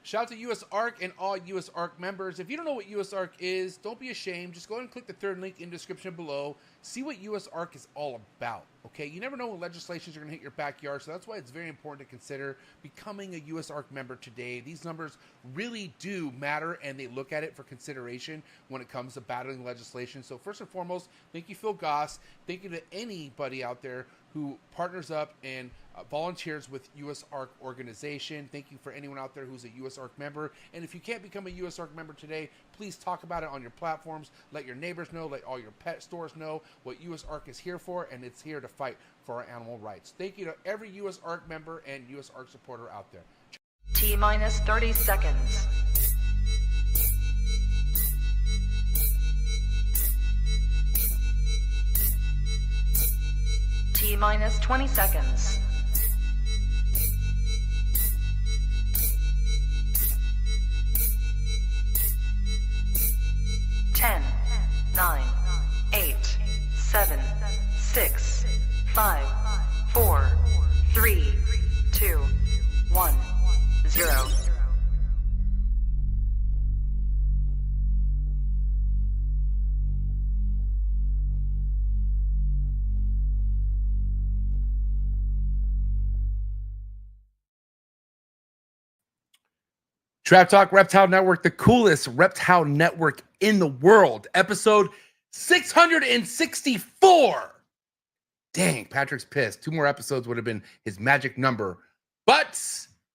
Shout out to US ARC and all US ARC members. If you don't know what US ARC is, don't be ashamed. Just go ahead and click the third link in the description below. See what US ARC is all about, okay? You never know when legislations are going to hit your backyard, so that's why it's very important to consider becoming a US ARC member today. These numbers really do matter, and they look at it for consideration when it comes to battling legislation. So first and foremost, thank you, Phil Goss. Thank you to anybody out there who partners up and volunteers with US ARC organization. Thank you for anyone out there who's a US ARC member. And if you can't become a US ARC member today, please talk about it on your platforms. Let your neighbors know, let all your pet stores know what US ARC is here for, and it's here to fight for our animal rights. Thank you to every US ARC member and US ARC supporter out there. T-minus 30 seconds. T-minus 20 seconds. 10, 9, 8, 7, 6, 5, 4, 3, 2, 1, 0. Trap Talk Reptile Network, the coolest reptile network in the world. Episode 664. Dang, Patrick's pissed. 2 more episodes would have been his magic number. But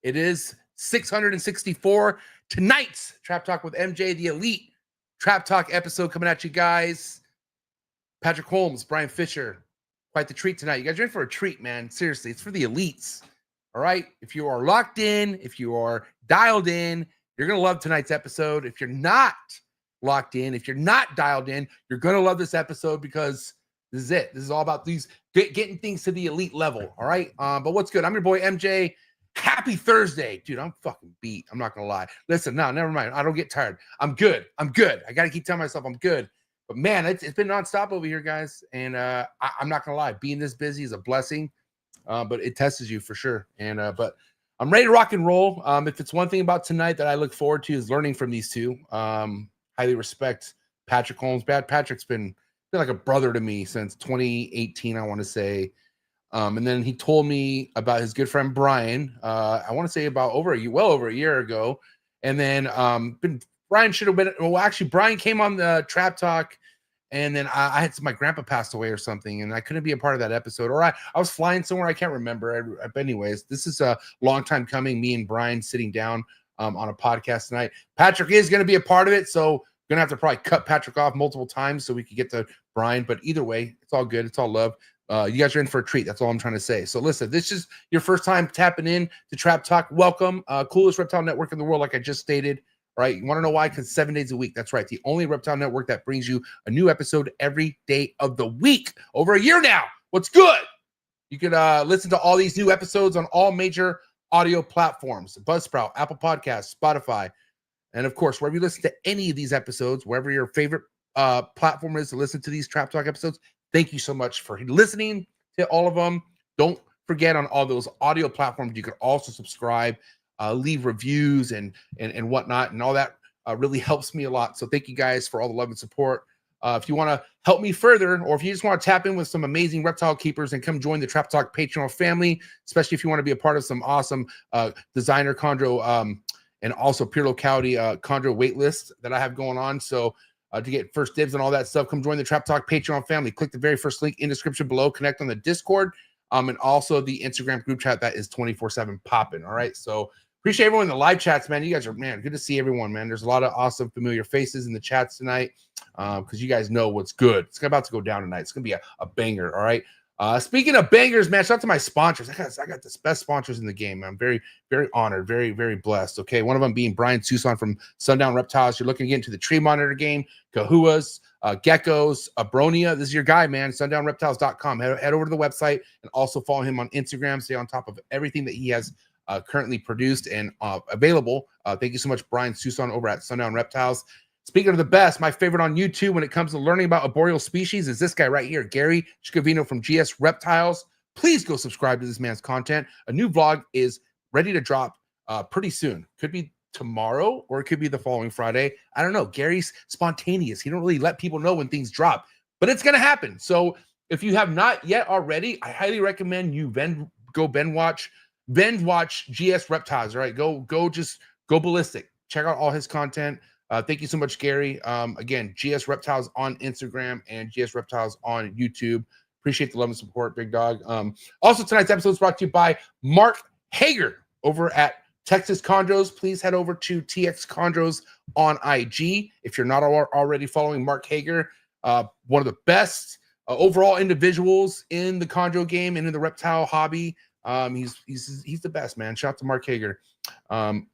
it is 664. Tonight's Trap Talk with MJ, the elite Trap Talk episode coming at you guys. Patrick Holmes, Brian Fischer. Quite the treat tonight. You guys are in for a treat, man. Seriously, it's for the elites. All right? If you are locked in, if you are dialed in, you're going to love tonight's episode. If you're not locked in, if you're not dialed in, you're going to love this episode because this is it. This is all about these getting things to the elite level. All right? But what's good? I'm your boy, MJ. Happy Thursday. Dude, I'm fucking beat. I'm not going to lie. Listen, no, never mind. I don't get tired. I'm good. I'm good. I got to keep telling myself I'm good. But, man, it's been nonstop over here, guys. And I'm not going to lie. Being this busy is a blessing. But it tests you for sure. And but I'm ready to rock and roll. If it's one thing about tonight that I look forward to is learning from these two. Highly respect Patrick Holmes. Patrick's been like a brother to me since 2018, I want to say. And then he told me about his good friend Brian. I want to say about well over a year ago. And then Brian should have been. Well, actually, Brian came on the Trap Talk. And then I had my grandpa passed away or something, and I couldn't be a part of that episode. Or I was flying somewhere. I can't remember. But anyways, this is a long time coming. Me and Brian sitting down on a podcast tonight. Patrick is going to be a part of it, so going to have to probably cut Patrick off multiple times so we could get to Brian. But either way, it's all good. It's all love. You guys are in for a treat. That's all I'm trying to say. So listen, this is your first time tapping in to Trap Talk. Welcome. Coolest reptile network in the world, like I just stated. Right? You want to know why? Because 7 days a week. That's right. The only reptile network that brings you a new episode every day of the week. Over a year now. What's good? You can listen to all these new episodes on all major audio platforms. Buzzsprout, Apple Podcasts, Spotify. And of course, wherever you listen to any of these episodes, wherever your favorite platform is to listen to these Trap Talk episodes, thank you so much for listening to all of them. Don't forget on all those audio platforms, you can also subscribe. Leave reviews and whatnot, and all that really helps me a lot. So thank you guys for all the love and support. If you want to help me further, or if you just want to tap in with some amazing reptile keepers and come join the Trap Talk Patreon family, especially if you want to be a part of some awesome designer chondro and also pure locality chondro wait list that I have going on. So to get first dibs on all that stuff, come join the Trap Talk Patreon family. Click the very first link in the description below. Connect on the Discord and also the Instagram group chat that is 24/7 popping. All right, so appreciate everyone in the live chats, man. You guys are, man, good to see everyone, man. There's a lot of awesome, familiar faces in the chats tonight because you guys know what's good. It's about to go down tonight. It's going to be a banger, all right? Speaking of bangers, man, shout out to my sponsors. I got the best sponsors in the game, man. I'm very, very honored, very, very blessed, okay? One of them being Brian Susan from SUNDOWN Reptiles. You're looking to get into the tree monitor game, kahuas, geckos, abronia. This is your guy, man, sundownreptiles.com. Head over to the website and also follow him on Instagram. Stay on top of everything that he has currently produced and available. Thank you so much, Brian Susan over at SUNDOWN Reptiles. Speaking of the best, my favorite on YouTube when it comes to learning about arboreal species is this guy right here, Gary Scavino from GS Reptiles. Please go subscribe to this man's content. A new vlog is ready to drop pretty soon. Could be tomorrow, or it could be the following Friday. I don't know. Gary's spontaneous. He don't really let people know when things drop, but it's going to happen. So if you have not yet already, I highly recommend you go binge watch GS Reptiles. All right, go ballistic. Check out all his content. Thank you so much, Gary. Again, GS Reptiles on Instagram and GS Reptiles on YouTube. Appreciate the love and support, big dog. Also, tonight's episode is brought to you by Mark Hager over at Texas Chondros. Please head over to TX Chondros on IG if you're not already following Mark Hager. One of the best overall individuals in the chondro game and in the reptile hobby. He's the best, man. Shout out to Mark Hager.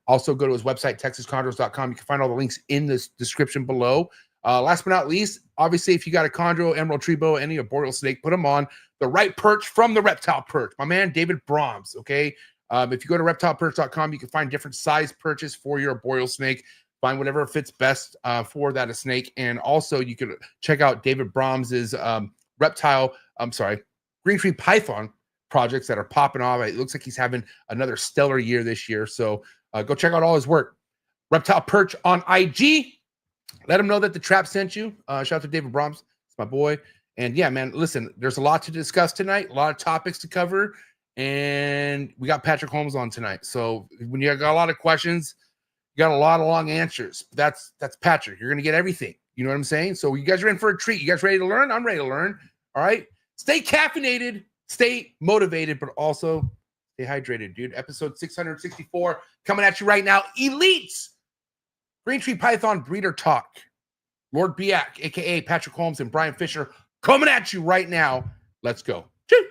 Also go to his website, texaschondros.com. You can find all the links in the description below. Last but not least, obviously, if you got a chondro, emerald tree boa, any arboreal snake, put them on the right perch from the reptile perch. My man, David Brahms, okay? If you go to reptileperch.com, you can find different size perches for your arboreal snake. Find whatever fits best for that snake. And also, you can check out David Brahms's green tree python projects that are popping off. It looks like he's having another stellar year this year. So go check out all his work. Reptile Perch on IG. Let him know that the trap sent you. Shout out to David Brahms. It's my boy. And yeah, man, listen, there's a lot to discuss tonight, a lot of topics to cover. And we got Patrick Holmes on tonight. So when you got a lot of questions, you got a lot of long answers. That's Patrick. You're going to get everything. You know what I'm saying? So you guys are in for a treat. You guys ready to learn? I'm ready to learn. All right. Stay caffeinated, stay motivated, but also stay hydrated, dude. Episode 664 coming at you right now. Elites. Green Tree Python Breeder Talk. Lord Biak, a.k.a. Patrick Holmes and Brian Fischer coming at you right now. Let's go. Choo!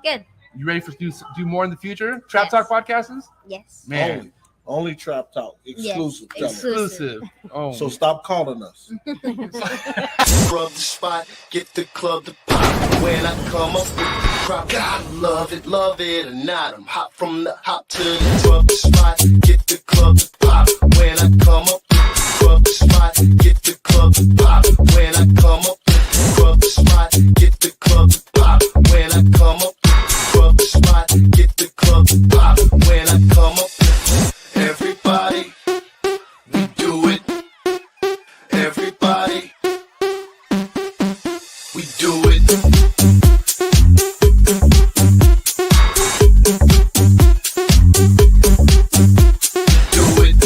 Good. You ready for do more in the future? Trap Talk podcasts? Yes. Man. Only Trap Talk. Exclusive. Yes, Exclusive. Oh. So stop calling us. Rub the spot, get the club to pop. When I come up with the crop, God love it or not. I'm hot from the hop to the rub the spot, get the club to pop. When I come up with the rub the spot, get the club to pop. When I come up with the rub the spot, get the club to pop. When I come up with the rub the spot, get the club to pop. When I come up with everybody, we do it. Everybody, we do it. Do it. Do it.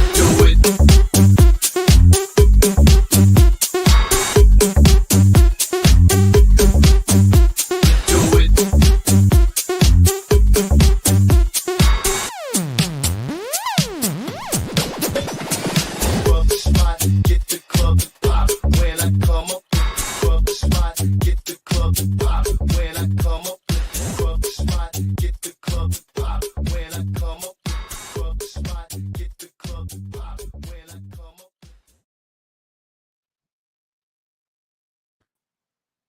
Do it. Rub the spot, get the club to pop. When I come up, rub the spot, get the club to pop. When I come up, rub the spot, get the club to pop. When I come up, rub the spot, get the club to pop. When I come up.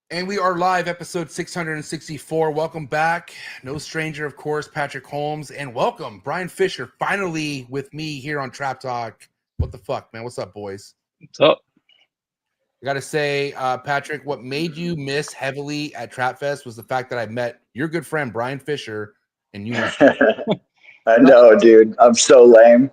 And we are live, episode 664. Welcome back. No stranger, of course, Patrick Holmes. And welcome, Brian Fischer, finally with me here on Trap Talk. What the fuck, man? What's up, boys? What's up? I got to say, Patrick, what made you miss heavily at Trap Fest was the fact that I met your good friend, Brian Fischer, and you. I know, dude. I'm so lame.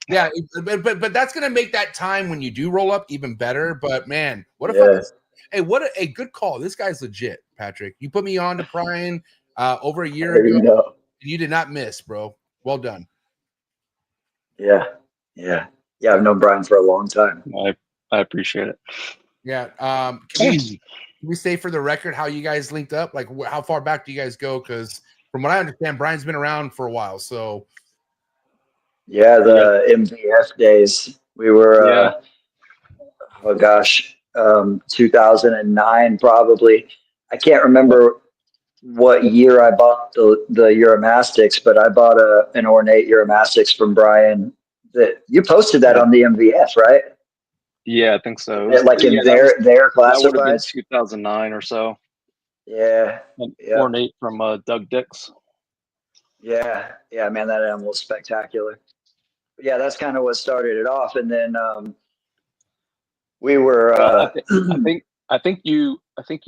Yeah, but that's going to make that time when you do roll up even better. But, man, what a Yes. Hey, what a good call. This guy's legit, Patrick. You put me on to Brian over a year There you ago. go. You did not miss, bro. Well done. Yeah. I've known Brian for a long time. I appreciate it. Yeah. Can we say for the record how you guys linked up? Like, how far back do you guys go? Because from what I understand, Brian's been around for a while. So, Yeah, the MVF days. We were, oh gosh, 2009 probably. I can't remember what year I bought the Euromastics, but I bought an ornate Euromastics from Brian. That you posted that on the MVF, right? Yeah, I think so. Like in their that would have been classifieds. 2009 or so. Yeah. Ornate from Doug Dix. Yeah, man, that animal was spectacular. yeah, that's kind of what started it off. And then we were. I think you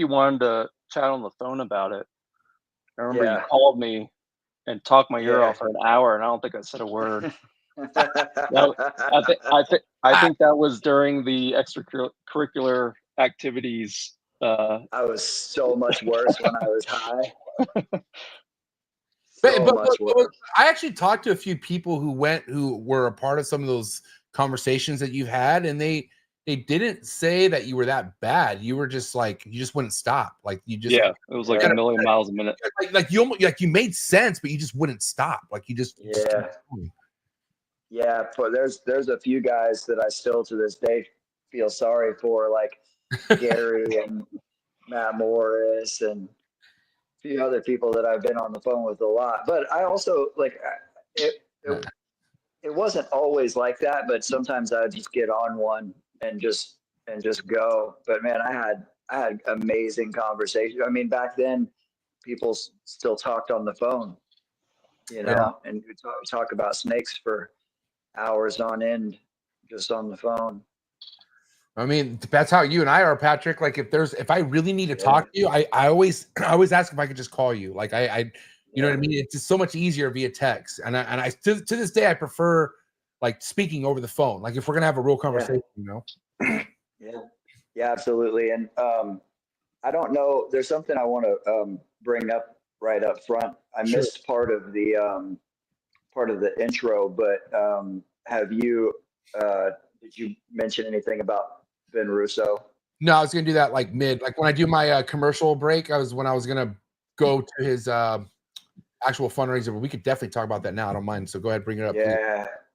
wanted to chat on the phone about it. I remember you called me and talked my ear off for an hour, and I don't think I said a word. I think that was during the extracurricular activities. I was so much worse when I was high. But I actually talked to a few people who were a part of some of those conversations that you've had, and they didn't say that you were that bad. You were just like, you just wouldn't stop. Like you just, it was like a million miles a minute. Like you made sense, but you just wouldn't stop. Like you just, yeah. But there's a few guys that I still to this day feel sorry for, like Gary and Matt Morris and a few other people that I've been on the phone with a lot. But I also like it wasn't always like that, but sometimes I'd just get on one and just go. But man, I had amazing conversations. I mean, back then people still talked on the phone, you know, and we talk about snakes for hours on end just on the phone. I mean, that's how you and I are, Patrick. Like if I really need to talk to you, I always ask if I could just call you. Like you know what I mean? It's just so much easier via text. And I to this day, I prefer like speaking over the phone. Like if we're gonna have a real conversation, you know? Yeah, absolutely. And I don't know, there's something I want to bring up right up front. I missed part of the intro, but have you did you mention anything about Ben Russo? No, I was gonna do that like when I do my commercial break. I was gonna go to his actual fundraiser, but we could definitely talk about that now. I don't mind. So go ahead, bring it up.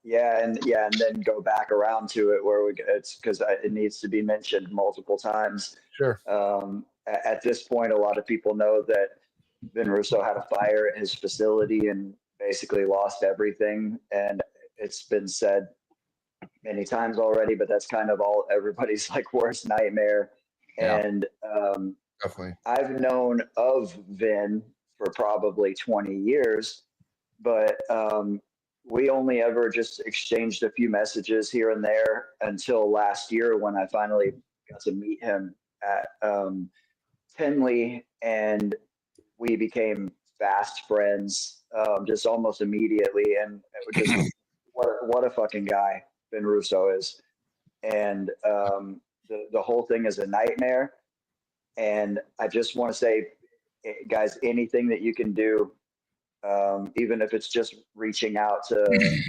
And then go back around to it where it's because it needs to be mentioned multiple times. Sure. At this point, a lot of people know that Ben Russo had a fire at his facility and basically lost everything. And it's been said many times already, but that's kind of everybody's like worst nightmare. Yeah. And Definitely. I've known of Vin for probably 20 years, but we only ever just exchanged a few messages here and there until last year when I finally got to meet him at Tinley, and we became fast friends just almost immediately. And it was just what a fucking guy Ben Russo is. And the whole thing is a nightmare. And I just want to say, guys, anything that you can do, even if it's just reaching out to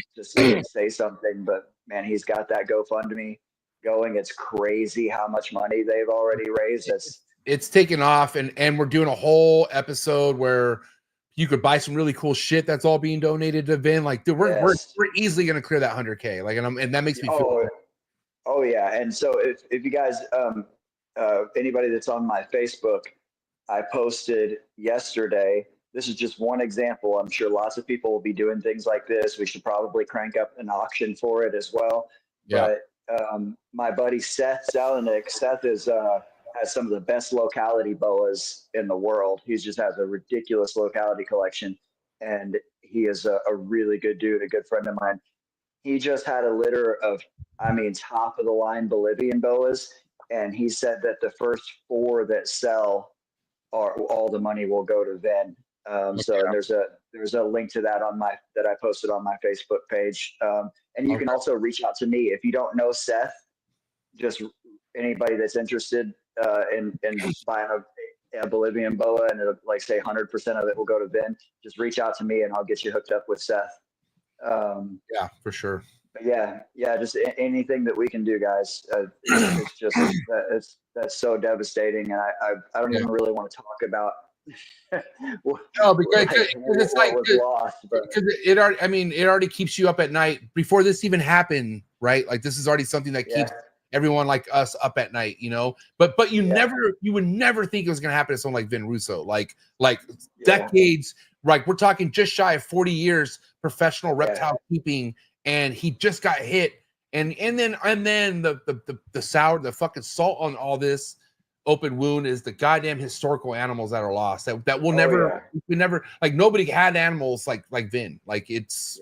say something, but man, he's got that GoFundMe going. It's crazy how much money they've already raised. It's taken off, and we're doing a whole episode where you could buy some really cool shit that's all being donated to Vin. Like, dude, we're easily gonna clear that 100K. Like, and that makes me feel. Oh yeah, and so if you guys, anybody that's on my Facebook, I posted yesterday. This is just one example. I'm sure lots of people will be doing things like this. We should probably crank up an auction for it as well. Yeah. But my buddy Seth Zelenik, Seth has some of the best locality boas in the world. He just has a ridiculous locality collection, and he is a really good dude, a good friend of mine. He just had a litter of, top of the line Bolivian boas, and he said that the first 4 that sell all the money will go to Vin. So there's a link to that that I posted on my Facebook page. And you can also reach out to me if you don't know Seth. Just anybody that's interested in buying a Bolivian boa, and it'll, like, say 100% of it will go to Vin. Just reach out to me and I'll get you hooked up with Seth. Yeah, for sure. Yeah, just anything that we can do, guys. It's just that's so devastating, and I don't even really want to talk about. No, because it's like it already keeps you up at night before this even happened, right? Like, this is already something that keeps everyone like us up at night, you know. But you would never think it was gonna happen to someone like Vin Russo, like decades. Like, we're talking just shy of 40 years professional reptile keeping, and he just got hit, and then the fucking salt on all this. open wound is the goddamn historical animals that are lost. That will Oh, never, yeah. we never, like nobody had animals like Vin. Like it's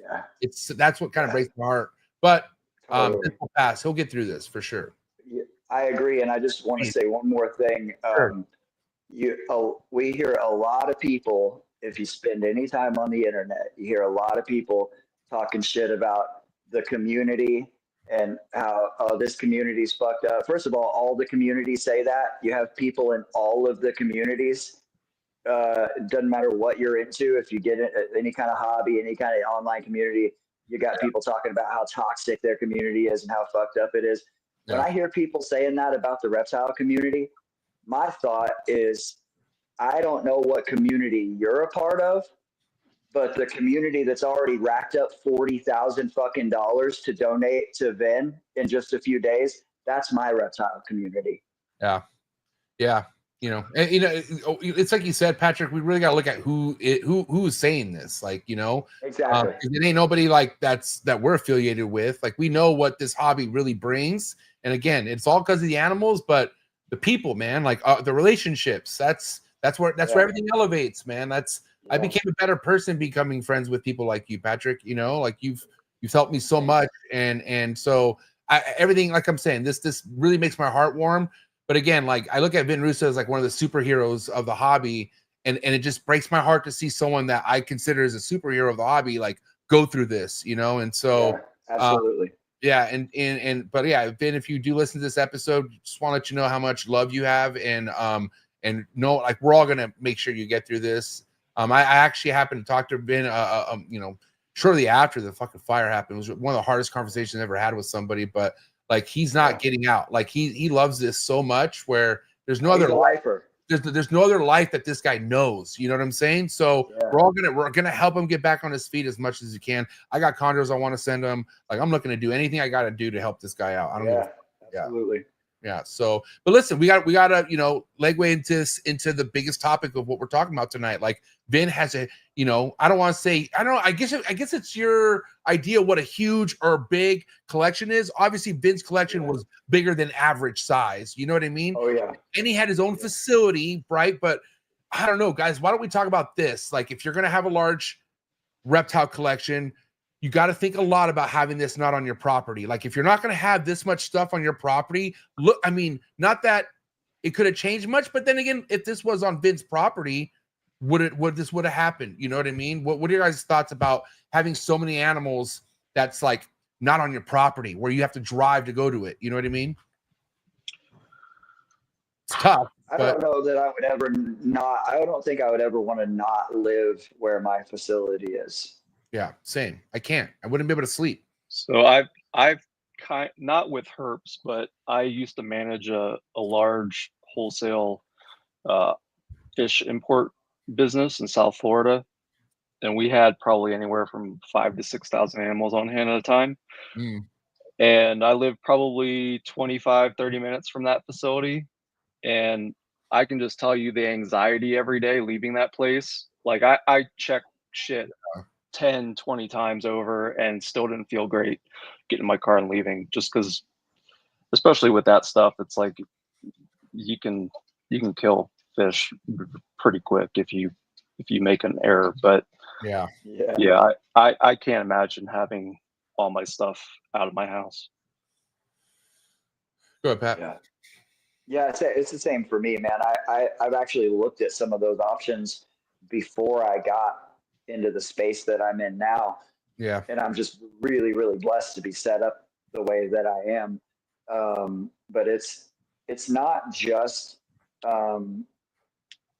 that's what kind of breaks my heart. But Totally. this will pass. He'll get through this for sure. Yeah, I agree, and I just want to say one more thing. Sure. We hear a lot of people. If you spend any time on the internet, you hear a lot of people talking shit about the community and how this community's fucked up. First of all the communities say that. You have people in all of the communities. It doesn't matter what you're into. If you get any kind of hobby, any kind of online community, you got people talking about how toxic their community is and how fucked up it is. When I hear people saying that about the reptile community, my thought is, I don't know what community you're a part of, but the community that's already racked up $40,000 fucking dollars to donate to Vin in just a few days, that's my reptile community. Yeah. You know, and, it's like you said, Patrick. We really got to look at who's saying this. Like, exactly. It ain't nobody like that we're affiliated with. Like, we know what this hobby really brings, and again, it's all because of the animals, but the people, man, like the relationships. That's where everything elevates, man. I became a better person becoming friends with people like you, Patrick. Like you've helped me so much, and so everything, like I'm saying, this really makes my heart warm. But again, like I look at Ben Russo as like one of the superheroes of the hobby, and it just breaks my heart to see someone that I consider as a superhero of the hobby like go through this, and so absolutely. But yeah, Ben, if you do listen to this episode, just want to let you know how much love you have, and know, like, we're all gonna make sure you get through this. I actually happened to talk to Ben, shortly after the fucking fire happened. It was one of the hardest conversations I've ever had with somebody, but like he's not getting out. Like he loves this so much where there's no other lifer. There's no other life that this guy knows. You know what I'm saying? So we're gonna help him get back on his feet as much as he can. I got chondros I want to send him. Like I'm looking to do anything I got to do to help this guy out. I don't absolutely. Yeah. So, but listen, we got to, segue into the biggest topic of what we're talking about tonight. Like Vin has I don't want to say, I don't know. I guess it's your idea what a huge or big collection is. Obviously Vin's collection was bigger than average size. You know what I mean? Oh yeah. And he had his own facility, right? But I don't know, guys, why don't we talk about this? Like if you're going to have a large reptile collection, you got to think a lot about having this not on your property. Like if you're not going to have this much stuff on your property, look, I mean, not that it could have changed much, but then again, if this was on Vin's property, would this have happened? You know what I mean? What are your guys' thoughts about having so many animals that's like not on your property where you have to drive to go to it? You know what I mean? It's tough. I don't know that I would ever not. I don't think I would ever want to not live where my facility is. Yeah, same. I can't. I wouldn't be able to sleep. So I've not with herps, but I used to manage a large wholesale fish import business in South Florida, and we had probably anywhere from 5,000 to 6,000 animals on hand at a time. And I lived probably 25-30 minutes from that facility, and I can just tell you the anxiety every day leaving that place. Like I check shit 10-20 times over and still didn't feel great getting in my car and leaving, just because, especially with that stuff, it's like you can kill fish pretty quick if you make an error. But I can't imagine having all my stuff out of my house. Go ahead, Pat. Yeah, it's the same for me, man. I've actually looked at some of those options before I got into the space that I'm in now. Yeah. And I'm just really, really blessed to be set up the way that I am. But it's not just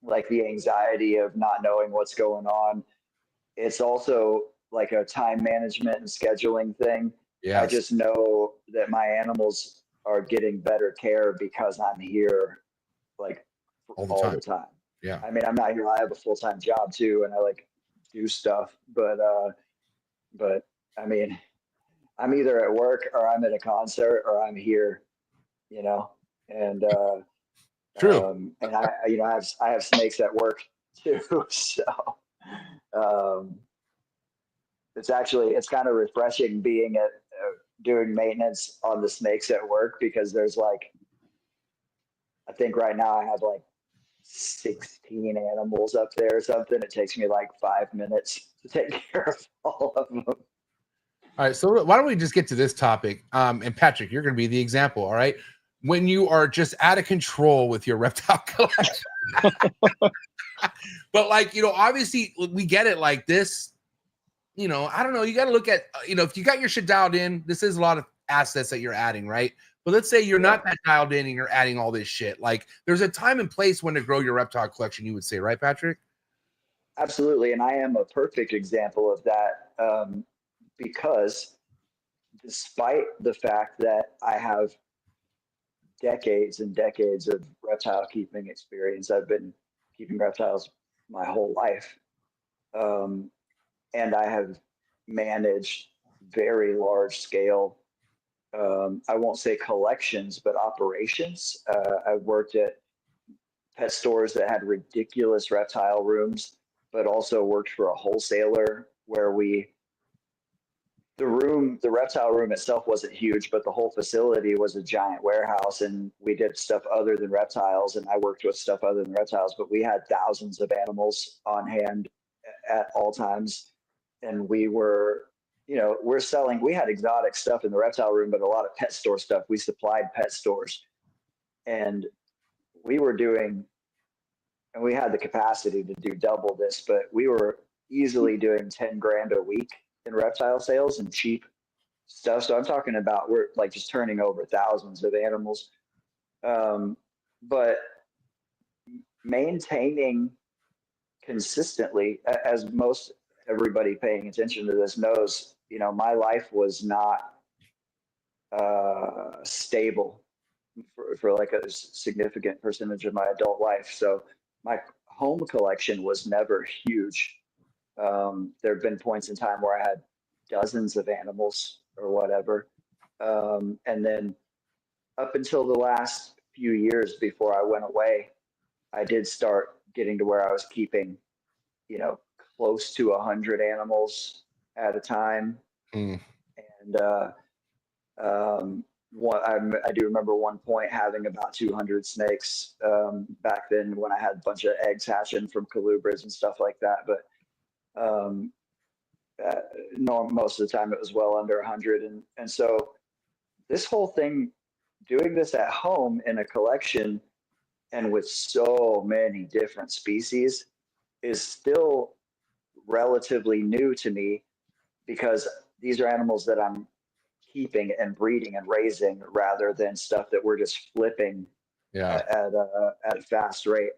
like the anxiety of not knowing what's going on. It's also like a time management and scheduling thing. Yeah. I just know that my animals are getting better care because I'm here like all the time. Yeah. I mean, I'm not here. I have a full-time job too, and I like do stuff, but I mean, I'm either at work or I'm at a concert or I'm here, and true. And I have snakes at work too, so it's kind of refreshing being doing maintenance on the snakes at work, because there's like I think right now I have like 16 animals up there or something. It takes me like 5 minutes to take care of all of them. All right, so why don't we just get to this topic? And Patrick, you're going to be the example. All right, when you are just out of control with your reptile collection, but like, you know, obviously we get it like this. You know, I don't know. You got to look at, you know, if you got your shit dialed in, this is a lot of assets that you're adding, right? But let's say you're not that dialed in and you're adding all this shit. Like, there's a time and place when to grow your reptile collection, you would say, right, Patrick? Absolutely. And I am a perfect example of that, because despite the fact that I have decades and decades of reptile keeping experience, I've been keeping reptiles my whole life. And I have managed very large scale, I won't say collections, but operations. I've worked at pet stores that had ridiculous reptile rooms, but also worked for a wholesaler where the reptile room itself wasn't huge, but the whole facility was a giant warehouse, and we did stuff other than reptiles, and I worked with stuff other than reptiles, but we had thousands of animals on hand at all times. And we were, you know, we had exotic stuff in the reptile room, but a lot of pet store stuff. We supplied pet stores, and we had the capacity to do double this, but we were easily doing 10 grand a week in reptile sales and cheap stuff. So I'm talking about, we're like just turning over thousands of animals. But maintaining consistently, as everybody paying attention to this knows, you know, my life was not stable for like a significant percentage of my adult life. So my home collection was never huge. There have been points in time where I had dozens of animals or whatever. And then up until the last few years before I went away, I did start getting to where I was keeping, you know, close to 100 animals at a time. And I do remember one point having about 200 snakes back then when I had a bunch of eggs hatching from colubras and stuff like that. But most of the time it was well under 100. And so this whole thing, doing this at home in a collection and with so many different species, is still relatively new to me, because these are animals that I'm keeping and breeding and raising rather than stuff that we're just flipping at a fast rate.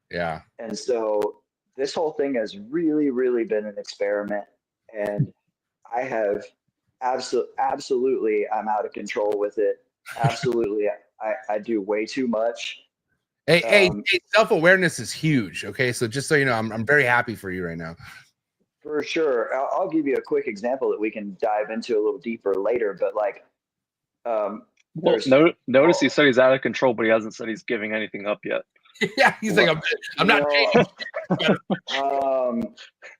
Yeah. And so this whole thing has really, really been an experiment, and I have absolutely, I'm out of control with it. Absolutely. I do way too much. Hey, self-awareness is huge. Okay. So just so you know, I'm very happy for you right now. For sure. I'll give you a quick example that we can dive into a little deeper later, but like, notice he said he's out of control, but he hasn't said he's giving anything up yet. Yeah, he's like, I'm not changing.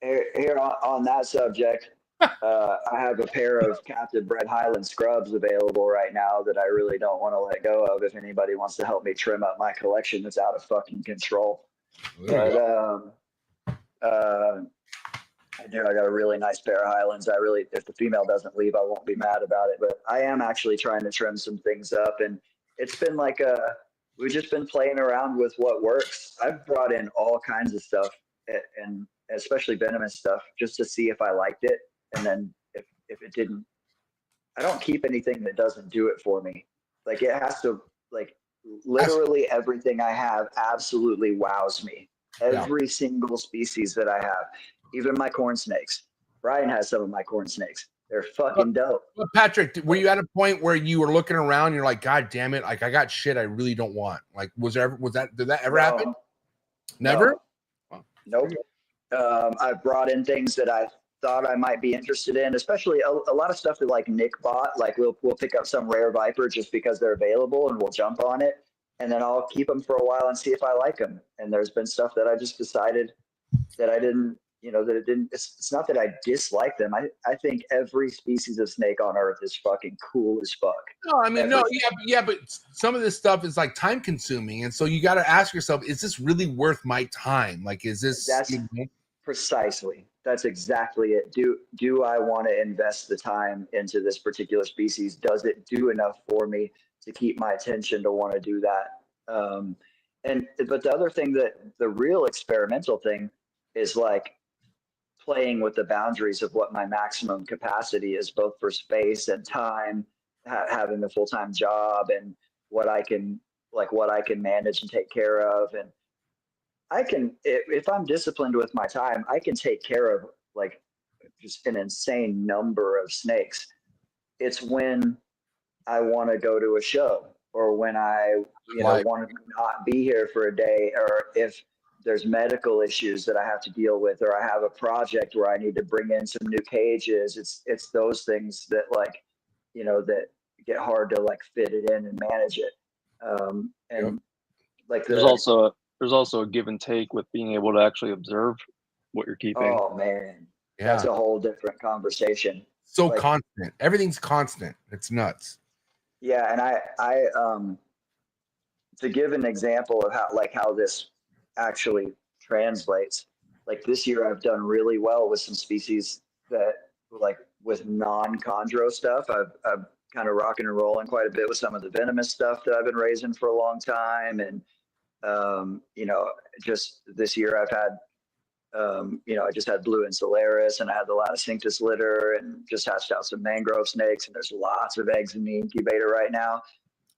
Here on that subject, I have a pair of captive bred Highland scrubs available right now that I really don't want to let go of. If anybody wants to help me trim up my collection that's out of fucking control. But I got a really nice pair of Highlands. If the female doesn't leave, I won't be mad about it. But I am actually trying to trim some things up, and it's been like we've just been playing around with what works. I've brought in all kinds of stuff, and especially venomous stuff, just to see if I liked it. And then if it didn't, I don't keep anything that doesn't do it for me. Like, it has to, like, literally everything I have absolutely wows me. Every single species that I have, even my corn snakes. Brian has some of my corn snakes. They're fucking dope. But Patrick, were you at a point where you were looking around and you're like, God damn it, like I got shit I really don't want? Like, did that ever happen? Never? No. Nope. I've brought in things that I thought I might be interested in, especially a lot of stuff that like Nick bought. Like we'll pick up some rare viper just because they're available, and we'll jump on it, and then I'll keep them for a while and see if I like them. And there's been stuff that I just decided that I didn't you know, that it didn't, it's not that I dislike them. I think every species of snake on earth is fucking cool as fuck. No, I mean, no, yeah, but some of this stuff is like time consuming. And so you got to ask yourself, is this really worth my time? Like, is this? That's precisely, that's exactly it. Do I want to invest the time into this particular species? Does it do enough for me to keep my attention to want to do that? But the other thing, that the real experimental thing is like playing with the boundaries of what my maximum capacity is, both for space and time, having a full-time job, and what I can manage and take care of. And I can, if I'm disciplined with my time, I can take care of like just an insane number of snakes. It's when I want to go to a show, or when I, want to not be here for a day, or if there's medical issues that I have to deal with, or I have a project where I need to bring in some new cages. It's those things that like, that get hard to like fit it in and manage it. Like there's also a give and take with being able to actually observe what you're keeping. Oh man, that's a whole different conversation. So like, constant, everything's constant. It's nuts. Yeah, and I to give an example of how this actually translates, like this year I've done really well with some species that, like with non-chondro stuff, I've kind of rocking and rolling quite a bit with some of the venomous stuff that I've been raising for a long time. And just this year I've had I just had blue insularis, and I had the Laticinctus litter, and just hatched out some mangrove snakes, and there's lots of eggs in the incubator right now,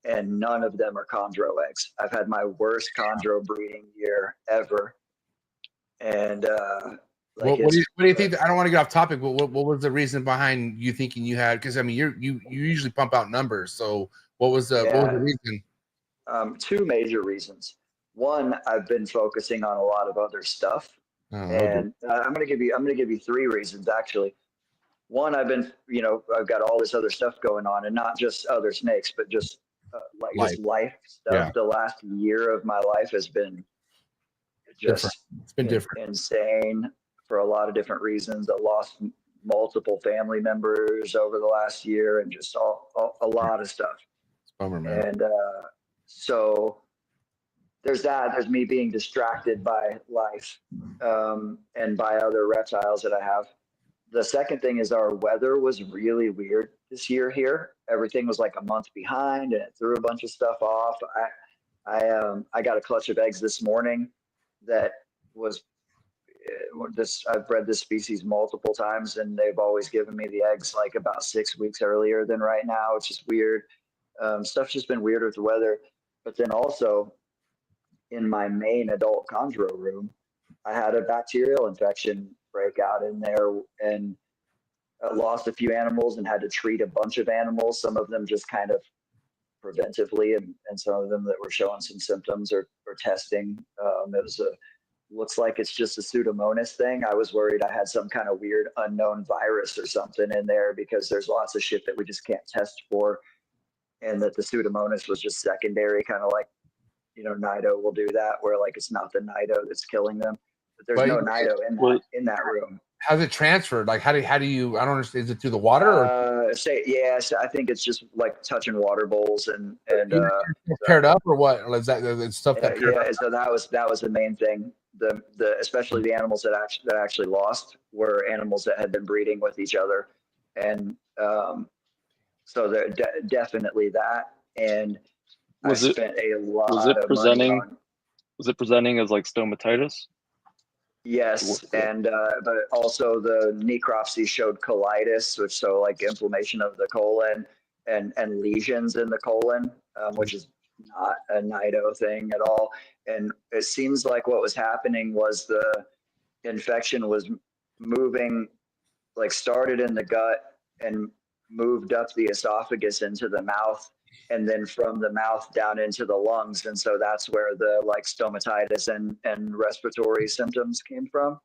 and none of them are chondro eggs. I've had my worst chondro breeding year ever. And what do you think? I don't want to get off topic, but what was the reason behind you thinking you had? Because I mean, you usually pump out numbers. So what was the reason? Two major reasons. One, I've been focusing on a lot of other stuff, and I'm gonna give you three reasons actually. One, I've been, I've got all this other stuff going on, and not just other snakes, but just just life stuff. Yeah. The last year of my life has been just insane for a lot of different reasons. I lost multiple family members over the last year, and just a lot of stuff. Bummer, man. And so there's that. There's me being distracted by life and by other reptiles that I have. The second thing is our weather was really weird this year here. Everything was like a month behind, and it threw a bunch of stuff off. I got a clutch of eggs this morning that was this. I've bred this species multiple times, and they've always given me the eggs like about 6 weeks earlier than right now. It's just weird. Stuff's just been weird with the weather. But then also in my main adult chondro room, I had a bacterial infection break out in there, and I lost a few animals and had to treat a bunch of animals, some of them just kind of preventively, and some of them that were showing some symptoms or testing. It was looks like it's just a Pseudomonas thing. I was worried I had some kind of weird unknown virus or something in there, because there's lots of shit that we just can't test for, and that the Pseudomonas was just secondary, kind of like, Nido will do that, where like it's not the Nido that's killing them. But there's no Nido in that room. How's it transferred? Like, how do you? I don't understand. Is it through the water? Or? I think it's just like touching water bowls and paired up, or what? Or is that stuff that? So that was the main thing. The especially the animals that actually lost were animals that had been breeding with each other, and so there definitely that. And was it presenting as like stomatitis? Yes, and but also the necropsies showed colitis, which so like inflammation of the colon and lesions in the colon, which is not a Nido thing at all. And it seems like what was happening was the infection was moving, like started in the gut and moved up the esophagus into the mouth, and then from the mouth down into the lungs. And so that's where the like stomatitis and respiratory symptoms came from.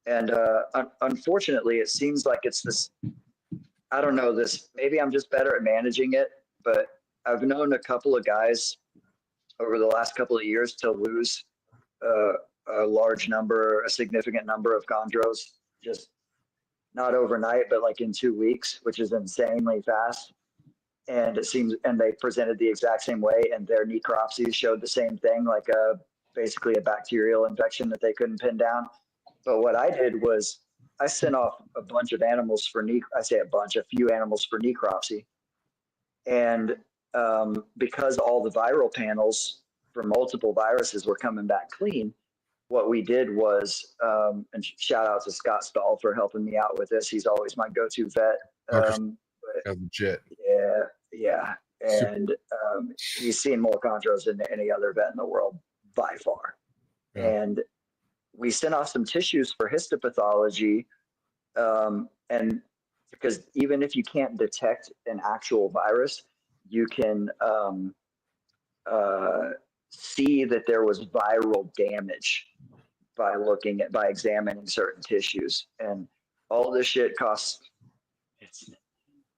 And unfortunately, it seems like it's this, I don't know, this, maybe I'm just better at managing it, but I've known a couple of guys over the last couple of years to lose a significant number of chondros, just not overnight, but like in 2 weeks, which is insanely fast. And it seems, and they presented the exact same way, and their necropsies showed the same thing, like basically a bacterial infection that they couldn't pin down. But what I did was I sent off a bunch of animals for a few animals for necropsy. And because all the viral panels for multiple viruses were coming back clean, what we did was, and shout out to Scott Stahl for helping me out with this. He's always my go-to vet. That's legit. Yeah. And he's seen more chondros than any other vet in the world by far. Yeah. And we sent off some tissues for histopathology. And because even if you can't detect an actual virus, you can see that there was viral damage by examining certain tissues. And all this shit costs,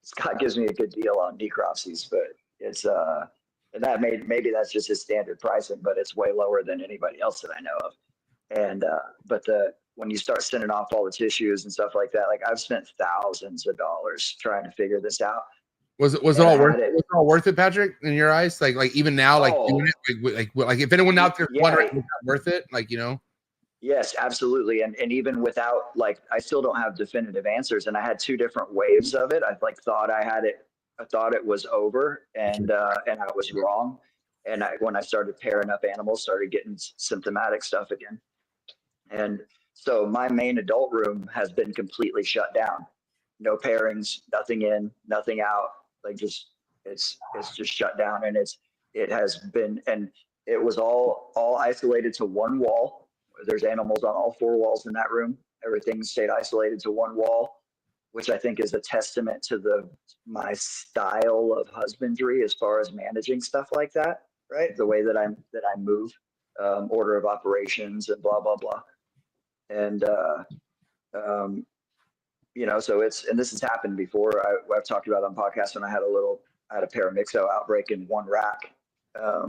Scott gives me a good deal on necropsies, but it's and that maybe that's just his standard pricing, but it's way lower than anybody else that I know of. And but when you start sending off all the tissues and stuff like that, like I've spent thousands of dollars trying to figure this out. Was it all worth it? Was it all worth it, Patrick, in your eyes? Like even now, like doing it, like if anyone out there is wondering, is that worth it? Like, you know? Yes, absolutely. And even without, like, I still don't have definitive answers. And I had 2 different waves of it. I thought I thought it was over, and I was wrong. And when I started pairing up animals, started getting symptomatic stuff again. And so my main adult room has been completely shut down. No pairings, nothing in, nothing out. Like it's just shut down. And it has been, and it was all isolated to one wall. There's animals on all 4 walls in that room. Everything stayed isolated to one wall, which I think is a testament to my style of husbandry as far as managing stuff like that, right? The way that I move, order of operations and blah, blah, blah. And, you know, so and this has happened before. I've talked about it on podcasts when I had a paramyxo outbreak in one rack a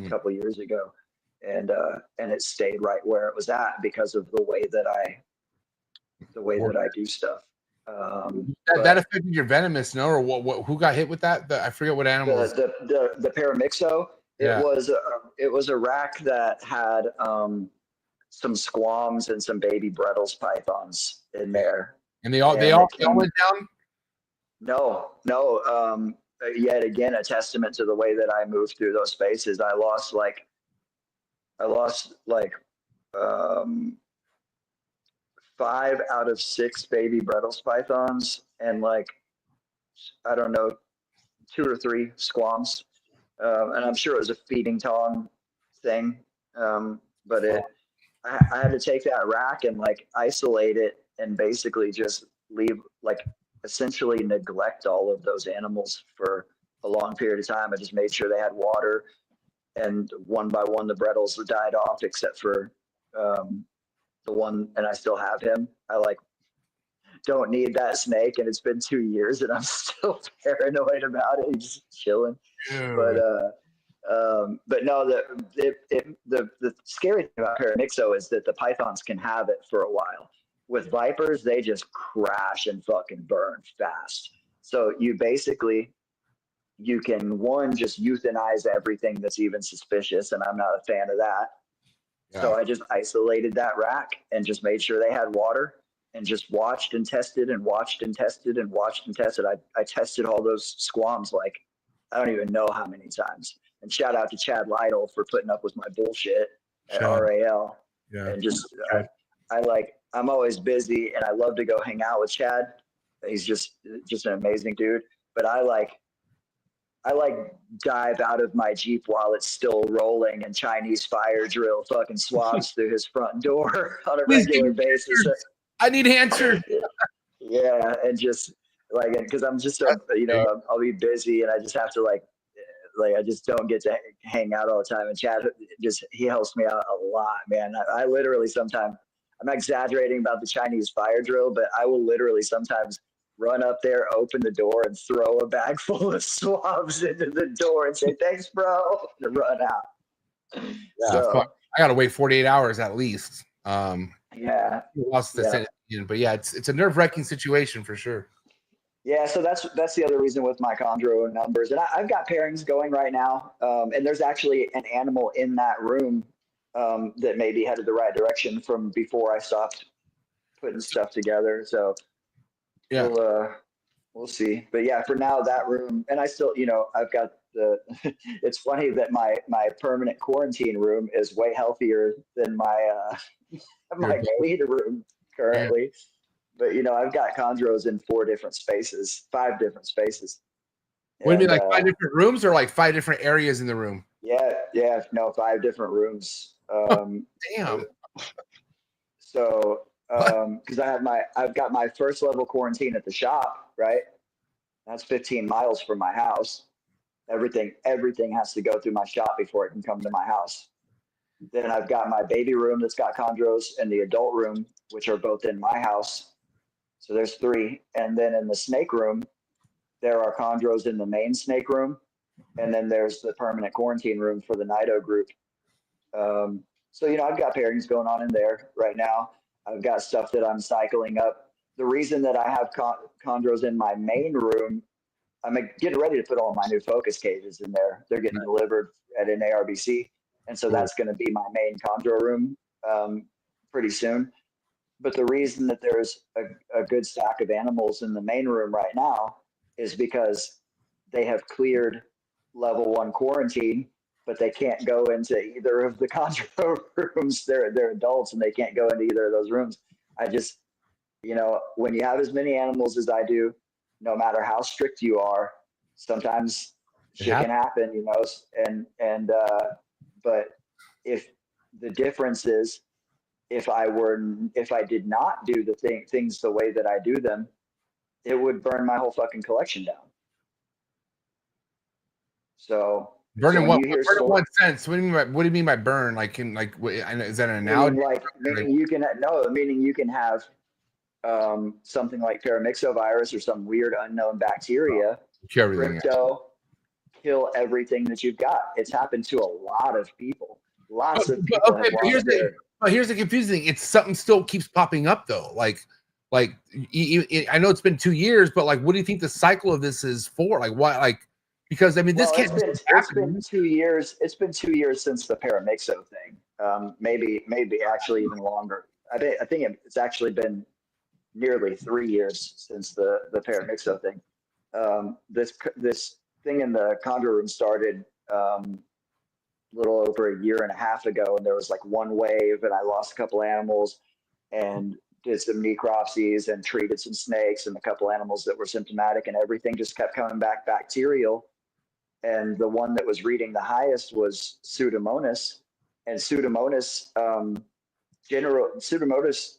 couple of years ago. And it stayed right where it was at because of the way that I do stuff. That affected your venomous, no? Or what? Who got hit with that? I forget what animal. The paramyxo. It was a rack that had some squams and some baby Brettles pythons in there. And they all went down. No. Yet again, a testament to the way that I moved through those spaces. I lost 5 out of 6 baby Brettles pythons, and like, I don't know, 2 or 3 squams. And I'm sure it was a feeding tongue thing. But I had to take that rack and like isolate it and basically just leave, like essentially neglect all of those animals for a long period of time. I just made sure they had water, and one by one the Brettles died off, except for the one, and I still have him. I like don't need that snake, and it's been 2 years and I'm still paranoid about it. He's just chilling. But no, the scary thing about paramyxo is that the pythons can have it for a while. With vipers, they just crash and fucking burn fast. So you can, one, just euthanize everything that's even suspicious, and I'm not a fan of that. Yeah. So I just isolated that rack and just made sure they had water, and just watched and tested and watched and tested and watched and tested. I tested all those squams like I don't even know how many times. And shout out to Chad Lytle for putting up with my bullshit at RAL. Yeah. And just I'm always busy, and I love to go hang out with Chad. He's just an amazing dude. But I dive out of my Jeep while it's still rolling, and Chinese fire drill fucking swabs through his front door on a regular basis. I need answers. Yeah, and just like, because I'm just I'll be busy, and I just have to like I just don't get to hang out all the time. And Chad he helps me out a lot, man. I literally sometimes, I'm not exaggerating about the Chinese fire drill, but I will literally sometimes run up there, open the door, and throw a bag full of swabs into the door and say, "Thanks, bro," and run out. Yeah, I gotta wait 48 hours at least. Yeah. Lost the sentence, but yeah, it's a nerve-wracking situation for sure. Yeah, so that's the other reason with my chondro numbers, and I've got pairings going right now, and there's actually an animal in that room that maybe headed the right direction from before I stopped putting stuff together. So Yeah. we'll see. But yeah, for now that room, and I still, I've got the. It's funny that my permanent quarantine room is way healthier than my my clean room currently. Yeah. But I've got chondros in 5 different spaces. What do you mean, like 5 different rooms, or like 5 different areas in the room? Yeah, no, 5 different rooms. Damn. So, because I've got my first level quarantine at the shop, right? That's 15 miles from my house. Everything has to go through my shop before it can come to my house. Then I've got my baby room that's got chondros, and the adult room, which are both in my house. So there's 3. And then in the snake room, there are chondros in the main snake room. And then there's the permanent quarantine room for the Nido group. So, I've got pairings going on in there right now. I've got stuff that I'm cycling up. The reason that I have chondros in my main room, I'm getting ready to put all my new focus cages in there. They're getting delivered at an ARBC. And so that's going to be my main chondro room pretty soon. But the reason that there's a good stack of animals in the main room right now is because they have cleared level 1 quarantine, but they can't go into either of the chondro rooms. They're adults and they can't go into either of those rooms. I just, when you have as many animals as I do, no matter how strict you are, sometimes shit can happen, but if the difference is, if I did not do the things the way that I do them, it would burn my whole fucking collection down. So burn in what sense? What do you mean by burn? Like is that an analogy? Meaning you can have something like paramyxovirus or some weird unknown bacteria, crypto, kill everything that you've got. It's happened to a lot of people. Lots of people have lost their. But here's the confusing thing. It's something still keeps popping up though. Like I know it's been 2 years, but like, what do you think the cycle of this is for? Like, why? Like, because I mean, this can't. It's been 2 years. It's been 2 years since the paramyxo thing. Maybe actually even longer. I think it's actually been nearly 3 years since the paramyxo thing. This thing in the chondro room started little over 1.5 years ago, and there was like one wave, and I lost a couple animals and did some necropsies and treated some snakes and a couple animals that were symptomatic, and everything just kept coming back bacterial. And the one that was reading the highest was Pseudomonas, and Pseudomonas,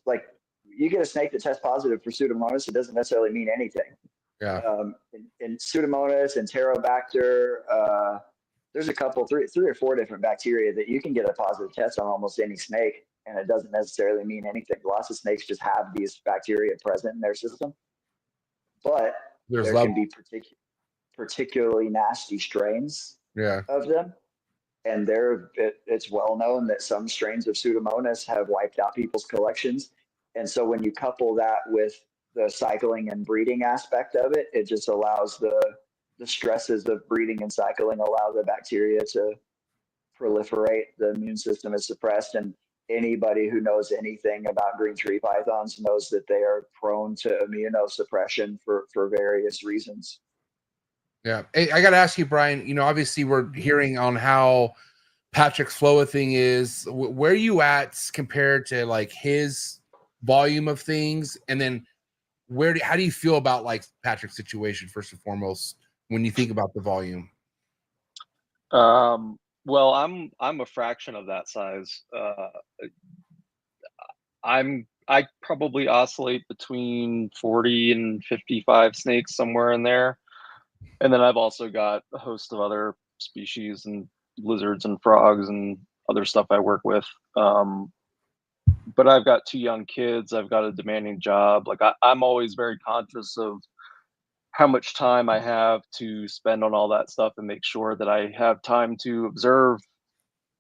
like you get a snake that tests positive for Pseudomonas, it doesn't necessarily mean anything. Yeah. And Pseudomonas and Enterobacter, there's a couple, 3 or 4 different bacteria that you can get a positive test on almost any snake, and it doesn't necessarily mean anything. Lots of snakes just have these bacteria present in their system, but there can be particularly nasty strains of them. And it's well known that some strains of Pseudomonas have wiped out people's collections. And so when you couple that with the cycling and breeding aspect of it, it just allows the stresses of breeding and cycling allow the bacteria to proliferate. The immune system is suppressed, and anybody who knows anything about green tree pythons knows that they are prone to immunosuppression for various reasons. Yeah. Hey, I got to ask you, Brian, obviously we're hearing on how Patrick's flow of thing is. Where are you at compared to like his volume of things? And then how do you feel about like Patrick's situation first and foremost when you think about the volume? Well, I'm a fraction of that size. I probably oscillate between 40 and 55 snakes, somewhere in there. And then I've also got a host of other species and lizards and frogs and other stuff I work with. But I've got 2 young kids. I've got a demanding job. Like I'm always very conscious of how much time I have to spend on all that stuff and make sure that I have time to observe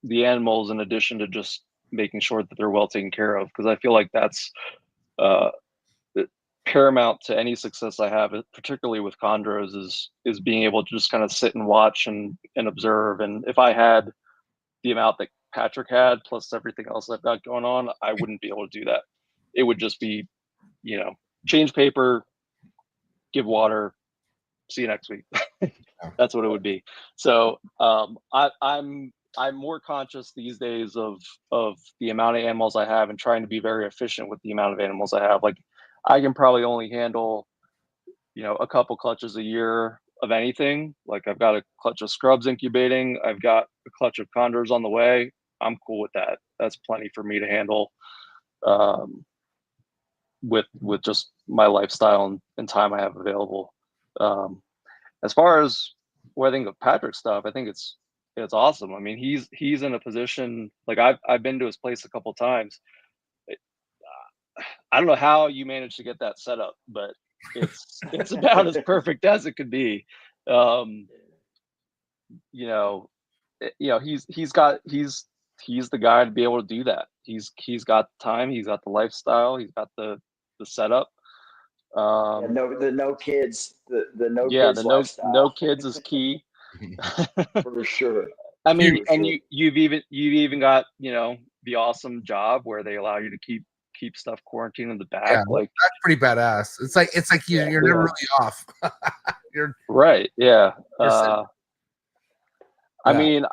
the animals in addition to just making sure that they're well taken care of, because I feel like that's paramount to any success I have, particularly with chondros, is being able to just kind of sit and watch and observe. And if I had the amount that Patrick had plus everything else I've got going on, I wouldn't be able to do that. It would just be, you know, change paper, give water, see you next week. That's what it would be. So I'm more conscious these days of the amount of animals I have and trying to be very efficient with the amount of animals I have. Like, I can probably only handle, you know, a couple clutches a year of anything. Like, I've got a clutch of scrubs incubating. I've got a clutch of chondros on the way. I'm cool with that. That's plenty for me to handle with just my lifestyle and time I have available. As far as what I think of Patrick's stuff, I think it's awesome. I mean, he's in a position, like, I've been to his place a couple times. I don't know how you managed to get that set up, but it's about as perfect as it could be. You know, he's the guy to be able to do that. He's got the time, he's got the lifestyle, he's got the setup. No kids, no kids is key. For sure. I mean, and you've even got, you know, the awesome job where they allow you to keep stuff quarantined in the back. Yeah, like, that's pretty badass. It's like you're never really off. You're right. Yeah. Yeah. I mean,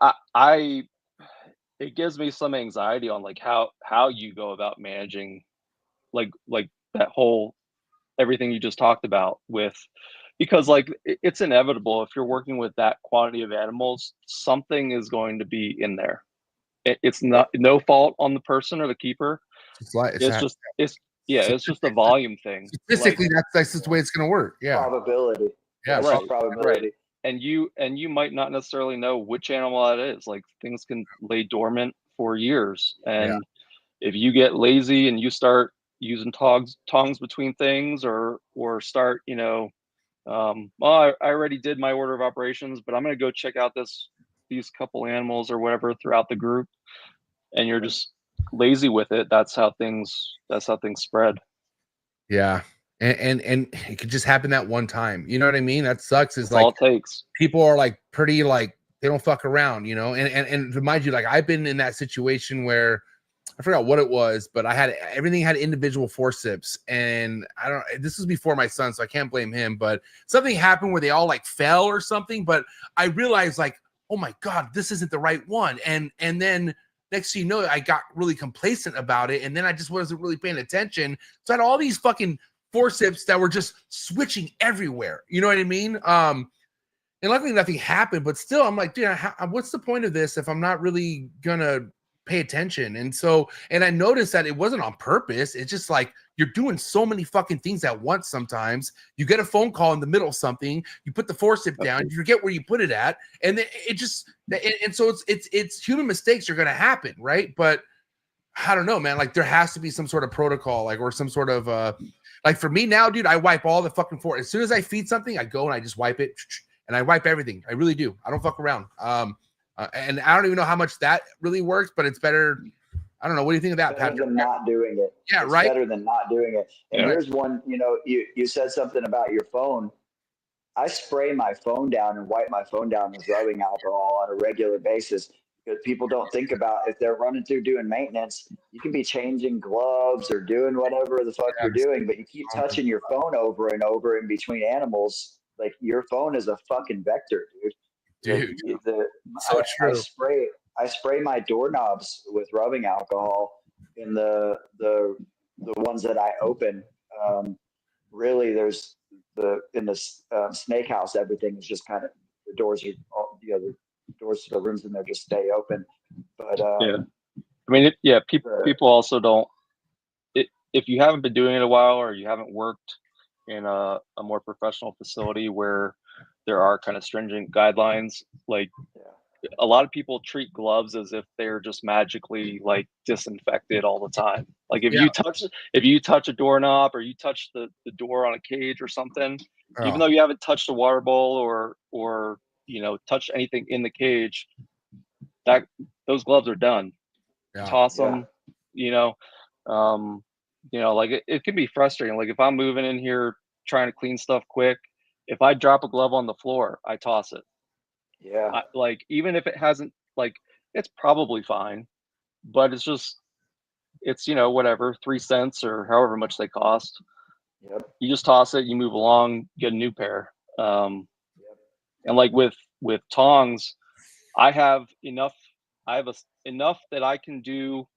it gives me some anxiety on like how you go about managing like that whole everything you just talked about with, because like it's inevitable if you're working with that quantity of animals, something is going to be in there. It's not no fault on the person or the keeper. It's just a volume thing. Statistically, like, that's just the way it's going to work. Yeah. Probability. Yeah. Right. Probability. Right. And you might not necessarily know which animal that is. Like, things can lay dormant for years. And if you get lazy and you start using tongs between things or start, you know, well, I already did my order of operations, but I'm going to go check out these couple animals or whatever throughout the group, and you're just lazy with it. That's how things spread. Yeah. And it could just happen that one time. You know what I mean? That sucks. Is That's like all it takes. People are like pretty like they don't fuck around, you know. And to mind you, like I've been in that situation where I forgot what it was, but everything had individual forceps, and this was before my son, so I can't blame him. But something happened where they all like fell or something. But I realized like, oh my God, this isn't the right one. And then next thing you know, I got really complacent about it, and then I just wasn't really paying attention. So I had all these fucking forceps that were just switching everywhere. You know what I mean? And luckily nothing happened, but still, I'm like, dude, what's the point of this if I'm not really gonna pay attention? And I noticed that it wasn't on purpose. It's just like you're doing so many fucking things at once. Sometimes you get a phone call in the middle of something, you put the forcep down, you forget where you put it at, and then it just and so it's human mistakes are gonna happen, right? But I don't know, man. Like, there has to be some sort of protocol, like, or some sort of like for me now, dude, I wipe all the fucking as soon as I feed something, I go and I just wipe it, and I wipe everything. I really do. I don't fuck around. And I don't even know how much that really works, but it's better. I don't know. What do you think of that, Patrick? Better than not doing it. Yeah, it's right. Better than not doing it. And here's one, you know, you said something about your phone. I spray my phone down and wipe my phone down with rubbing alcohol on a regular basis, because people don't think about if they're running through doing maintenance, you can be changing gloves or doing whatever the fuck you're doing, but you keep touching your phone over and over in between animals. Like, your phone is a fucking vector, dude. So true. I spray my doorknobs with rubbing alcohol in the ones that I open. Really, there's in the snake house, everything is just kind of, the doors are all, you know, the doors to the rooms in there just stay open. But I mean, people also don't. If you haven't been doing it a while, or you haven't worked in a more professional facility where there are kind of stringent guidelines, like a lot of people treat gloves as if they're just magically like disinfected all the time. Like if you touch a doorknob, or you touch the door on a cage or something, even though you haven't touched a water bowl or you know, touched anything in the cage, that those gloves are done. Yeah. Toss them, you know. Like it can be frustrating. Like if I'm moving in here trying to clean stuff quick, if I drop a glove on the floor, I toss it. Yeah. Like even if it hasn't, like, it's probably fine, but it's whatever, 3 cents or however much they cost. Yep. You just toss it, you move along, get a new pair. And like with tongs, I have enough that I can do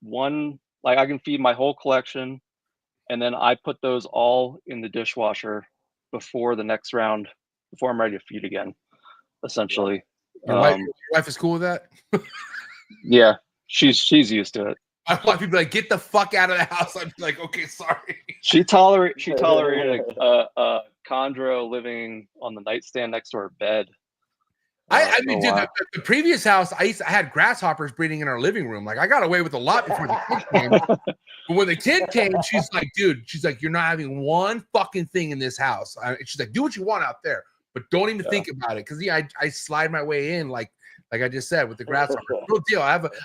one, like I can feed my whole collection, and then I put those all in the dishwasher before the next round, before I'm ready to feed again, essentially. Your wife is cool with that? Yeah, she's used to it. I want people to be like, get the fuck out of the house. I'd be like, okay, sorry. She tolerated a chondro living on the nightstand next to her bed. I mean, dude, the previous house, I had grasshoppers breeding in our living room. Like, I got away with a lot before the kid came. But when the kid came, she's like, dude, you're not having one fucking thing in this house. She's like, do what you want out there, but don't even think about it. Because I slide my way in, like I just said, with the grasshopper. Real deal.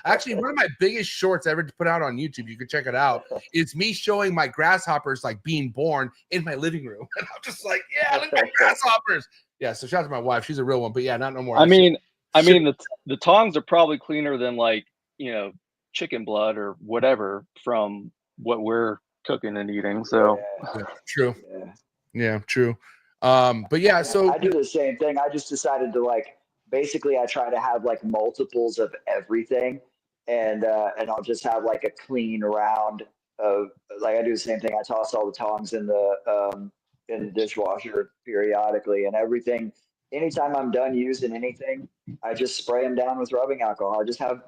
Actually one of my biggest shorts ever put out on YouTube, you can check it out. It's me showing my grasshoppers like being born in my living room. And I'm just like, yeah, look at my grasshoppers. Yeah, so shout out to my wife. She's a real one, but yeah, not no more. I mean, the tongs are probably cleaner than like, chicken blood or whatever from what we're cooking and eating. So yeah, true. Yeah, true. But yeah, so I do the same thing. I just decided to basically I try to have like multiples of everything, and I'll just have like a clean round of, like, I do the same thing. I toss all the tongs in the dishwasher periodically, and everything. Anytime I'm done using anything, I just spray them down with rubbing alcohol. I just have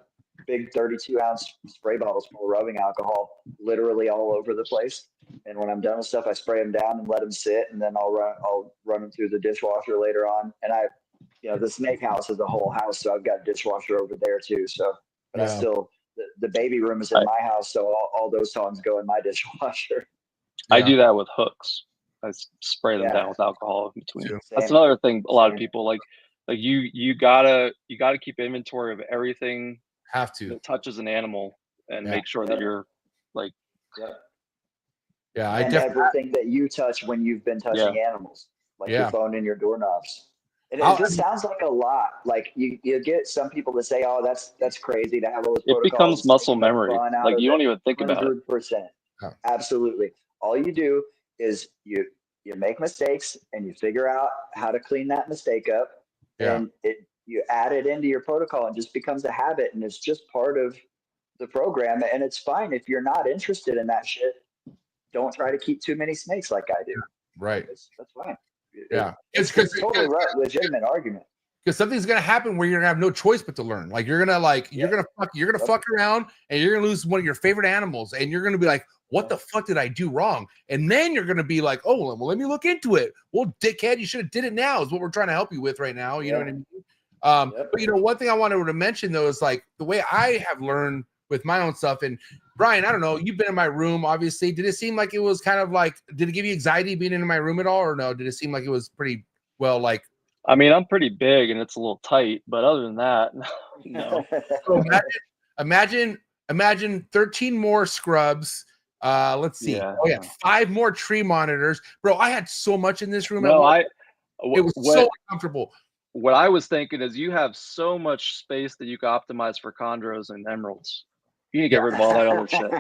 big 32-ounce spray bottles full of rubbing alcohol literally all over the place. And when I'm done with stuff, I spray them down and let them sit, and then I'll run them through the dishwasher later on. And the snake house is a whole house, so I've got a dishwasher over there too. So, but I still, the baby room is in my house, so all those tongs go in my dishwasher. I do that with hooks. I spray them down with alcohol in between. That's another thing. A lot of people like you gotta keep inventory of everything. Have to that touches an animal and make sure that you're like. Yeah, and everything that you touch when you've been touching animals, like your phone and your doorknobs. And it just sounds like a lot. Like you get some people to say, "Oh, that's crazy to have all this." It becomes muscle memory. Like you don't even think about it. 100%. Absolutely. All you do is you make mistakes and you figure out how to clean that mistake up, and you add it into your protocol, and just becomes a habit, and it's just part of the program. And it's fine if you're not interested in that shit. Don't try to keep too many snakes like I do. Right. That's fine. Yeah, it's totally legitimate argument. Because something's gonna happen where you're gonna have no choice but to learn. Like you're gonna fuck around, and you're gonna lose one of your favorite animals, and you're gonna be like, what the fuck did I do wrong? And then you're gonna be like, oh, well, let me look into it. Well, dickhead, you should have did it now. Is what we're trying to help you with right now. You know what I mean? But one thing I wanted to mention though is like the way I have learned with my own stuff. And Brian, I don't know, you've been in my room, obviously. Did it seem like it was kind of like, did it give you anxiety being in my room at all, or no? Did it seem like it was pretty well, like? I mean, I'm pretty big and it's a little tight, but other than that, no. So imagine 13 more scrubs. Let's see. Yeah. Oh yeah, 5 more tree monitors, bro. I had so much in this room. It was so uncomfortable. What I was thinking is you have so much space that you can optimize for chondros and emeralds. You need to get rid of all that other shit.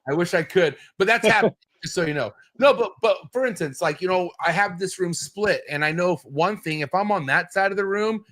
I wish I could, but that's happening, just so you know. No, but for instance, like, I have this room split, and I know one thing, if I'm on that side of the room,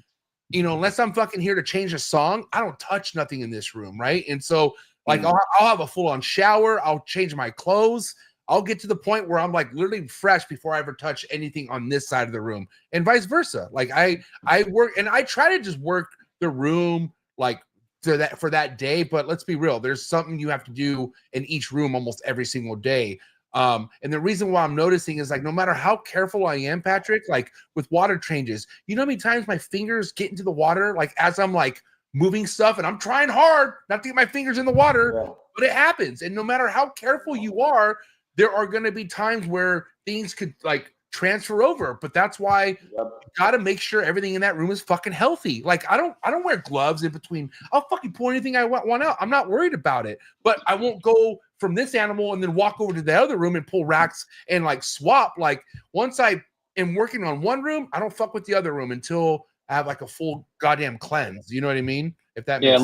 unless I'm fucking here to change a song, I don't touch nothing in this room, right? And so, like, I'll have a full-on shower, I'll change my clothes, I'll get to the point where I'm like literally fresh before I ever touch anything on this side of the room, and vice versa. Like I work, and I try to just work the room like for that day, but let's be real, there's something you have to do in each room almost every single day. And the reason why I'm noticing is like, no matter how careful I am, Patrick, like with water changes, you know how many times my fingers get into the water, like as I'm like moving stuff, and I'm trying hard not to get my fingers in the water, but it happens. And no matter how careful you are, there are going to be times where things could like transfer over. But that's why you got to make sure everything in that room is fucking healthy. Like I don't wear gloves in between. I'll fucking pull anything I want out. I'm not worried about it. But I won't go from this animal and then walk over to the other room and pull racks and like swap. Like once I am working on one room, I don't fuck with the other room until I have like a full goddamn cleanse. You know what I mean? If that makes and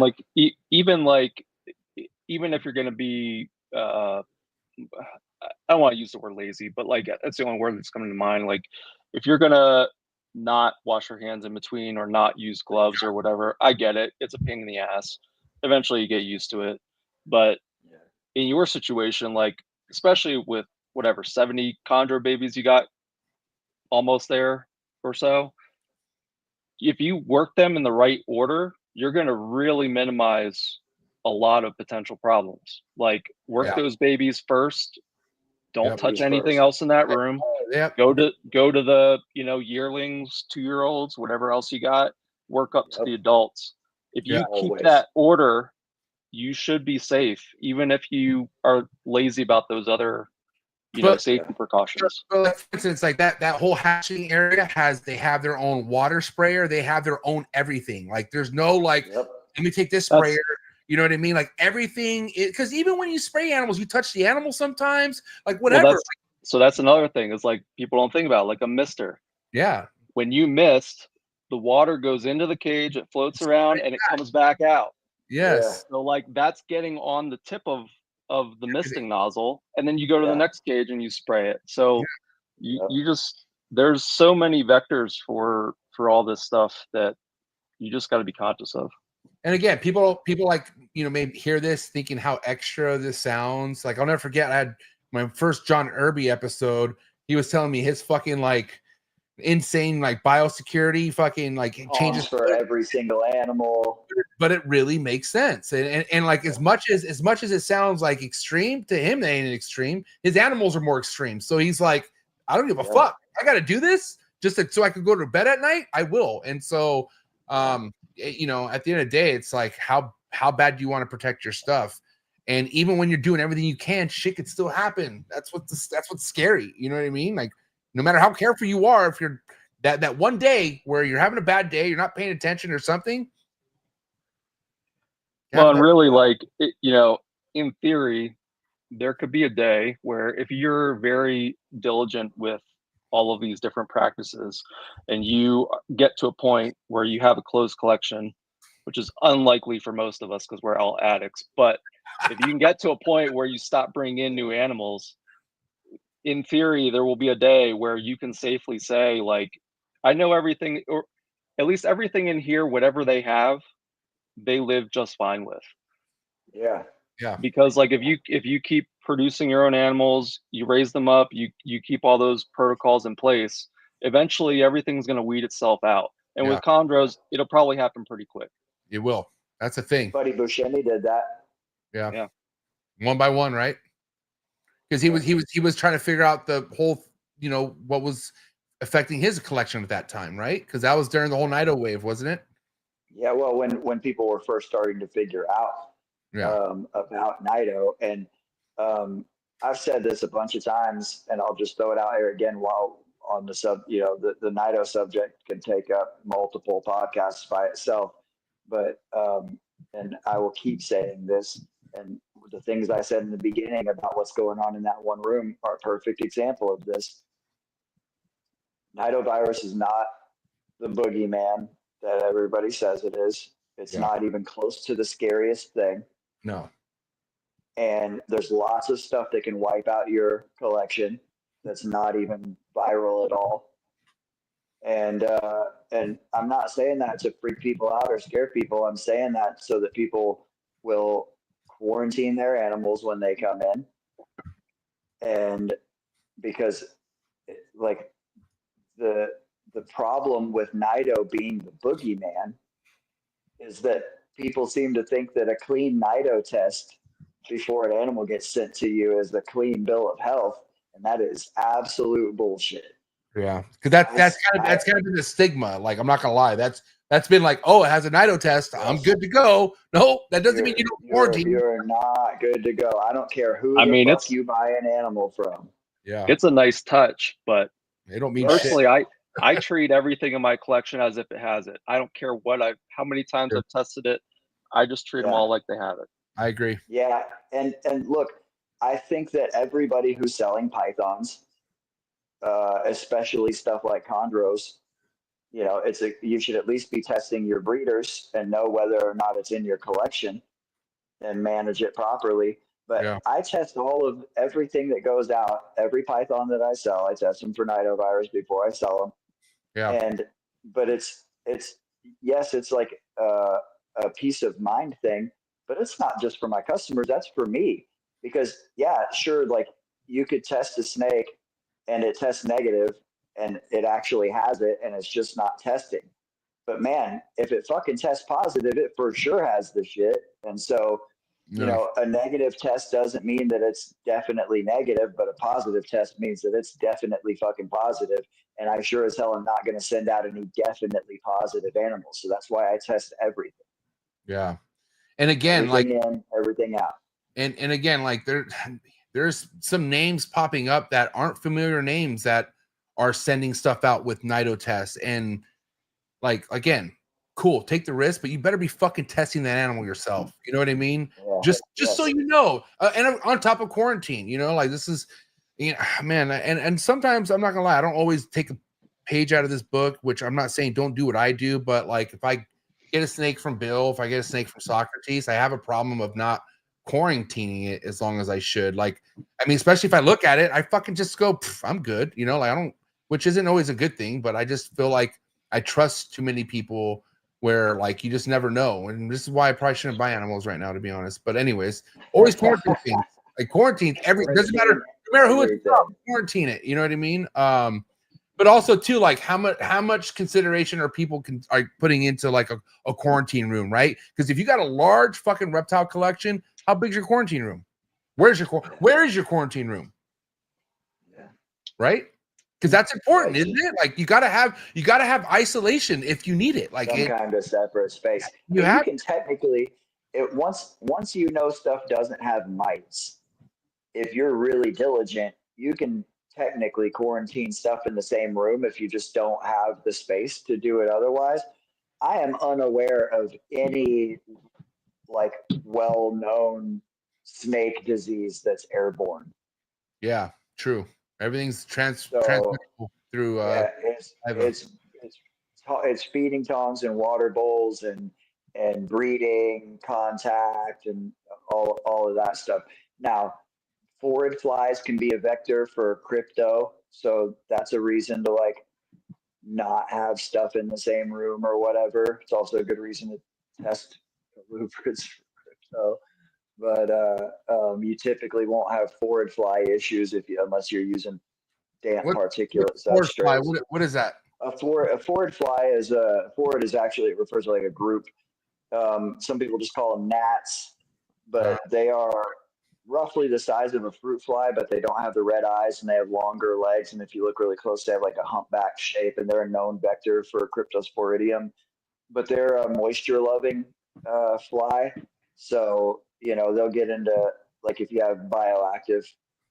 like even if you're going to be I don't want to use the word lazy, but like that's the only word that's coming to mind. Like if you're going to not wash your hands in between or not use gloves or whatever, I get it. It's a pain in the ass. Eventually you get used to it. But in your situation, like especially with whatever 70 chondro babies you got almost there or so, if you work them in the right order, you're going to really minimize a lot of potential problems. Like work those babies first. Don't touch anything else in that room. Go to the, you know, yearlings, 2-year-olds, whatever else you got, work up to the adults. If you keep that order, you should be safe, even if you are lazy about those other, you know, safety precautions. For instance, like that whole hatching area they have their own water sprayer. They have their own everything. Like there's no like, let me take this sprayer. You know what I mean? Like everything, because even when you spray animals, you touch the animal sometimes, like whatever. Well, so that's another thing is like people don't think about, like a mister. Yeah. When you mist, the water goes into the cage, it floats around, and it comes back out. Yes. So like that's getting on the tip of the misting nozzle, and then you go to the next cage and you spray it. So you just, there's so many vectors for all this stuff that you just got to be conscious of. And again, people like, you know, maybe hear this thinking how extra this sounds. Like I'll never forget, I had my first John Irby episode. He was telling me his fucking like insane like biosecurity fucking like changes for every single animal. But it really makes sense. And like as much as it sounds like extreme, to him they ain't extreme. His animals are more extreme. So he's like, I don't give a fuck. I gotta do this just so I can go to bed at night. I will. And so you know, at the end of the day, it's like how bad do you want to protect your stuff? And even when you're doing everything you can, shit could still happen. That's what's scary. You know what I mean? Like no matter how careful you are, if you're that one day where you're having a bad day, you're not paying attention or something. Well, and really, like you know, in theory, there could be a day where if you're very diligent with all of these different practices and you get to a point where you have a closed collection, which is unlikely for most of us because we're all addicts, but if you can get to a point where you stop bringing in new animals, in theory there will be a day where you can safely say, like, I know everything, or at least everything in here, whatever they have, they live just fine with. Yeah Because like if you keep producing your own animals, you raise them up, you keep all those protocols in place, eventually everything's going to weed itself out. And with chondros, it'll probably happen pretty quick. It will. That's a thing. Buddy Buscemi did that. Yeah. One by one, right? Because he was trying to figure out the whole, you know, what was affecting his collection at that time, right? Because that was during the whole Nido wave, wasn't it? Yeah, well, when people were first starting to figure out about Nido, and I've said this a bunch of times, and I'll just throw it out here again while on the the Nido subject can take up multiple podcasts by itself, but and I will keep saying this, and the things I said in the beginning about what's going on in that one room are a perfect example of this. Nidovirus is not the boogeyman that everybody says it is. It's not even close to the scariest thing. No. And there's lots of stuff that can wipe out your collection that's not even viral at all. And I'm not saying that to freak people out or scare people. I'm saying that so that people will quarantine their animals when they come in. And because like the problem with Nido being the boogeyman is that people seem to think that a clean Nido test before an animal gets sent to you is the clean bill of health, and that is absolute bullshit. Yeah, because that's kind of been the stigma. Like, I'm not gonna lie, that's been like, oh, it has a Nido test, I'm good to go. No, that doesn't mean you don't quarantine. You're not good to go. I don't care who you buy an animal from. Yeah, it's a nice touch, but They don't mean shit. Personally, I treat everything in my collection as if it has it. I don't care how many times Sure. I've tested it. I just treat them all like they have it. I agree. Yeah, and look, I think that everybody who's selling pythons, especially stuff like chondros, you know, you should at least be testing your breeders and know whether or not it's in your collection and manage it properly. But I test all of everything that goes out. Every python that I sell, I test them for Nidovirus before I sell them. Yeah. But it's yes, it's like a peace of mind thing, but it's not just for my customers. That's for me, because sure, like you could test a snake and it tests negative and it actually has it and it's just not testing. But man, if it fucking tests positive, it for sure has the shit. And so, you know, a negative test doesn't mean that it's definitely negative, but a positive test means that it's definitely fucking positive. And I sure as hell am not going to send out any definitely positive animals. So that's why I test everything. Yeah. And again, everything in, everything out. And again, like there's some names popping up that aren't familiar names that are sending stuff out with Nido tests. And like, again, cool, take the risk, but you better be fucking testing that animal yourself. You know what I mean? Yeah, just so you know, and on top of quarantine, you know, like this is, you know, man, and sometimes I'm not gonna lie, I don't always take a page out of this book, which I'm not saying don't do what I do, but like if I get a snake from Bill, if I get a snake from Socrates, I have a problem of not quarantining it as long as I should. Like, I mean, especially if I look at it, I fucking just go, I'm good, you know, like I don't, which isn't always a good thing, but I just feel like I trust too many people where like you just never know. And this is why I probably shouldn't buy animals right now, to be honest. But anyways, always quarantine things. Like quarantine doesn't matter, no matter who it's from, quarantine it. You know what I mean? But also too, like how much consideration are people are putting into like a quarantine room, right? Because if you got a large fucking reptile collection, how big's your quarantine room? Where is your quarantine room? Yeah. Right? Because that's important, isn't it? Like you gotta have isolation if you need it. Like some kind of separate space. You can technically once you know stuff doesn't have mites, if you're really diligent, you can technically quarantine stuff in the same room if you just don't have the space to do it otherwise. I am unaware of any like well-known snake disease that's airborne. Yeah, true. Everything's transmissible through it's feeding tongs and water bowls and breeding contact and all of that stuff. Now, forward flies can be a vector for crypto, so that's a reason to like not have stuff in the same room or whatever. It's also a good reason to test lupus for crypto. But you typically won't have forward fly issues unless you're using damp particulate substrates. What is that? A forward fly is actually, it refers to like a group. Some people just call them gnats, but they are roughly the size of a fruit fly, but they don't have the red eyes and they have longer legs. And if you look really close, they have like a humpback shape, and they're a known vector for Cryptosporidium. But they're a moisture loving fly. So, you know, they'll get into, like if you have bioactive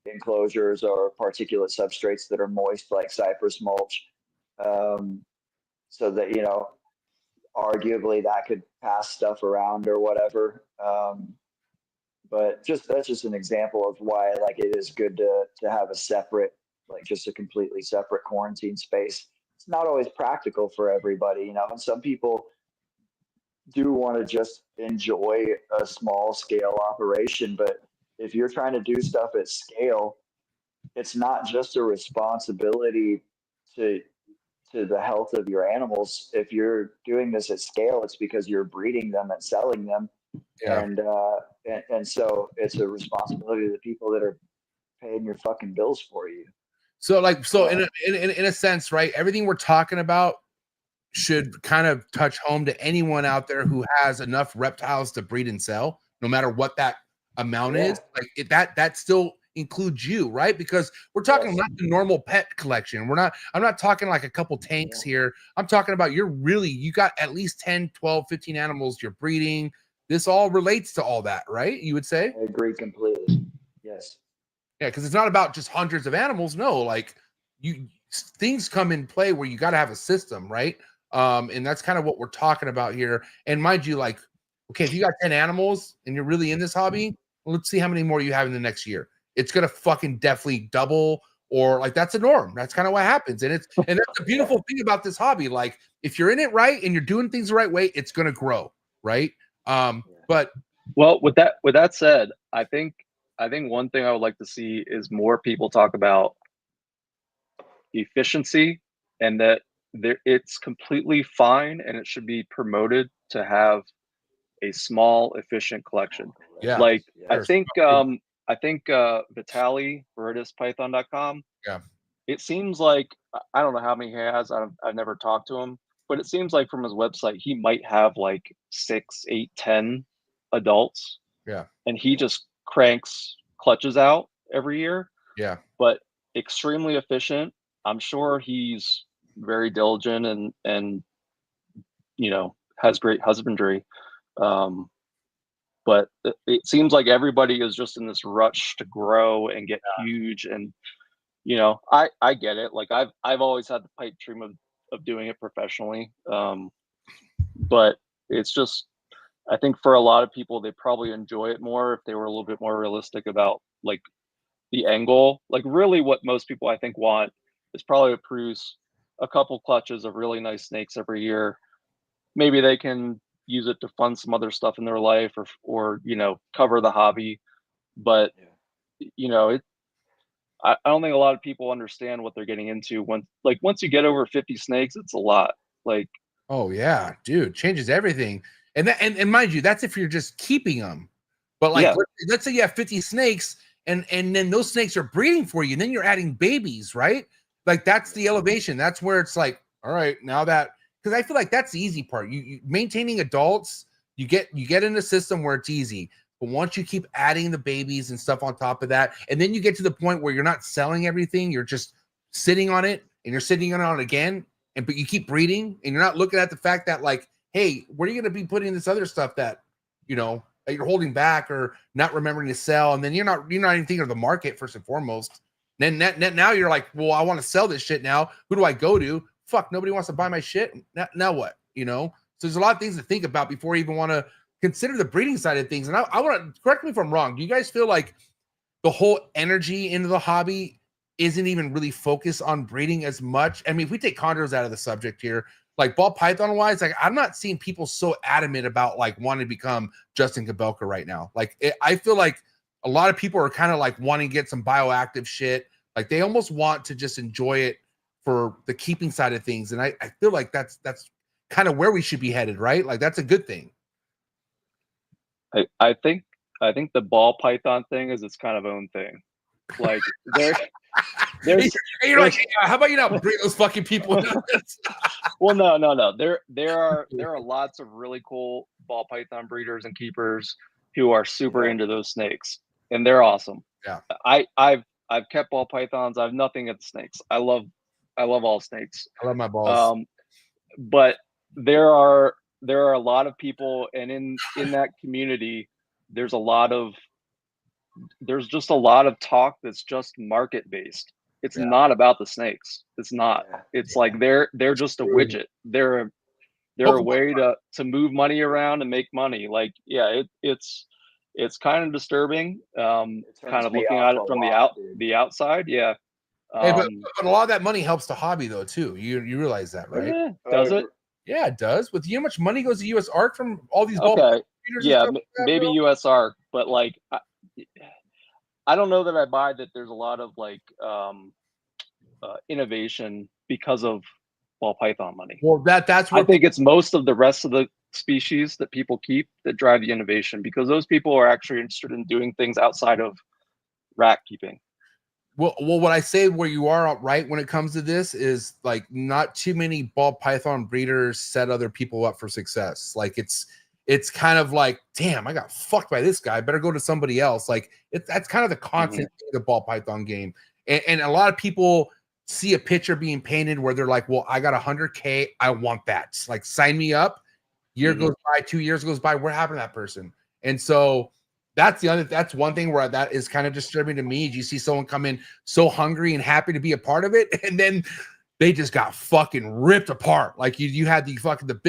enclosures or particulate substrates that are moist, like cypress mulch, so that, you know, arguably that could pass stuff around or whatever. But that's just an example of why like it is good to have a separate, like just a completely separate quarantine space. It's not always practical for everybody, you know, and some people do want to just enjoy a small scale operation. But if you're trying to do stuff at scale, it's not just a responsibility to the health of your animals. If you're doing this at scale, it's because you're breeding them and selling them. Yeah. And so it's a responsibility of the people that are paying your fucking bills for you. So like, in a sense, right? Everything we're talking about should kind of touch home to anyone out there who has enough reptiles to breed and sell, no matter what that amount is. Like that still includes you, right? Because we're talking not the normal pet collection. I'm not talking like a couple tanks here. I'm talking about you got at least 10, 12, 15 animals you're breeding. This all relates to all that, right? You would say? I agree completely. Yes. Yeah, because it's not about just hundreds of animals. No, like things come in play where you got to have a system, right? And that's kind of what we're talking about here. And mind you, like, okay, if you got 10 animals and you're really in this hobby, let's see how many more you have in the next year. It's gonna fucking definitely double, or like that's a norm. That's kind of what happens. And that's the beautiful thing about this hobby. Like, if you're in it right and you're doing things the right way, it's gonna grow, right? But well, with that said, I think one thing I would like to see is more people talk about efficiency, and that it's completely fine and it should be promoted to have a small, efficient collection. yeah, Like yeah. I think Vitali, ViritusPython.com. Yeah. It seems like, I don't know how many he has. I've never talked to him, but it seems like from his website he might have like 6, 8, 10 adults. Yeah. And he just cranks clutches out every year. Yeah. But extremely efficient. I'm sure he's very diligent and you know, has great husbandry. But it seems like everybody is just in this rush to grow and get huge. And you know, I get it. Like I've always had the pipe dream of doing it professionally. But it's just, I think for a lot of people, they probably enjoy it more if they were a little bit more realistic about like the end goal. Like really what most people I think want is probably to produce a couple clutches of really nice snakes every year. Maybe they can use it to fund some other stuff in their life, or you know, cover the hobby. But you know, I don't think a lot of people understand what they're getting into once you get over 50 snakes, it's a lot. Like, oh yeah, dude, changes everything. And mind you, that's if you're just keeping them. But like, yeah. let's say you have 50 snakes, and then those snakes are breeding for you, and then you're adding babies, right? Like that's the elevation. That's where it's like, all right, now that, because I feel like that's the easy part. You maintaining adults, you get in a system where it's easy. But once you keep adding the babies and stuff on top of that, and then you get to the point where you're not selling everything, you're just sitting on it, and you're sitting on it again, but you keep breeding, and you're not looking at the fact that like, hey, where are you going to be putting this other stuff that, you know, that you're holding back or not remembering to sell, and then you're not even thinking of the market first and foremost. Then now you're like, well, I want to sell this shit now. Who do I go to? Fuck, nobody wants to buy my shit. Now what? You know? So there's a lot of things to think about before you even want to consider the breeding side of things. And I want to, correct me if I'm wrong, do you guys feel like the whole energy into the hobby isn't even really focused on breeding as much? I mean, if we take chondros out of the subject here, like ball python wise, like I'm not seeing people so adamant about like wanting to become Justin Kabelka right now. Like I feel like a lot of people are kind of like wanting to get some bioactive shit. Like they almost want to just enjoy it for the keeping side of things. And I feel like that's kind of where we should be headed, right? Like that's a good thing. I think the ball python thing is its kind of own thing. Like there's you're like, yeah, how about you not bring those fucking people into this? Well, no. There are lots of really cool ball python breeders and keepers who are super into those snakes, and they're awesome. Yeah. I've kept ball pythons. I have nothing against snakes. I love all snakes. I love my balls. But there are a lot of people, and in that community, there's just a lot of talk that's just market based. It's not about the snakes. It's not. It's like they're just a widget. They're a way to move money around and make money. Like, yeah, it's kind of disturbing. Kind of looking at it from the outside. Yeah. Hey, but a lot of that money helps the hobby though too. You realize that, right? Yeah, does it? Yeah, it does. With you know how much money goes to US ARC from all these ball okay. Yeah, like that, maybe bro? US ARC, but like I don't know that I buy that there's a lot of like innovation because of ball python money. Well, that's what I think it's most of the rest of the species that people keep that drive the innovation, because those people are actually interested in doing things outside of rat keeping. Well, what I say where you are right when it comes to this is like not too many ball python breeders set other people up for success. Like it's kind of like, damn, I got fucked by this guy. I better go to somebody else. Like that's kind of the constant thing of the ball python game. And a lot of people see a picture being painted where they're like, well, I got 100K. I want that. Like sign me up. Year goes by, 2 years goes by. What happened to that person? And so That's one thing where that is kind of disturbing to me. You see someone come in so hungry and happy to be a part of it, and then they just got fucking ripped apart. Like you had the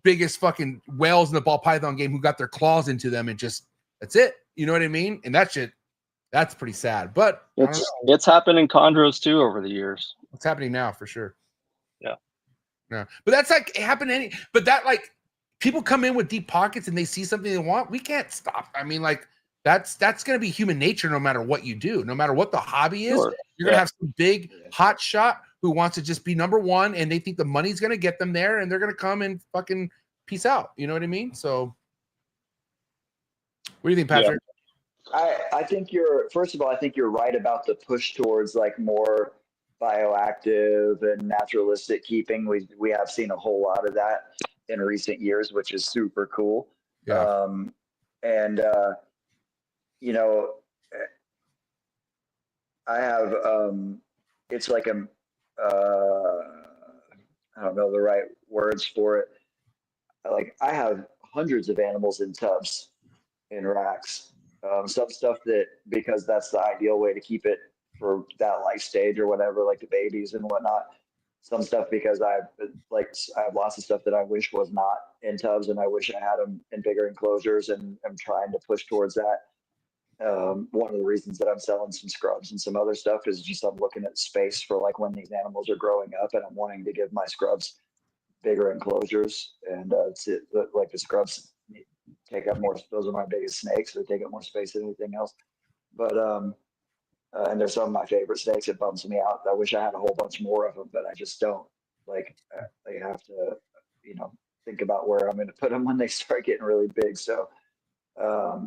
biggest fucking whales in the ball python game who got their claws into them, and just that's it. You know what I mean? And that's pretty sad. But it's happened in chondros too over the years. It's happening now for sure. Yeah. But that's like it happened but that like people come in with deep pockets and they see something they want. We can't stop. I mean, like that's gonna be human nature no matter what you do, no matter what the hobby is. Sure. You're gonna have some big hot shot who wants to just be number one, and they think the money's gonna get them there, and they're gonna come and fucking peace out. You know what I mean? So what do you think, Patrick? Yeah. I think first of all, I think you're right about the push towards like more bioactive and naturalistic keeping. We have seen a whole lot of that in recent years, which is super cool. Yeah. You know, I have it's like I don't know the right words for it. Like I have hundreds of animals in tubs, in racks. Some stuff that because that's the ideal way to keep it for that life stage or whatever, like the babies and whatnot. Some stuff because I have lots of stuff that I wish was not in tubs, and I wish I had them in bigger enclosures, and I'm trying to push towards that. One of the reasons that I'm selling some scrubs and some other stuff is just I'm looking at space for like when these animals are growing up, and I'm wanting to give my scrubs bigger enclosures, and like the scrubs take up more. Those are my biggest snakes. They take up more space than anything else. But and they're some of my favorite snakes. It bums me out. I wish I had a whole bunch more of them, but I just don't. Like I have to, think about where I'm going to put them when they start getting really big. So, I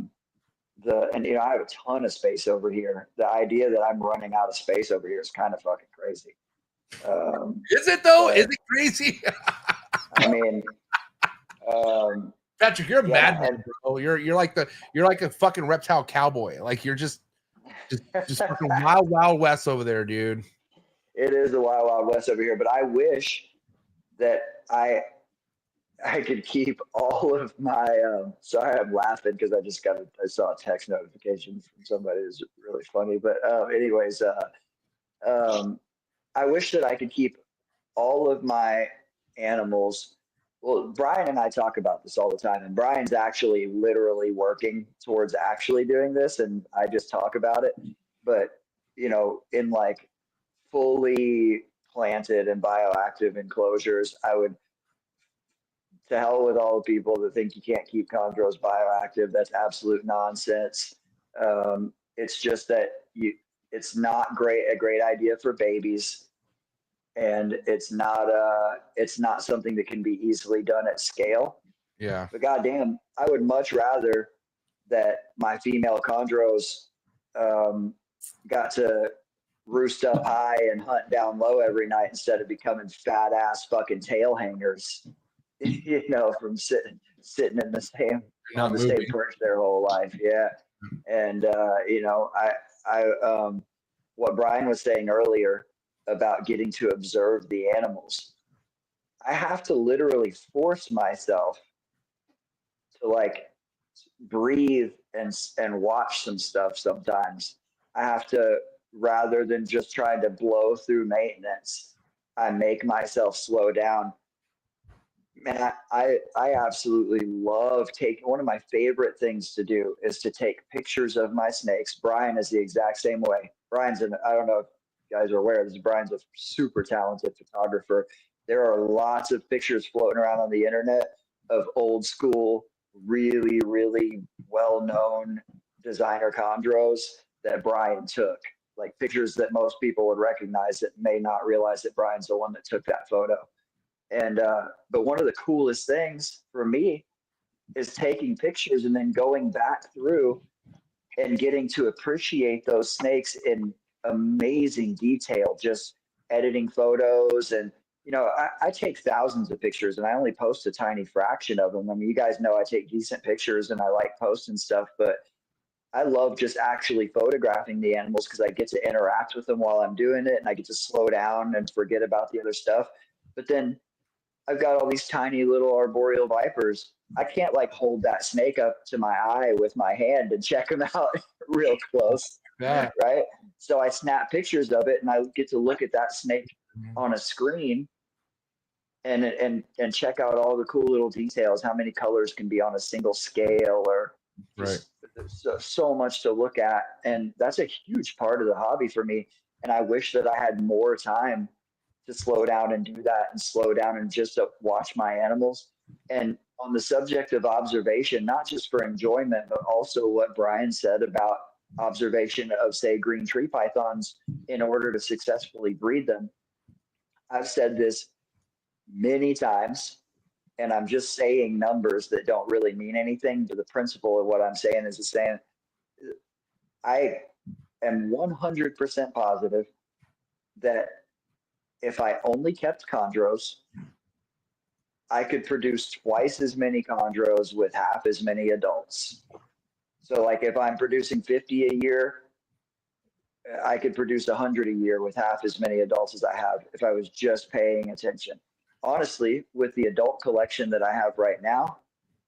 have a ton of space over here. The idea that I'm running out of space over here is kind of fucking crazy. Is it though? Is it crazy? I mean, Patrick, you're a madman, bro. You're like a fucking reptile cowboy. Like you're just fucking wild west over there, dude. It is a wild west over here, but I wish that I could keep all of my sorry, I'm laughing because I saw a text notification from somebody who's really funny. But anyways, I wish that I could keep all of my animals. Well, Brian and I talk about this all the time, and Brian's actually literally working towards actually doing this, and I just talk about it. But, in like fully planted and bioactive enclosures, I would, to hell with all the people that think you can't keep chondros bioactive. That's absolute nonsense. It's just that it's not a great idea for babies. And it's not something that can be easily done at scale. Yeah. But goddamn, I would much rather that my female chondros got to roost up high and hunt down low every night instead of becoming fat ass fucking tail hangers, from sitting in the same perch their whole life. Yeah. And what Brian was saying earlier about getting to observe the animals, I have to literally force myself to like breathe and watch some stuff. Sometimes I have to, rather than just trying to blow through maintenance, I make myself slow down. Man, I absolutely love one of my favorite things to do is to take pictures of my snakes. Brian is the exact same way. I don't know if guys are aware, Brian's a super talented photographer. There are lots of pictures floating around on the internet of old school, really, really well-known designer chondros that Brian took. Like pictures that most people would recognize that may not realize that Brian's the one that took that photo. And but one of the coolest things for me is taking pictures and then going back through and getting to appreciate those snakes in amazing detail, just editing photos. And I take thousands of pictures and I only post a tiny fraction of them. I mean, you guys know I take decent pictures and I like posting stuff, but I love just actually photographing the animals because I get to interact with them while I'm doing it, and I get to slow down and forget about the other stuff. But then I've got all these tiny little arboreal vipers. I can't like hold that snake up to my eye with my hand and check them out real close. Yeah. Right. So I snap pictures of it and I get to look at that snake on a screen and check out all the cool little details, how many colors can be on a single scale, or just so much to look at. And that's a huge part of the hobby for me. And I wish that I had more time to slow down and do that, and slow down and just watch my animals. And on the subject of observation, not just for enjoyment, but also what Brian said about observation of, say, green tree pythons in order to successfully breed them. I've said this many times, and I'm just saying numbers that don't really mean anything, but the principle of what I'm saying is the same. I am 100% positive that if I only kept chondros, I could produce twice as many chondros with half as many adults. So like if I'm producing 50 a year, I could produce 100 a year with half as many adults as I have if I was just paying attention. Honestly, with the adult collection that I have right now,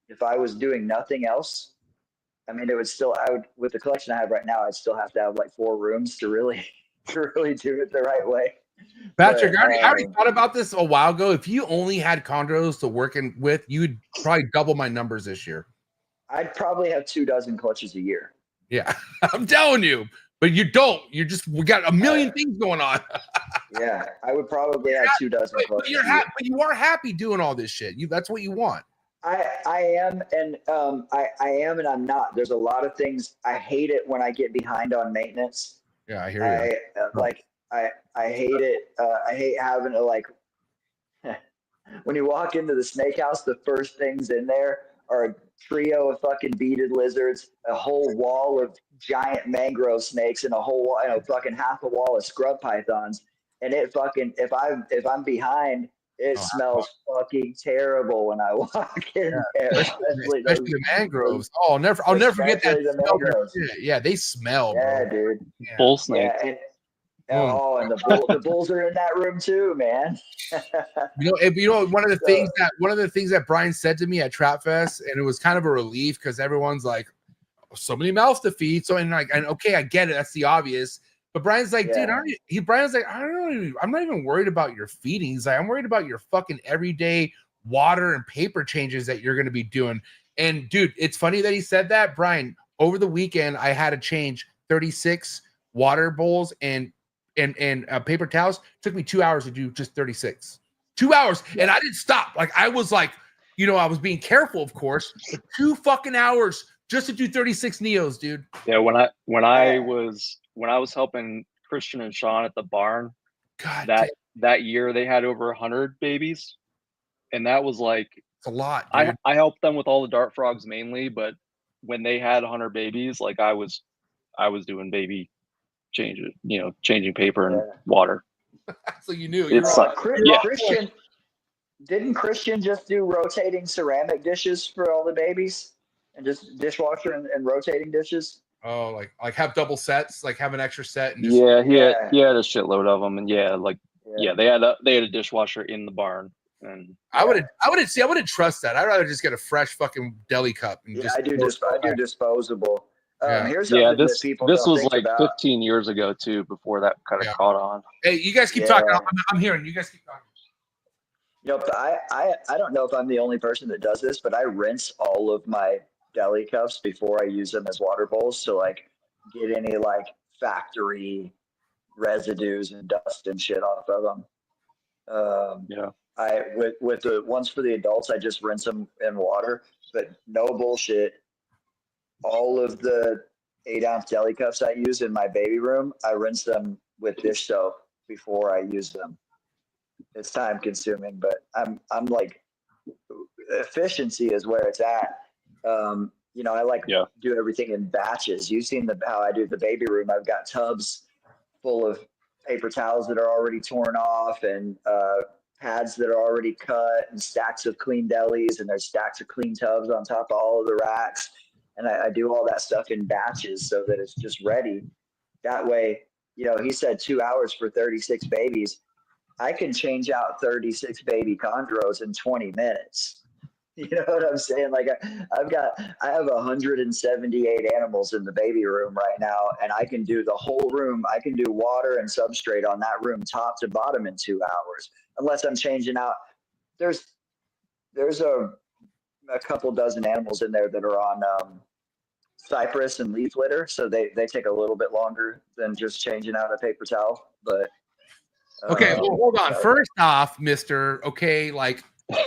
if I was doing nothing else, I mean, with the collection I have right now, I'd still have to have like 4 rooms to really do it the right way. Patrick, I already thought about this a while ago. If you only had chondros to work with, you'd probably double my numbers this year. I'd probably have 24 clutches a year. Yeah, I'm telling you. But you don't. We got a million things going on. Yeah, I would probably have 24 clutches. But you are happy doing all this shit. That's what you want. I am, and I am, and I'm not. There's a lot of things. I hate it when I get behind on maintenance. Yeah, I hear you. I hate it. I hate having to like when you walk into the snake house, the first things in there are a trio of fucking beaded lizards, a whole wall of giant mangrove snakes, and a whole wall, fucking half a wall of scrub pythons. And it fucking, if I'm behind, it smells fucking terrible when I walk in there. Especially the mangroves. Oh, I'll never forget that. The yeah, they smell. Yeah, bro. dude. Yeah. Bull snake. Yeah, and the bulls are in that room too, man. One of the things that Brian said to me at Trap Fest, and it was kind of a relief because everyone's like, so many mouths to feed. So and okay, I get it. That's the obvious. But Brian's like, dude, Brian's like, I'm not even worried about your feeding. He's like, I'm worried about your fucking everyday water and paper changes that you're going to be doing. And dude, it's funny that he said that. Brian, over the weekend, I had to change 36 water bowls and paper towels. It took me 2 hours to do just 36. 2 hours. And I didn't stop. Like I was like, I was being careful, of course, but 2 fucking hours just to do 36 Neos, dude. Yeah, when I was helping Christian and Sean at the barn, that year they had over 100 babies, and that was like it's a lot. Dude. I helped them with all the dart frogs mainly, but when they had 100 babies, like I was doing baby changes, changing paper and water. So you knew. It's like, Christian. Didn't Christian just do rotating ceramic dishes for all the babies, and just dishwasher and rotating dishes? Oh, like have double sets, like have an extra set. And just, he had a shitload of them, and they had a dishwasher in the barn. And I wouldn't trust that. I'd rather just get a fresh fucking deli cup. And I do disposable. Here's this that people this don't was think like about. 15 years ago too, before that kind of caught on. Hey, you guys keep talking. I'm hearing you guys keep talking. I don't know if I'm the only person that does this, but I rinse all of my deli cups before I use them as water bowls to like get any like factory residues and dust and shit off of them. With the ones for the adults, I just rinse them in water, but no bullshit. All of the 8-ounce deli cups I use in my baby room, I rinse them with dish soap before I use them. It's time consuming, but I'm like, efficiency is where it's at. I do everything in batches. You've seen how I do the baby room. I've got tubs full of paper towels that are already torn off, and pads that are already cut, and stacks of clean delis, and there's stacks of clean tubs on top of all of the racks. And I do all that stuff in batches so that it's just ready. That way, he said 2 hours for 36 babies. I can change out 36 baby chondros in 20 minutes. You know what I'm saying? Like I have 178 animals in the baby room right now, and I can do the whole room. I can do water and substrate on that room top to bottom in 2 hours, unless I'm changing out. There's a couple dozen animals in there that are on cypress and leaf litter, so they take a little bit longer than just changing out a paper towel. But okay, well, hold on. First off, Mister, okay, like I'm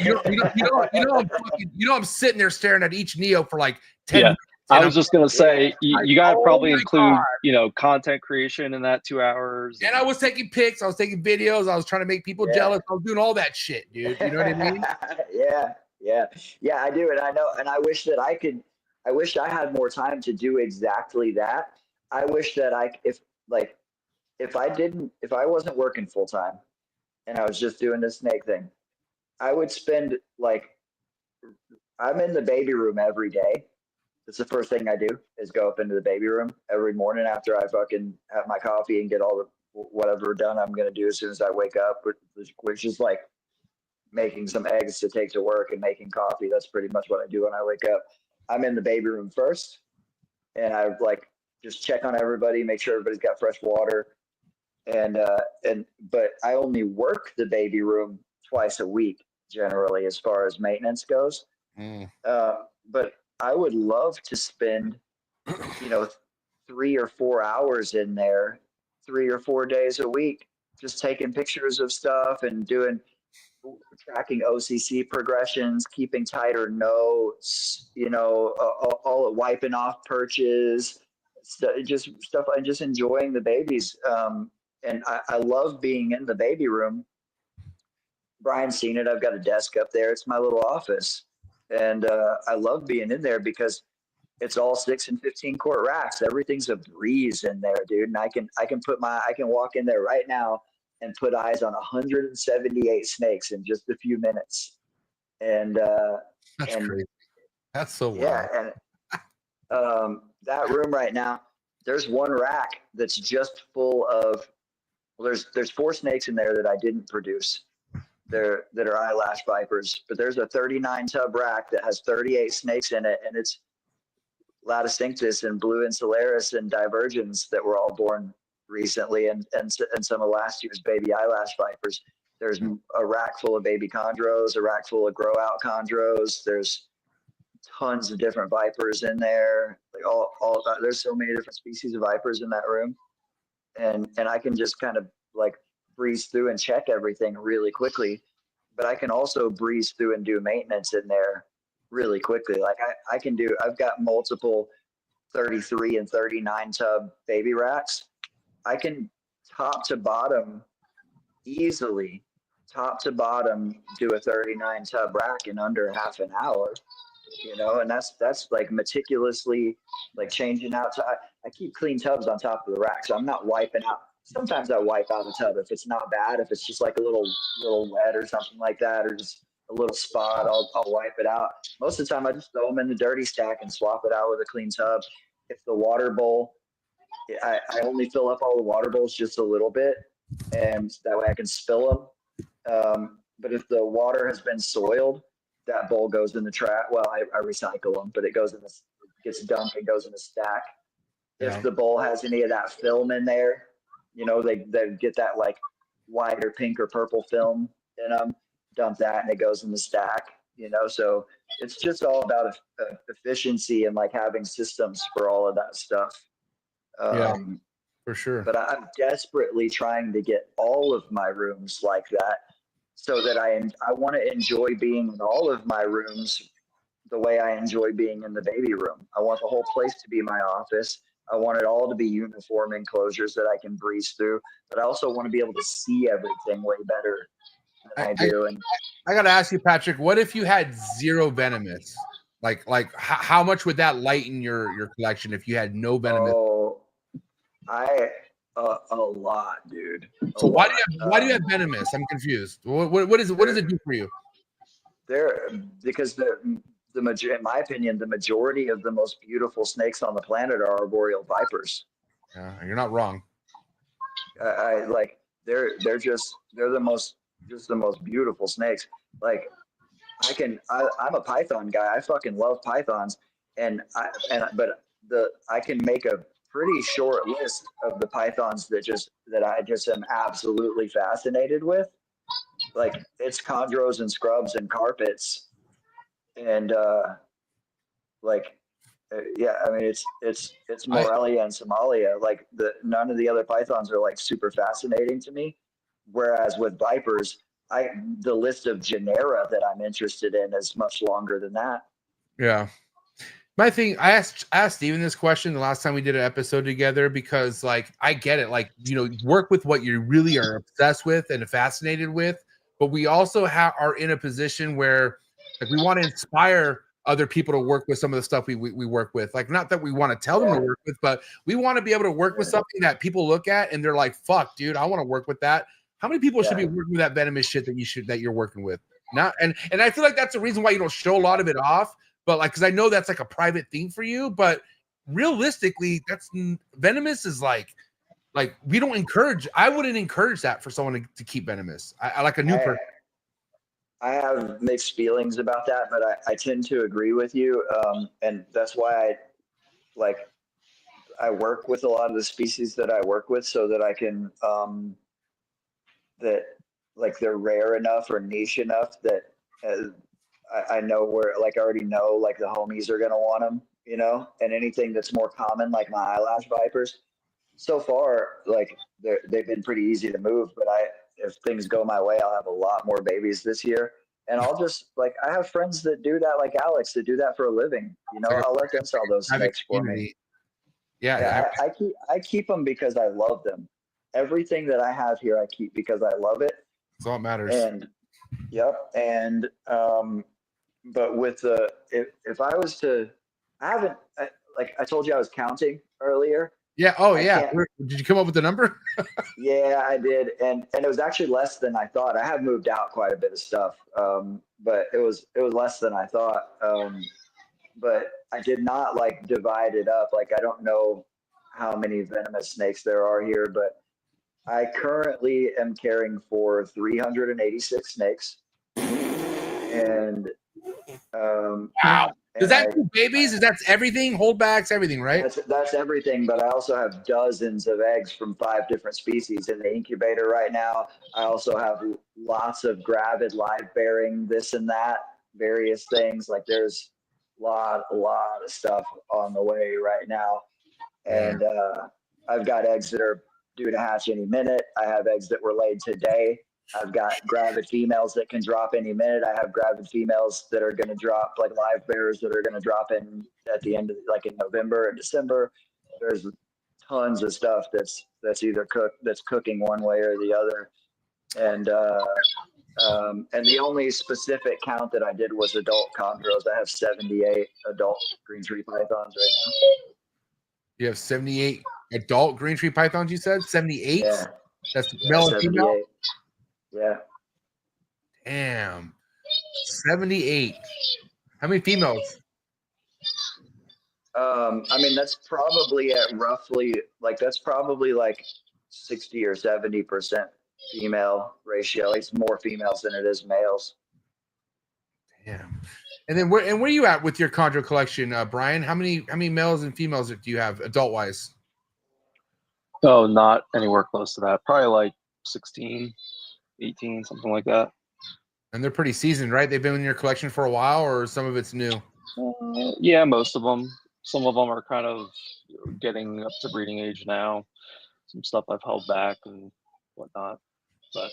sitting there staring at each Neo for like 10 minutes. I was just gonna say you gotta probably include God. content creation in that 2 hours. And I was taking pics, I was taking videos, I was trying to make people jealous. I was doing all that shit, dude. You know what I mean? Yeah, I do, and I know, and I wish that I could. I wish I had more time to do exactly that. I wish that if I wasn't working full time, and I was just doing the snake thing, I would spend I'm in the baby room every day. That's the first thing I do is go up into the baby room every morning after I fucking have my coffee and get all the whatever done I'm going to do as soon as I wake up, which is like making some eggs to take to work and making coffee. That's pretty much what I do when I wake up. I'm in the baby room first, and I just check on everybody, make sure everybody's got fresh water. But I only work the baby room twice a week generally as far as maintenance goes. But I would love to spend 3 or 4 hours in there 3 or 4 days a week, just taking pictures of stuff and tracking OCC progressions, keeping tighter notes, all wiping off perches, just stuff, and just enjoying the babies. And I love being in the baby room. Brian's seen it. I've got a desk up there. It's my little office. And I love being in there because it's all 6 and 15 quart racks. Everything's a breeze in there, dude. And I can walk in there right now and put eyes on 178 snakes in just a few minutes. And that's crazy. That's so wild. Yeah. And that room right now, there's one rack that's just full of, there's 4 snakes in there that I didn't produce. That are eyelash vipers, but there's a 39 tub rack that has 38 snakes in it, and it's Laticinctus and Blue Insularis and Divergens that were all born recently, and some of last year's baby eyelash vipers. There's a rack full of baby chondros, a rack full of grow out chondros. There's tons of different vipers in there. Like all there's so many different species of vipers in that room, and I can just kind of breeze through and check everything really quickly, but I can also breeze through and do maintenance in there really quickly. I've got multiple 33 and 39 tub baby racks. I can top to bottom do a 39 tub rack in under half an hour, and that's meticulously changing out. I keep clean tubs on top of the rack, so I'm not wiping out. Sometimes I wipe out a tub if it's not bad. If it's just a little wet or something like that, or just a little spot, I'll wipe it out. Most of the time, I just throw them in the dirty stack and swap it out with a clean tub. If the water bowl, I only fill up all the water bowls just a little bit, and that way I can spill them. But if the water has been soiled, that bowl goes in the trash. Well, I recycle them, but it gets dumped and goes in the stack. If the bowl has any of that film in there, they get that white or pink or purple film in them, dump that and it goes in the stack, so it's just all about efficiency and having systems for all of that stuff. For sure. But I'm desperately trying to get all of my rooms like that, so that I want to enjoy being in all of my rooms the way I enjoy being in the baby room. I want the whole place to be my office. I want it all to be uniform enclosures that I can breeze through, but I also want to be able to see everything way better than I do. And I got to ask you, Patrick, what if you had 0 venomous? How much would that lighten your collection if you had no venomous? Oh, a lot, dude. So why do you have venomous? I'm confused. What does it do for you? Because in my opinion, the majority of the most beautiful snakes on the planet are arboreal vipers. Yeah, you're not wrong. they're the most beautiful snakes. Like I'm a python guy. I fucking love pythons, but I can make a pretty short list of the pythons that I just am absolutely fascinated with. Like it's chondros and scrubs and carpets, and yeah, I mean it's Morelia and Somalia. Like none of the other pythons are like super fascinating to me. Whereas with vipers, the list of genera that I'm interested in is much longer than that. Yeah. My thing, I asked Steven this question the last time we did an episode together because, like, I get it. Like, you know, work with what you really are obsessed with and fascinated with, but we also are in a position where, like, we want to inspire other people to work with some of the stuff we work with. Like, not that we want to tell them to work with, but we want to be able to work with something that people look at and they're like, "Fuck, dude, I want to work with that." How many people should be working with that venomous shit that you're working with? Not and I feel like that's the reason why you don't show a lot of it off. But like, because I know that's like a private thing for you, but realistically, that's venomous is like we don't encourage. I wouldn't encourage that for someone to keep venomous. I like a new person. I have mixed feelings about that, but I tend to agree with you, and that's why I work with a lot of the species that I work with, so that I can that like they're rare enough or niche enough that. I know where, like, I already know, like, the homies are going to want them, you know, and anything that's more common, like my eyelash vipers, so far, like, they've been pretty easy to move, but if things go my way, I'll have a lot more babies this year. And I'll just, like, I have friends that do that, like Alex, that do that for a living, you know, I'll let them sell those snakes for me. Yeah, I keep them because I love them. Everything that I have here, I keep because I love it. That's all that matters. And, yep. And, but with if I was to, like I told you I was counting earlier. Yeah. Oh, yeah. Did you come up with the number? Yeah, I did, and it was actually less than I thought. I have moved out quite a bit of stuff, but it was less than I thought. But I did not like divide it up. Like I don't know how many venomous snakes there are here, but I currently am caring for 386 snakes, and wow. Does that include babies? Is that everything? Holdbacks, everything, right? That's everything. But I also have dozens of eggs from 5 different species in the incubator right now. I also have lots of gravid live bearing, this and that, various things. Like there's a lot of stuff on the way right now. And I've got eggs that are due to hatch any minute. I have eggs that were laid today. I've got gravid females that can drop any minute. I have gravid females that are going to drop, like live bearers that are going to drop in at the end of, like in November and December. There's tons of stuff that's either that's cooking one way or the other. And the only specific count that I did was adult chondros. I have 78 adult green tree pythons right now. You have 78 adult green tree pythons, you said? 78? Yeah. That's male and female? Yeah. Damn. 78. How many females? I mean, that's probably at roughly, like, that's probably like 60 or 70% female ratio. It's more females than it is males. Damn. And then where are you at with your chondro collection, Brian? How many males and females do you have adult wise? Oh, not anywhere close to that. Probably like 16, 18, something like that. And they're pretty seasoned, right? They've been in your collection for a while, or some of it's new? Yeah, most of them. Some of them are kind of getting up to breeding age now. Some stuff I've held back and whatnot. But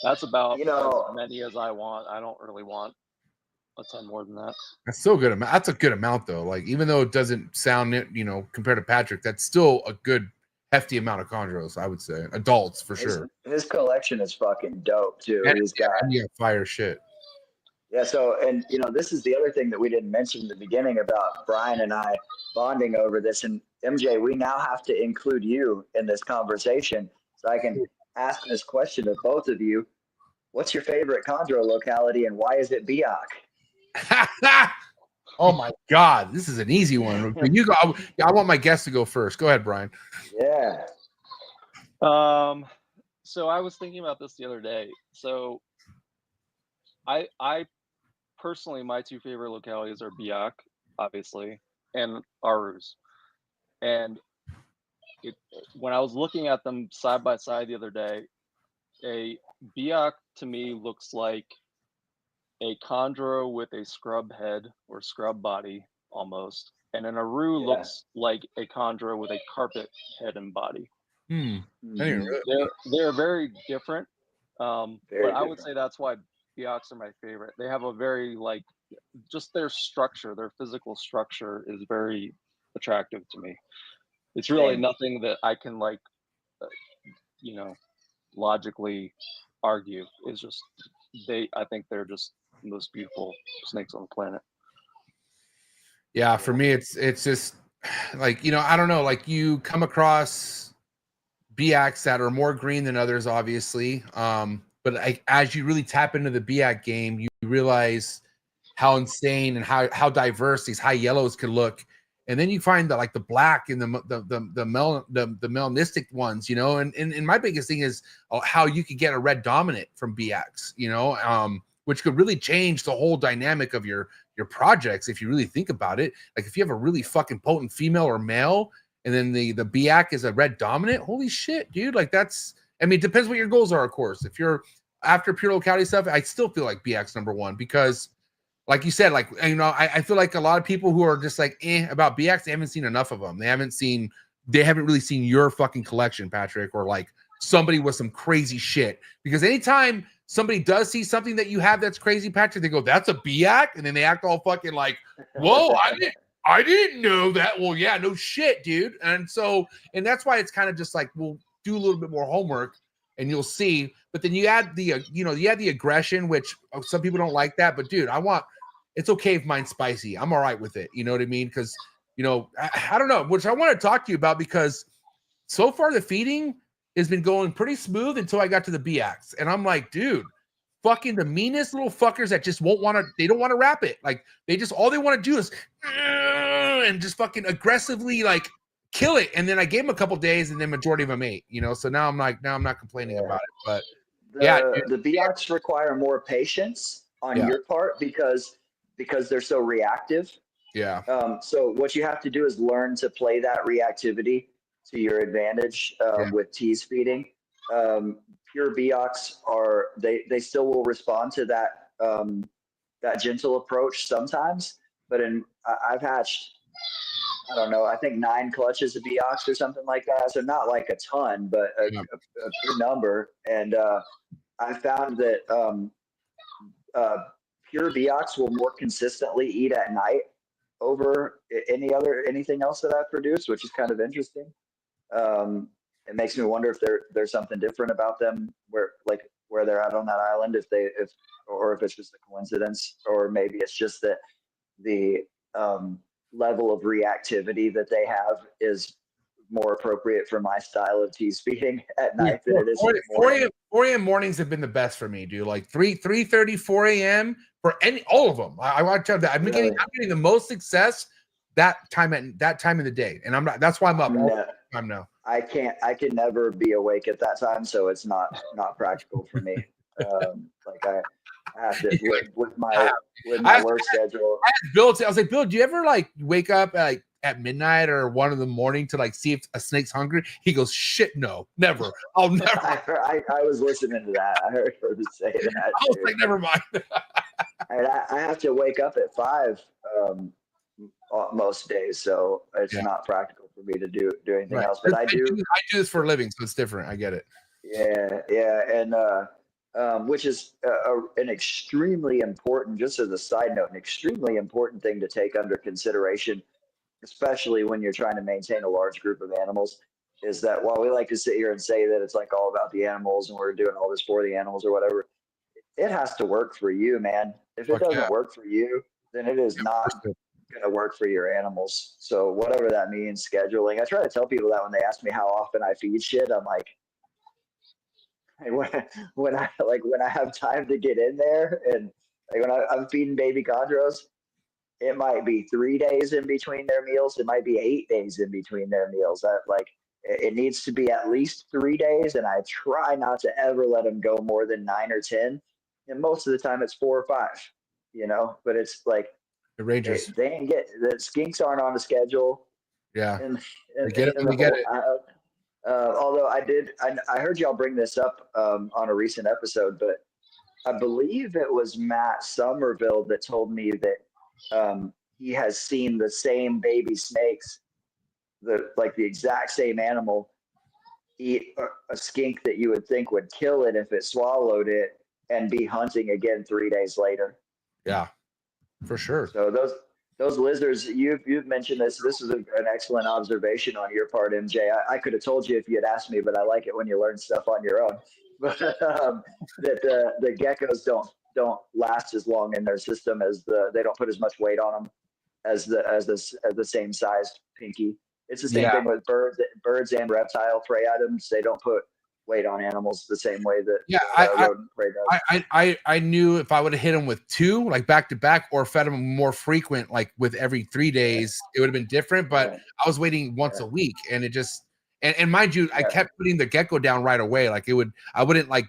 that's about as many as I want. I don't really want a ton more than that. That's still a good amount. That's a good amount, though. Like, even though it doesn't sound, compared to Patrick, that's still a good hefty amount of chondros, I would say. Adults, for sure. His collection is fucking dope, too. And he's got fire shit. Yeah, so, and, this is the other thing that we didn't mention in the beginning about Brian and I bonding over this. And MJ, we now have to include you in this conversation. So I can ask this question of both of you. What's your favorite chondro locality and why is it Biak? Oh my God, this is an easy one. You go. I want my guest to go first. Go ahead, Brian. Yeah. So I was thinking about this the other day. So I personally, my two favorite localities are Biak, obviously, and Arus. And when I was looking at them side by side the other day, a Biak to me looks like a chondro with a scrub head or scrub body almost, and an Aru looks like a chondro with a carpet head and body. I didn't really. They're very different, Very but I would different. say that's why Biaks are my favorite. They have a very just their structure, their physical structure is very attractive to me. It's really nothing that I can logically argue. It's just I think they're just the most beautiful snakes on the planet. Yeah, for me, it's just like, I don't know, like you come across Biaks that are more green than others, obviously. But as you really tap into the Biak game, you realize how insane and how diverse these high yellows could look. And then you find that like the black and the melanistic ones, and my biggest thing is how you could get a red dominant from Biaks, which could really change the whole dynamic of your projects if you really think about it. Like if you have a really fucking potent female or male, and then the Biak is a red dominant, holy shit, dude. Like it depends what your goals are, of course. If you're after pure locality stuff, I still feel like Biak's number one because, like you said, I feel like a lot of people who are just like about Biaks, they haven't seen enough of them. They haven't really seen your fucking collection, Patrick, or like somebody with some crazy shit. Because anytime somebody does see something that you have that's crazy, Patrick, they go, "That's a Biak," and then they act all fucking like, "Whoa, I didn't know that." Well, yeah, no shit, dude. And that's why it's kind of just like, we'll do a little bit more homework and you'll see. But then you add the aggression, which some people don't like that. But dude, it's okay if mine's spicy. I'm all right with it. You know what I mean? Because, I don't know, which I want to talk to you about, because so far the feeding has been going pretty smooth until I got to the Biaks. And I'm like, dude, fucking the meanest little fuckers that just don't want to wrap it. Like all they want to do is and just fucking aggressively like kill it. And then I gave them a couple days and then majority of them ate, so now I'm not complaining about it. But the Biaks require more patience on your part because they're so reactive. Yeah. So what you have to do is learn to play that reactivity to your advantage with tease feeding. Pure Biaks they still will respond to that that gentle approach sometimes, but I've hatched, I don't know, I think 9 clutches of Biaks or something like that. So not like a ton, but a good number. And I found that pure Biaks will more consistently eat at night over anything else that I've produced, which is kind of interesting. It makes me wonder if there's something different about them where they're at on that island, or if it's just a coincidence, or maybe it's just that the level of reactivity that they have is more appropriate for my style of tease feeding at night than it is in the morning. 4 a.m. mornings have been the best for me, dude. Like 3:30, 4 a.m. for all of them. I want to tell you that I'm getting the most success that time of the day, and that's why I'm up all the time now. I can never be awake at that time, so it's not practical for me. I have to with my work schedule. I asked Bill, I was like, Bill, do you ever like wake up at midnight or 1 a.m. to like see if a snake's hungry? He goes, shit, no, never. I'll never. I was listening to that. I heard her say that. I was like, never mind. I have to wake up at 5 most days, so it's not practical for me to do anything else. But I do this for a living, so it's different. I get it. Yeah, and which is an extremely important, just as a side note, an extremely important thing to take under consideration, especially when you're trying to maintain a large group of animals, is that while we like to sit here and say that it's like all about the animals and we're doing all this for the animals or whatever, it has to work for you, man. If it doesn't work for you, then it is not going to work for your animals. So whatever that means, scheduling. I try to tell people that when they ask me how often I feed shit, I'm like, when I have time to get in there, and like when I'm feeding baby chondros, it might be 3 days in between their meals. It might be 8 days in between their meals. It needs to be at least 3 days, and I try not to ever let them go more than 9 or 10. And most of the time, it's 4 or 5. You know, but it's like It ranges. they ain't get the skinks aren't on the schedule. Yeah, And we get it. We get it. Although I heard y'all bring this up on a recent episode, but I believe it was Matt Somerville that told me that he has seen the same baby snakes, the exact same animal, eat a skink that you would think would kill it if it swallowed it, and be hunting again 3 days later. Yeah, for sure. So those lizards, you've mentioned this. This is an excellent observation on your part, MJ. I could have told you if you had asked me, but I like it when you learn stuff on your own. But that the geckos don't last as long in their system as they don't put as much weight on them as the same sized pinky. It's the same thing with birds and reptile prey items. They don't put weight on animals the same way that rodent prey does. I knew if I would have hit them with 2, like back to back, or fed them more frequent, like with every 3 days, it would have been different. But I was waiting once a week, and it just and mind you, I kept putting the gecko down right away. Like I wouldn't like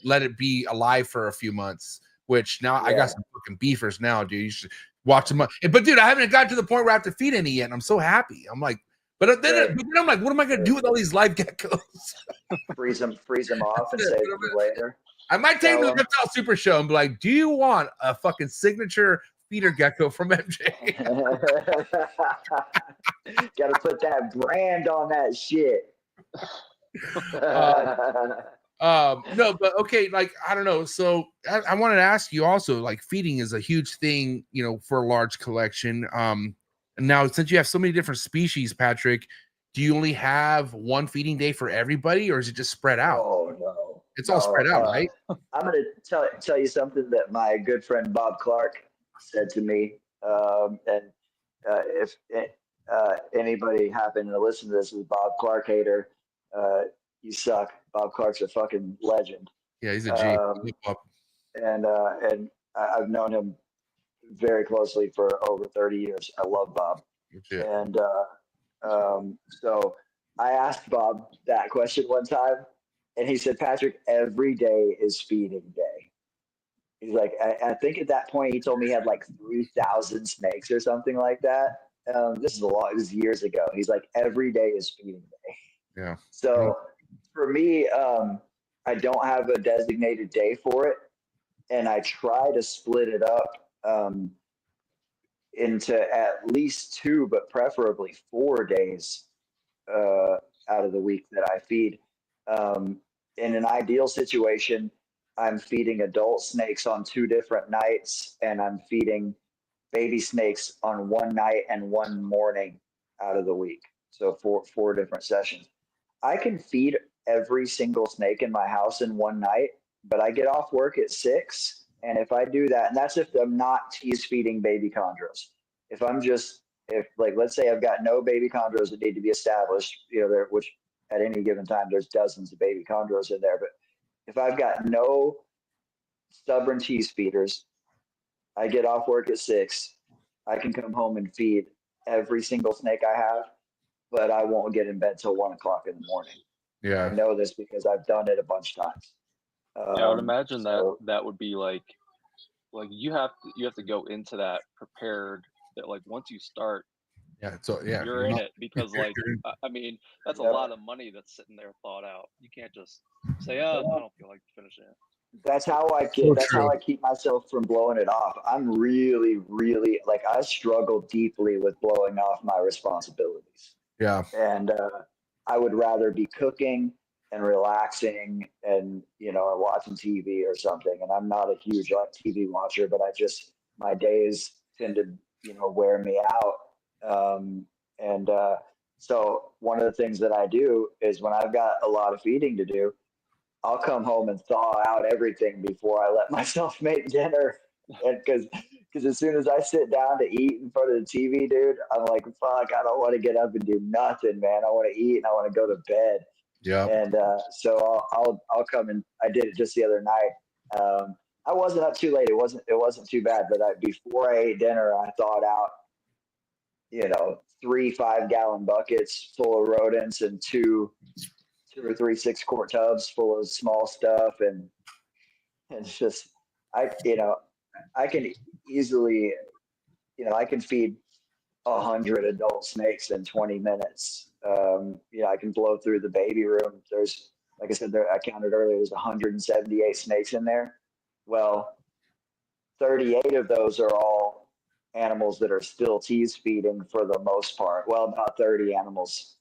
let it be alive for a few months. Which now I got some fucking beefers now, dude. You should watch them. But dude, I haven't gotten to the point where I have to feed any yet, and I'm so happy. I'm like. But then I'm like, what am I going to do with all these live geckos? freeze them off and save them later. I might take them to the Reptile Super Show and be like, do you want a fucking signature feeder gecko from MJ? Got to put that brand on that shit. No, but okay, like, I don't know. So I wanted to ask you also, like, feeding is a huge thing, for a large collection. Now, since you have so many different species, Patrick, do you only have one feeding day for everybody, or is it just spread out? Oh, no. It's all spread out, right? I'm going to tell you something that my good friend Bob Clark said to me. If anybody happened to listen to this is Bob Clark hater, you suck. Bob Clark's a fucking legend. Yeah, he's a G. And I've known him very closely for over 30 years. I love Bob. And so I asked Bob that question one time, and he said, Patrick, every day is feeding day. He's like, I think at that point he told me he had like 3,000 snakes or something like that. This is years ago. He's like, every day is feeding day. Yeah. So for me, I don't have a designated day for it, and I try to split it up into at least 2, but preferably 4 days out of the week that I feed. In an ideal situation, I'm feeding adult snakes on 2 different nights, and I'm feeding baby snakes on 1 night and 1 morning out of the week. So 4 different sessions. I can feed every single snake in my house in 1 night, but I get off work at 6. And if I do that, and that's if I'm not tease feeding baby chondros. If let's say I've got no baby chondros that need to be established, which at any given time there's dozens of baby chondros in there. But if I've got no stubborn tease feeders, I get off work at 6. I can come home and feed every single snake I have, but I won't get in bed till 1 o'clock in the morning. Yeah, I know this because I've done it a bunch of times. I would imagine that would be like you have to go into that prepared that like once you start, you're in it, because like I mean that's a lot of money that's sitting there thought out. You can't just say, I don't feel like finishing it. That's how I keep myself from blowing it off. I'm really, really I struggle deeply with blowing off my responsibilities. Yeah, and I would rather be cooking and relaxing and watching TV or something. And I'm not a huge TV watcher, but my days tend to wear me out. So one of the things that I do is when I've got a lot of feeding to do, I'll come home and thaw out everything before I let myself make dinner. And because as soon as I sit down to eat in front of the TV, dude, I'm like, fuck, I don't want to get up and do nothing, man. I want to eat and I want to go to bed. Yeah. And so I'll come, and I did it just the other night. I wasn't up too late. It wasn't too bad, but before I ate dinner, I thawed out, 3 5-gallon buckets full of rodents and two or three 6-quart tubs full of small stuff, and it's just I can easily, I can feed 100 adult snakes in 20 minutes. I can blow through the baby room. There's, like I said, I counted earlier, there's 178 snakes in there. Well, 38 of those are all animals that are still tease feeding for the most part. Well, about 30 animals.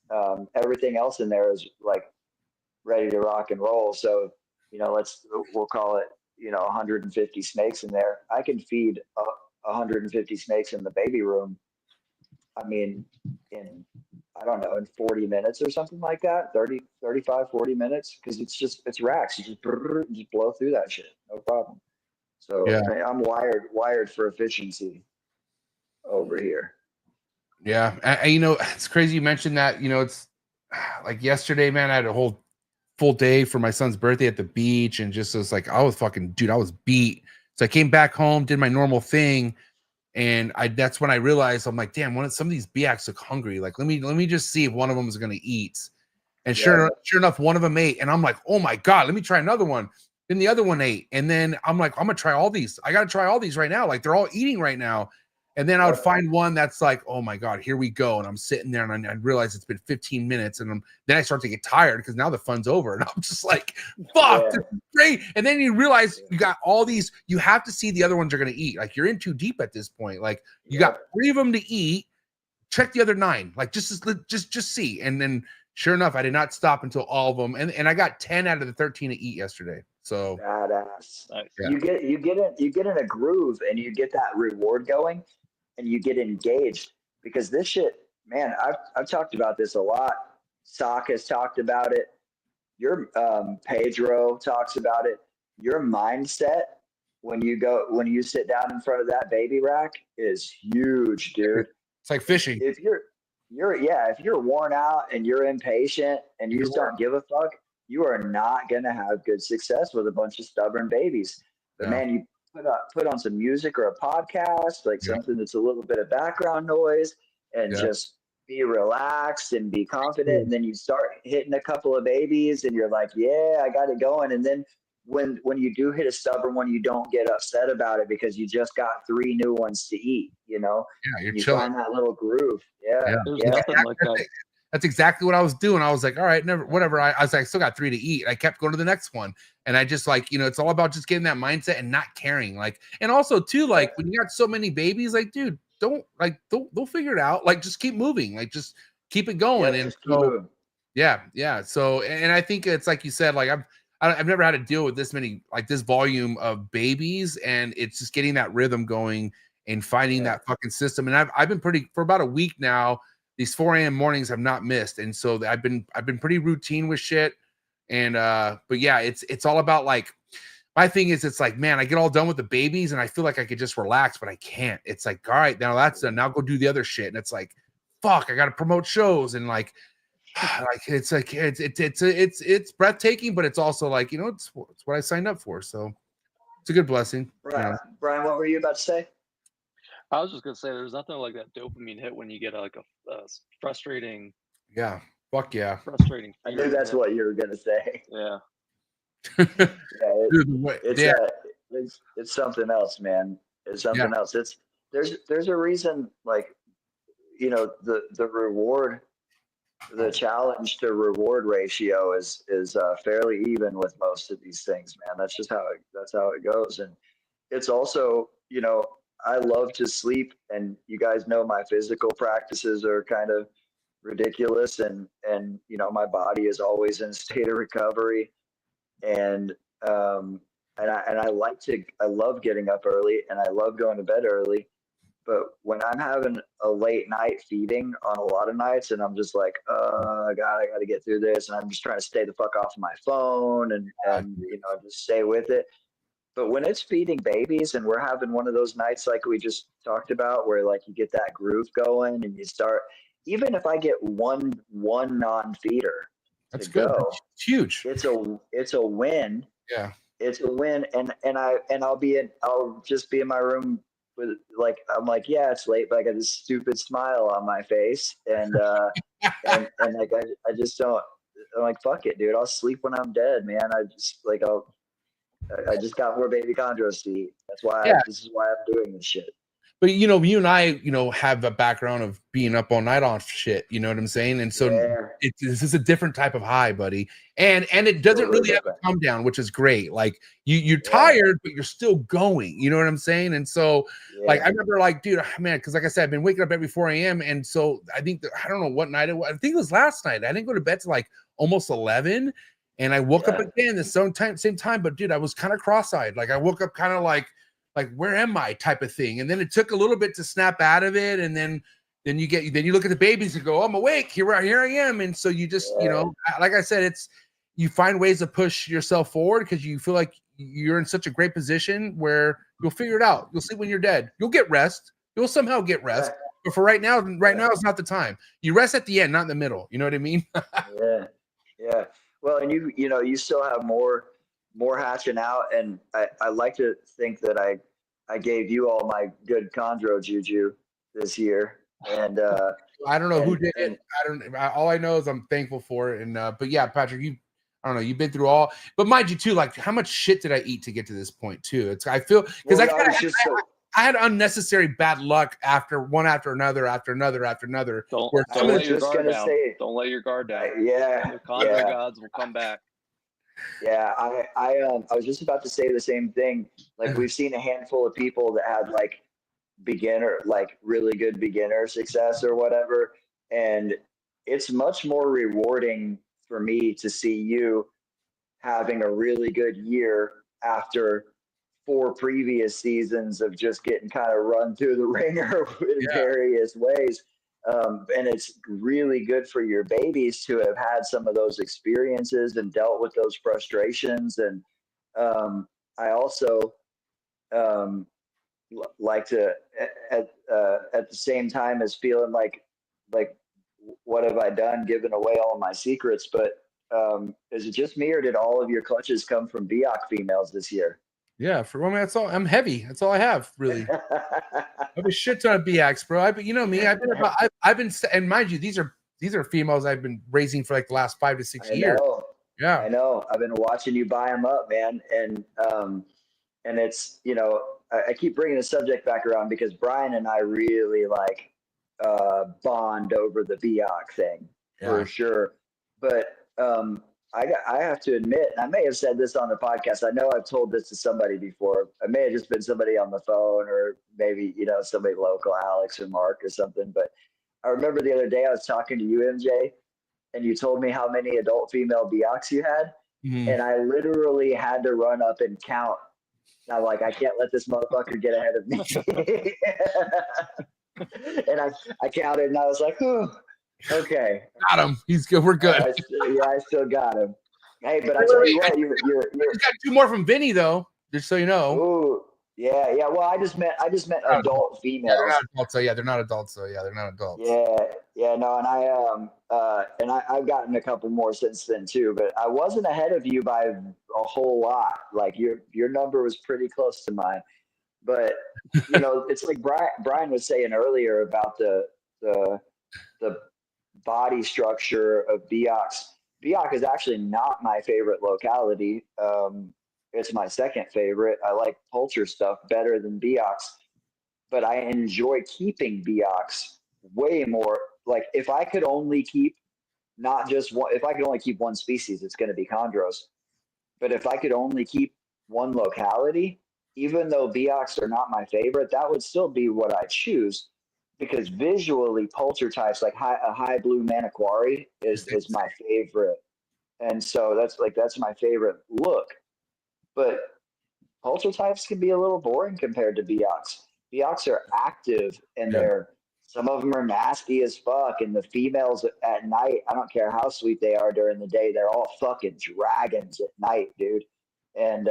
Everything else in there is like ready to rock and roll. So, we'll call it, 150 snakes in there. I can feed 150 snakes in the baby room. I mean, in 40 minutes or something like that, 30, 35, 40 minutes, because it's racks. You just blow through that shit, no problem. So Yeah. I'm wired for efficiency over here. Yeah. It's crazy you mentioned that. It's like yesterday, man, I had a whole full day for my son's birthday at the beach, and just was like, I was beat. So I came back home, did my normal thing, and that's when I realized, I'm like, damn, some of these BX look hungry. Like, let me just see if one of them is gonna eat. And sure enough, one of them ate, and I'm like, oh my god, let me try another one. Then the other one ate, and then I'm like, I'm gonna try all these. I gotta try all these right now. Like, they're all eating right now. And then I would find one that's like, oh my god, here we go. And I'm sitting there, and I realize it's been 15 minutes, and then I start to get tired because now the fun's over, and I'm just like, fuck, this is great. And then you realize you got all these. You have to see the other ones are gonna eat. Like, you're in too deep at this point. Like, you got 3 of them to eat. Check the other 9. Like, just see. And then sure enough, I did not stop until all of them, and I got 10 out of the 13 to eat yesterday. So badass. Yeah. You get in a groove, and you get that reward going, and you get engaged, because this shit, man, I've talked about this a lot. Sock has talked about it. Your Pedro talks about it. Your mindset when you sit down in front of that baby rack is huge, dude. It's like fishing. If you're worn out and you're impatient and you just don't give a fuck, you are not gonna have good success with a bunch of stubborn babies. But man, you put on some music or a podcast, like something that's a little bit of background noise, and just be relaxed and be confident. And then you start hitting a couple of babies, and you're like, yeah, I got it going. And then when you do hit a stubborn one, you don't get upset about it because you just got 3 new ones to eat. You're you chilling. find that little groove. Yeah. There's nothing like that. That's exactly what I was doing. I was like, all right, whatever. I was like, I still got 3 to eat. I kept going to the next one. And I just like, it's all about just getting that mindset and not caring. Like, and also too, like when you got so many babies, like, dude, they'll figure it out. Like, just keep moving. Like, just keep it going. And so, yeah. So, and I think it's like you said, like I've never had to deal with this many, like this volume of babies, and it's just getting that rhythm going and finding that fucking system. And I've been for about a week now. These 4 a.m. mornings have not missed, and so I've been pretty routine with shit. And but yeah, it's all about, like, my thing is, it's like, man, I get all done with the babies, and I feel like I could just relax, but I can't. It's like, all right, now that's done. Now go do the other shit, and it's like, fuck, I got to promote shows, and like it's like it's breathtaking, but it's also like, it's what I signed up for, so it's a good blessing. Brian, what were you about to say? I was just gonna say, there's nothing like that dopamine hit when you get like a frustrating. Yeah. Fuck yeah. Frustrating. I knew that's what you were gonna say. Yeah. It's something else, man. It's something else. There's a reason, like, the reward, the challenge to reward ratio is fairly even with most of these things, man. That's just how it goes. And it's also, I love to sleep, and you guys know my physical practices are kind of ridiculous, and my body is always in a state of recovery, and I love getting up early, and I love going to bed early. But when I'm having a late night feeding on a lot of nights, and I'm just like, I gotta get through this, and I'm just trying to stay the fuck off of my phone and just stay with it. But when it's feeding babies, and we're having one of those nights like we just talked about, where like you get that groove going, and you start, even if I get one non-feeder, that's good. It's huge. It's a win. Yeah, it's a win. And I'll just be in my room with like, I'm like, yeah, it's late, but I got this stupid smile on my face, and like I just don't. I'm like, fuck it, dude. I'll sleep when I'm dead, man. I just got more baby chondros to eat. That's why this is why I'm doing this shit. But you know, you and I, you know, have a background of being up all night on shit. You know what I'm saying? And so this is a different type of high, buddy. And it doesn't really have a come down, which is great. Like you're tired, but you're still going. You know what I'm saying? And so, like, I remember, like, dude, man, because like I said, I've been waking up every 4 a.m. And so I think I don't know what night it was. I think it was last night. I didn't go to bed till like almost 11, and I woke up again the same time. But dude, I was kind of cross-eyed. Like I woke up kind of like where am I type of thing. And then it took a little bit to snap out of it, and then you look at the babies and go, I'm awake, here I am. And so you just you know, like I said, you find ways to push yourself forward because you feel like you're in such a great position where you'll figure it out. You'll sleep when you're dead. You'll get rest. You'll somehow get rest. But for right now is not the time. You rest at the end, not in the middle. You know what I mean? Yeah. Well, and you know, you still have more hatching out, and I like to think that I gave you all my good chondro juju this year, and I don't know who did it. All I know is I'm thankful for it. And but yeah, Patrick, I don't know, you've been through all, but mind you too, like how much shit did I eat to get to this point too? I feel because I had unnecessary bad luck after another. Don't let your guard down. Don't let your guard down. The chondro gods will come back. Yeah, I was just about to say the same thing. Like we've seen a handful of people that had like really good beginner success or whatever, and it's much more rewarding for me to see you having a really good year after 4 previous seasons of just getting kind of run through the ringer in various ways. And it's really good for your babies to have had some of those experiences and dealt with those frustrations. And I also like to, at the same time as feeling like what have I done, giving away all my secrets? But is it just me, or did all of your clutches come from Biak females this year? Yeah, for women, that's all. I'm heavy. That's all I have, really. I have a shit ton of BX, bro. You know me. I've been, and mind you, these are females I've been raising for like the last 5 to 6 years. Yeah, I know. I've been watching you buy them up, man, and it's, you know, I keep bringing the subject back around because Brian and I really like bond over the Biak thing for sure, but I have to admit, and I may have said this on the podcast, I know I've told this to somebody before. It may have just been somebody on the phone, or maybe, you know, somebody local, Alex or Mark or something. But I remember the other day I was talking to you, MJ, and you told me how many adult female Biaks you had. And I literally had to run up and count. And I'm like, I can't let this motherfucker get ahead of me. And I counted, and I was like, oh. Okay. Got him. He's good. We're good. I still got him. Hey, but I tell you what, you got 2 more from Vinny though, just so you know. Ooh, yeah. Well, I just meant adult females. They're not adults, so they're not adults. They're not adults. Yeah. No, and I've gotten a couple more since then too. But I wasn't ahead of you by a whole lot. Like your number was pretty close to mine. But you know, it's like Brian was saying earlier about the body structure of Biaks. Biak is actually not my favorite locality. It's my second favorite. I like Poultr stuff better than Biaks, but I enjoy keeping Biaks way more. Like if I could only keep if I could only keep one species, it's going to be chondros. But if I could only keep one locality, even though Biaks are not my favorite, that would still be what I choose. Because visually, Poultr types like a high blue Maniquari is my favorite, and so that's my favorite look. But Poultr types can be a little boring compared to Biaks. Biaks are active, and some of them are nasty as fuck. And the females at night, I don't care how sweet they are during the day, they're all fucking dragons at night, dude. And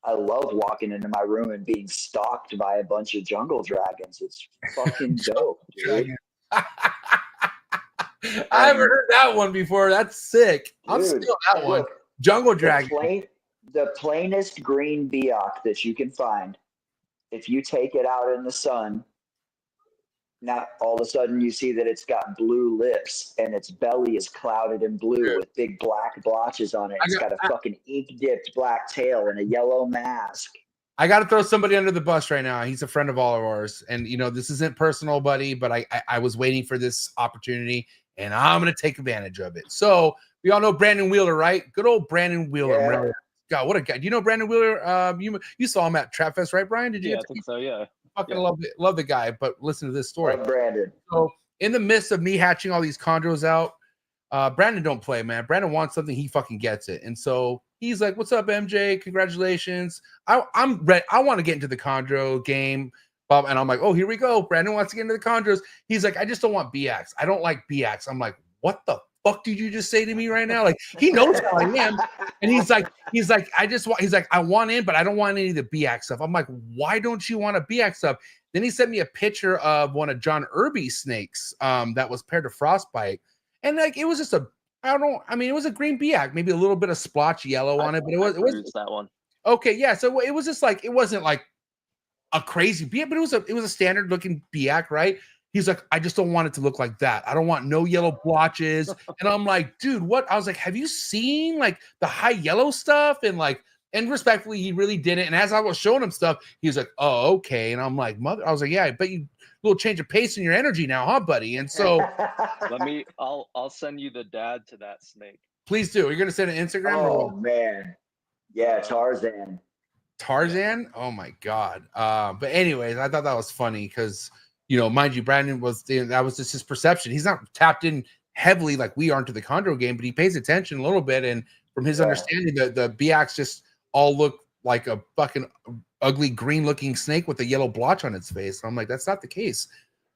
I love walking into my room and being stalked by a bunch of jungle dragons. It's fucking dope, dude. I haven't heard that one before. That's sick. I'll steal that one. Jungle dragon. The plainest green Biak that you can find if you take it out in the sun, now all of a sudden you see that it's got blue lips and its belly is clouded in blue with big black blotches on it. It's got a fucking ink-dipped black tail and a yellow mask. I got to throw somebody under the bus right now. He's a friend of all of ours. And, you know, this isn't personal, buddy, but I was waiting for this opportunity, and I'm going to take advantage of it. So we all know Brandon Wheeler, right? Good old Brandon Wheeler. Yeah. God, what a guy. Do you know Brandon Wheeler? You saw him at Trap Fest, right, Brian? Did you? Yeah, I think so, yeah. Fucking love the guy, but listen to this story. Love Brandon. So in the midst of me hatching all these chondros out, Brandon don't play, man. Brandon wants something, he fucking gets it. And so he's like, "What's up, MJ? Congratulations. I'm ready. I want to get into the chondro game." Bob, and I'm like, "Oh, here we go. Brandon wants to get into the chondros." He's like, "I just don't want BX. I don't like BX." I'm like, "What the fuck did you just say to me right now?" Like, he knows how I am. And he's like, I want in, but I don't want any of the BX stuff. I'm like, "Why don't you want a BX stuff?" Then he sent me a picture of one of John Irby's snakes that was paired to Frostbite. And like, it was just it was a green BX, maybe a little bit of splotch yellow on it, but it was that one. Okay, yeah. So it was just like, it wasn't like a crazy BX, but it was a standard looking BX, right? He's like, "I just don't want it to look like that. I don't want no yellow blotches." And I'm like, "Dude, what?" I was like, "Have you seen like the high yellow stuff?" And respectfully, he really didn't. And as I was showing him stuff, he was like, "Oh, okay." And I'm like, I was like, "Yeah, I bet you a little change of pace in your energy now, huh, buddy?" And so I'll send you the dad to that snake. Please do. You're gonna send an Instagram? Oh man. Yeah, Tarzan. Tarzan? Oh my god. But anyways, I thought that was funny because, you know, mind you, Brandon that was just his perception. He's not tapped in heavily like we are into the chondro game, but he pays attention a little bit. And from his understanding, the BX just all look like a fucking ugly green looking snake with a yellow blotch on its face. And I'm like, that's not the case.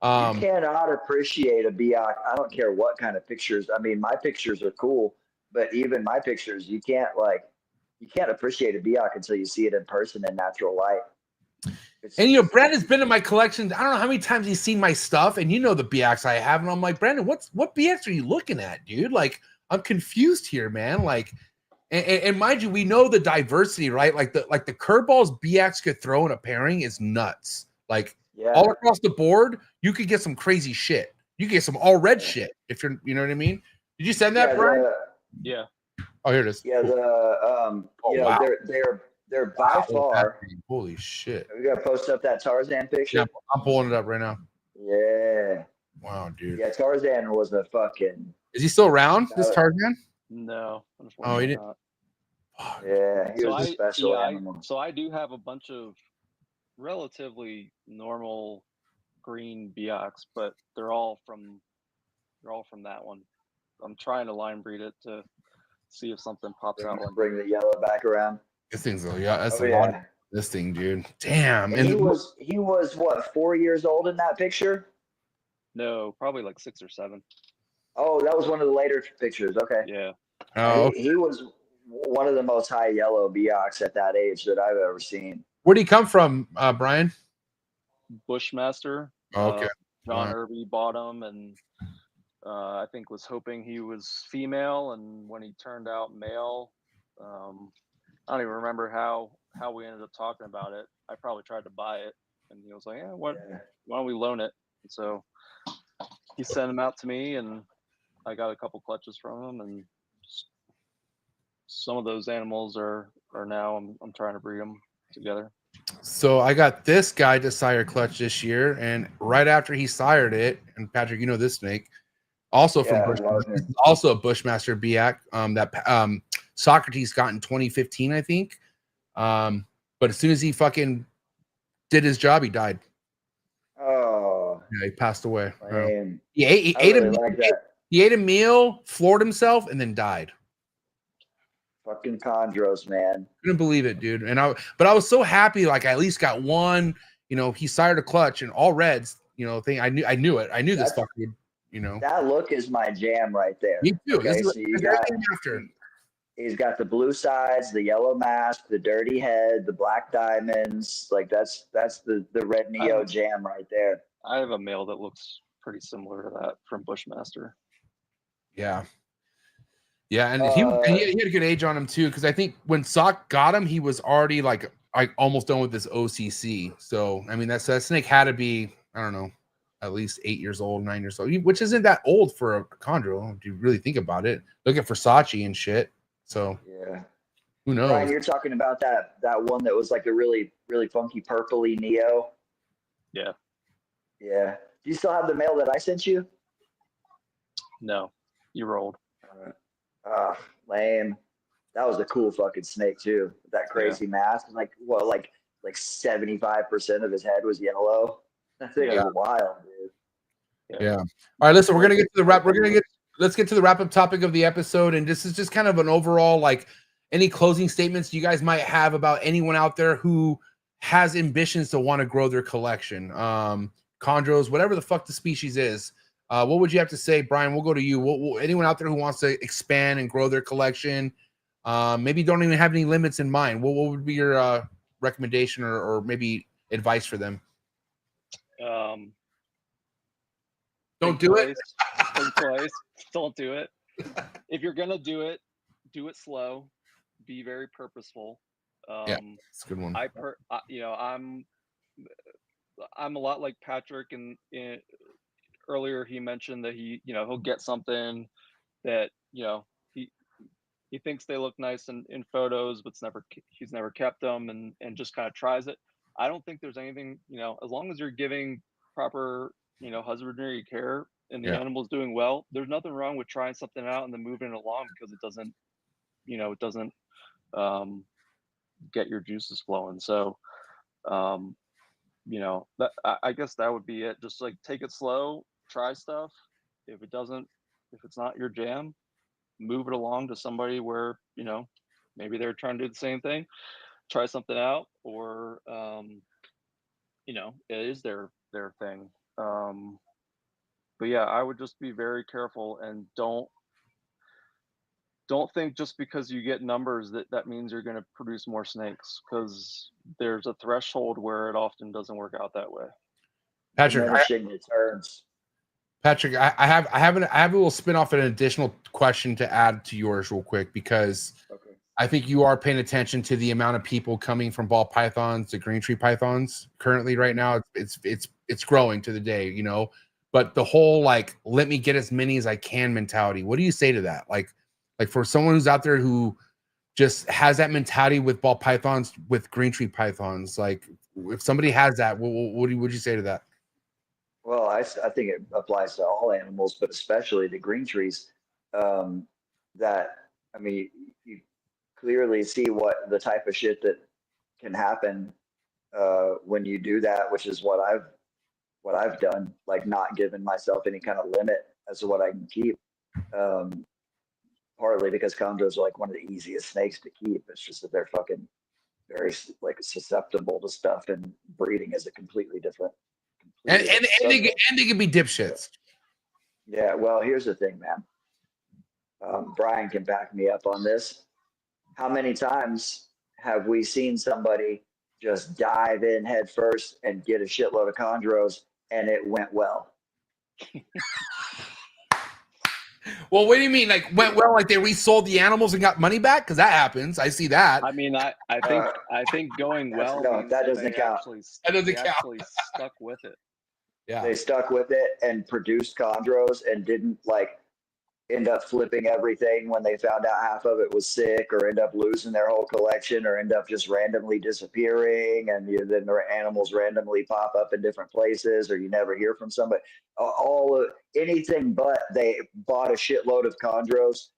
You cannot appreciate a BX. I don't care what kind of pictures. I mean, my pictures are cool, but even my pictures, you can't appreciate a BX until you see it in person in natural light. And you know, Brandon's been in my collection. I don't know how many times he's seen my stuff, and you know the BX I have, and I'm like, "Brandon, what BX are you looking at, dude? Like, I'm confused here, man." Like, and mind you, we know the diversity, right? Like the curveballs BX could throw in a pairing is nuts. Like, all across the board, you could get some crazy shit. You could get some all red shit if you're, you know what I mean? Did you send that, Brian? Yeah. Oh, here it is. Yeah, they're by far. Holy shit! We gotta post up that Tarzan picture. Yeah, I'm pulling it up right now. Yeah. Wow, dude. Yeah, Tarzan was a fucking. Is he still around? This Tarzan? No. Oh, he didn't. Yeah, he was a special animal. So I do have a bunch of relatively normal green BX, but they're all from that one. I'm trying to line breed it to see if something pops out. Bring the yellow back around. This thing's that's a lot. This thing, dude. Damn. And he was what, 4 years old in that picture? No, probably like 6 or 7. Oh, that was one of the later pictures. Okay. Yeah. Oh, he was one of the most high yellow BX at that age that I've ever seen. Where'd he come from, Brian? Bushmaster. Okay. John Irby bought him, and I think was hoping he was female, and when he turned out male, I don't even remember how we ended up talking about it. I probably tried to buy it, and he was like, "Yeah, why don't we loan it?" And so he sent him out to me, and I got a couple clutches from him, and some of those animals are now I'm trying to breed them together. So I got this guy to sire clutch this year, and right after he sired it, and Patrick, you know this snake, also from Bushmaster, also a Bushmaster BX that Socrates got in 2015, I think. But as soon as he fucking did his job, he died. Oh, yeah, he passed away. Man. He ate a meal, floored himself, and then died. Fucking chondros, man. Couldn't believe it, dude. But I was so happy, like I at least got one. You know, he sired a clutch and all reds. You know, thing I knew it. I knew this fucking. You know, that look is my jam right there. Me too. Okay, so he's got the blue sides, the yellow mask, the dirty head, the black diamonds. Like that's the red Neo jam right there. I have a male that looks pretty similar to that from Bushmaster. Yeah. Yeah, and he had a good age on him too, because I think when Sock got him, he was already like almost done with this OCC. So I mean, that snake had to be, I don't know, at least 8 years old, 9 years old, which isn't that old for a chondro if you really think about it. Look at Versace and shit. So Yeah. who knows? Brian, you're talking about that one that was like a really, really funky purpley Neo. Yeah. Yeah. Do you still have the mail that I sent you? No, you rolled. Lame. That was a cool fucking snake too. That crazy mask. Like what? Like 75% of his head was yellow. That thing was wild, dude. Yeah. All right, listen, we're gonna get to the wrap. Let's get to the wrap up topic of the episode, and this is just kind of an overall, like, any closing statements you guys might have about anyone out there who has ambitions to want to grow their collection, chondros, whatever the fuck the species is. What would you have to say, Brian? We'll go to you. Anyone out there who wants to expand and grow their collection, maybe don't even have any limits in mind, what would be your recommendation or maybe advice for them? Don't do it. Don't do it. If you're gonna do it slow. Be very purposeful. Yeah, it's a good one. I'm a lot like Patrick, and earlier he mentioned that he'll get something that he thinks they look nice in photos, but he's never kept them, and just kind of tries it. I don't think there's anything, as long as you're giving proper husbandry care and the animal's doing well, there's nothing wrong with trying something out and then moving it along, because it doesn't get your juices flowing. So that, I guess that would be it. Just like take it slow, try stuff. If it's not your jam, move it along to somebody where maybe they're trying to do the same thing, try something out, or it is their thing. But yeah, I would just be very careful, and don't think just because you get numbers that means you're going to produce more snakes, because there's a threshold where it often doesn't work out that way. Patrick, I have a little spin off, an additional question to add to yours real quick, because I think you are paying attention to the amount of people coming from ball pythons to green tree pythons currently right now. It's growing to the day, but the whole, like, let me get as many as I can mentality. What do you say to that? Like for someone who's out there who just has that mentality with ball pythons, with green tree pythons, like, if somebody has that, what would you say to that? Well, I think it applies to all animals, but especially the green trees. You clearly see what the type of shit that can happen when you do that, which is what I've done, like not giving myself any kind of limit as to what I can keep. Partly because chondros are like one of the easiest snakes to keep. It's just that they're fucking very like susceptible to stuff, and breeding is a completely different. And they can be dipshits. Yeah, well, here's the thing, man. Brian can back me up on this. How many times have we seen somebody just dive in head first and get a shitload of chondros, and it went well? Well, what do you mean? Like, went well? Like they resold the animals and got money back? Because that happens. I see that. I mean, I think going well. No, that doesn't count. That doesn't count. Actually stuck with it. Yeah, they stuck with it and produced chondros and didn't like end up flipping everything when they found out half of it was sick, or end up losing their whole collection, or end up just randomly disappearing, and then the animals randomly pop up in different places, or you never hear from somebody. Anything but they bought a shitload of chondros,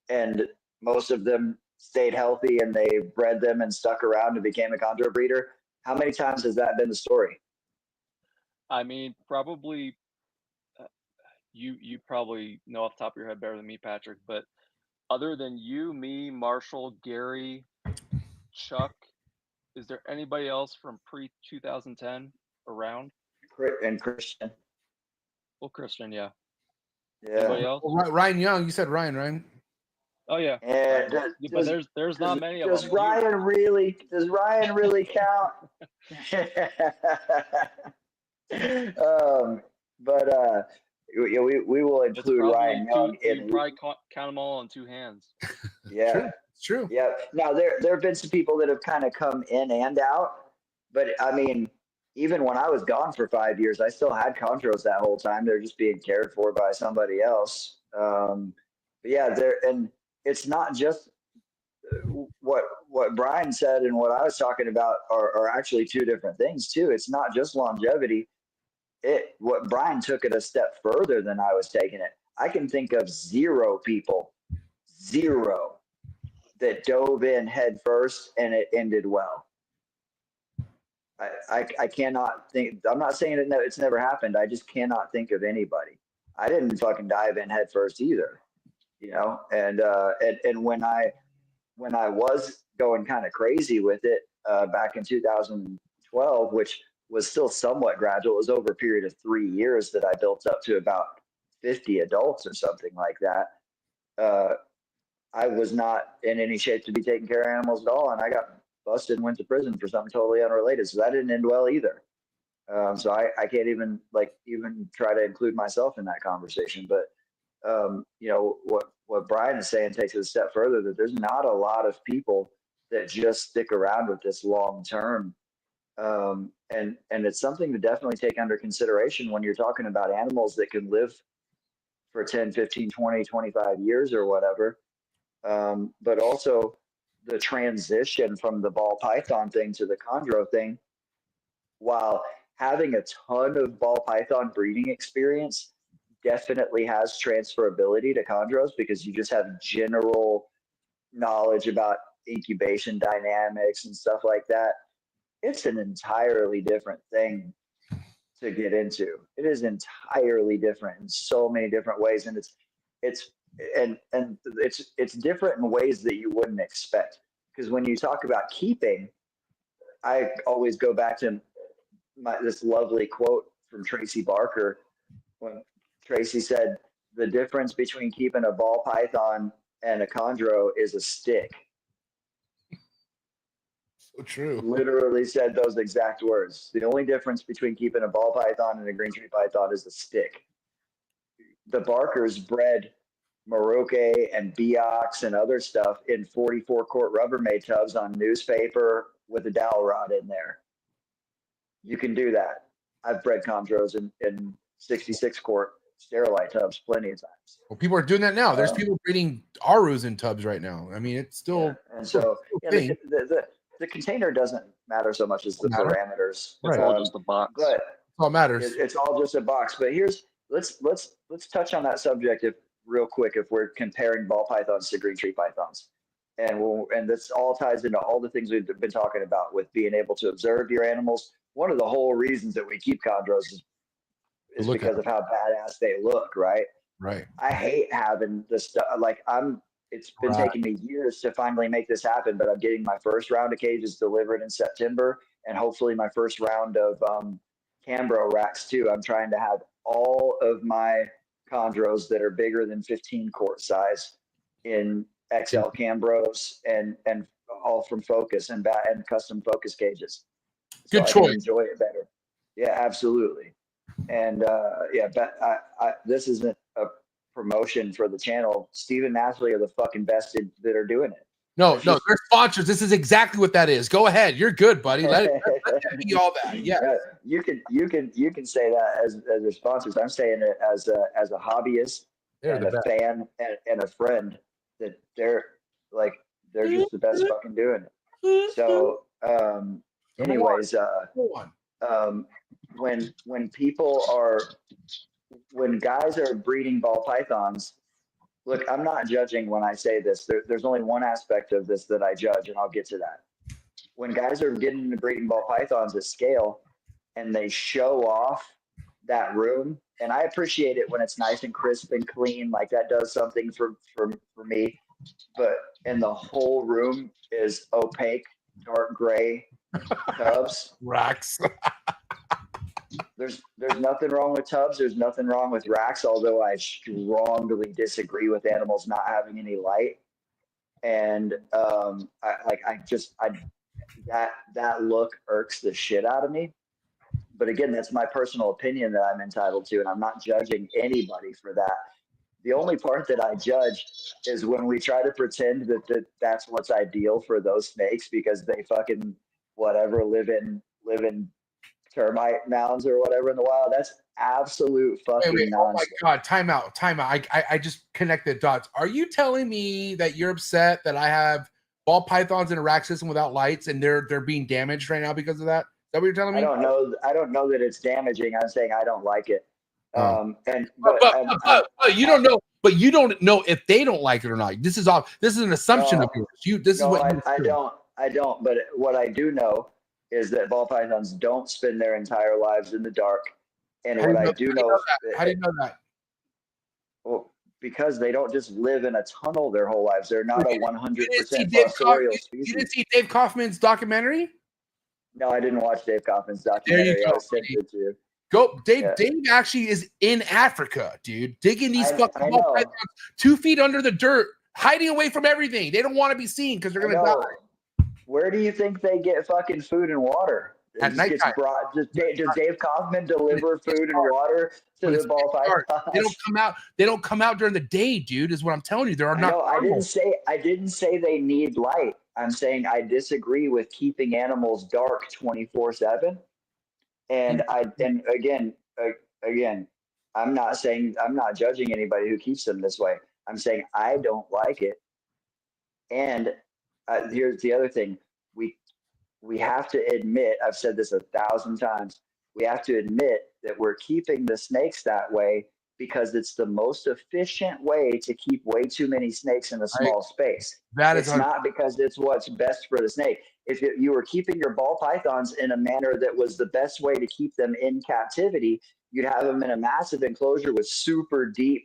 and most of them stayed healthy, and they bred them and stuck around and became a chondro breeder. How many times has that been the story? I mean, probably. You probably know off the top of your head better than me, Patrick, but other than you, me, Marshall, Gary, Chuck, is there anybody else from pre-2010 around? And Christian. Well, Christian, yeah. Yeah. Anybody else? Well, Ryan Young, you said Ryan, right? Oh yeah. And but there's not many of them. Does Ryan really count? But we will include Ryan Young. You probably count them all on two hands. Yeah, true. Yeah. Now there have been some people that have kind of come in and out, but I mean, even when I was gone for 5 years, I still had chondros that whole time. They're just being cared for by somebody else. But yeah, and it's not just what Brian said and what I was talking about are actually two different things too. It's not just longevity. What Brian took it a step further than I was taking it. I can think of zero people that dove in head first and it ended well. I cannot think. I'm not saying it's never happened. I just cannot think of anybody. I didn't fucking dive in head first either, you know. And when I was going kind of crazy with it back in 2012, which was still somewhat gradual. It was over a period of 3 years that I built up to about 50 adults or something like that. I was not in any shape to be taking care of animals at all, and I got busted and went to prison for something totally unrelated. So that didn't end well either. So I can't even try to include myself in that conversation. But you know what Brian is saying takes it a step further, that there's not a lot of people that just stick around with this long term. And it's something to definitely take under consideration when you're talking about animals that can live for 10, 15, 20, 25 years or whatever. But also the transition from the ball python thing to the chondro thing, while having a ton of ball python breeding experience definitely has transferability to chondros, because you just have general knowledge about incubation dynamics and stuff like that. It's an entirely different thing to get into. It is entirely different in so many different ways, and it's different in ways that you wouldn't expect. Because when you talk about keeping, I always go back to this lovely quote from Tracy Barker, when Tracy said, "The difference between keeping a ball python and a chondro is a stick." So true. Literally said those exact words. The only difference between keeping a ball python and a green tree python is the stick. The Barkers bred Maroke and Beox and other stuff in 44 quart Rubbermaid tubs on newspaper with a dowel rod in there. You can do that. I've bred chondros in 66 quart sterilite tubs plenty of times. Well, people are doing that now. There's people breeding Arus in tubs right now. I mean, it's still. Yeah. And so the container doesn't matter so much as the parameters. It's all just a box. But all matters. It's all just a box. But let's touch on that subject real quick. If we're comparing ball pythons to green tree pythons, and this all ties into all the things we've been talking about with being able to observe your animals. One of the whole reasons that we keep chondros is because of how badass they look, right? Right. I hate having this stuff. It's been taking me years to finally make this happen, but I'm getting my first round of cages delivered in September, and hopefully my first round of Cambro racks too. I'm trying to have all of my chondros that are bigger than 15 quart size in XL Cambros and all from Focus and custom Focus cages. So Good choice. Enjoy it better. Yeah, absolutely. And but this isn't a promotion for the channel. Steve and Natalie are the fucking best that are doing it. No, they're sponsors. This is exactly what that is. Go ahead. You're good, buddy. Let it be all that. Yeah. You can say that as their sponsors. I'm saying it as a hobbyist and a fan and a friend, that they're just the best fucking doing it. So anyways, when guys are breeding ball pythons, look, I'm not judging when I say this. There's only one aspect of this that I judge, and I'll get to that. When guys are getting into breeding ball pythons at scale and they show off that room, and I appreciate it when it's nice and crisp and clean, like that does something for me. But and the whole room is opaque, dark gray tubs. Racks. There's nothing wrong with tubs. There's nothing wrong with racks, although I strongly disagree with animals not having any light. And that look irks the shit out of me. But again, that's my personal opinion that I'm entitled to, and I'm not judging anybody for that. The only part that I judge is when we try to pretend that that's what's ideal for those snakes because they fucking whatever live in termite mounds or whatever in the wild. That's absolute fucking Wait, oh my nonsense. God, time out. I just connected dots. Are you telling me that you're upset that I have ball pythons in a rack system without lights and they're being damaged right now because of that? Is that what you're telling me? I don't know that it's damaging. I'm saying I don't like it. Oh. But you don't know. But you don't know if they don't like it or not. This is an assumption of yours. This is what I don't. But what I do know is that ball pythons don't spend their entire lives in the dark. And how do you know that? Well, because they don't just live in a tunnel their whole lives. They're not a 100% fossorial species. You didn't see Dave Kaufman's documentary? No, I didn't watch Dave Kaufman's documentary. There you go. I was tempted to. Go, Dave. Yeah. Dave actually is in Africa, dude, digging these fucking ball pythons 2 feet under the dirt, hiding away from everything. They don't want to be seen because they're gonna die. Where do you think they get fucking food and water? At night time. Does Dave Kaufman deliver food and water to the ball pythons? They don't come out during the day, dude. Is what I'm telling you. There are not. I didn't say they need light. I'm saying I disagree with keeping animals dark 24/7. And again, I'm not judging anybody who keeps them this way. I'm saying I don't like it. And here's the other thing: we have to admit. I've said this 1,000 times. We have to admit that we're keeping the snakes that way because it's the most efficient way to keep way too many snakes in a small space. It's not because it's what's best for the snake. If you were keeping your ball pythons in a manner that was the best way to keep them in captivity, you'd have them in a massive enclosure with super deep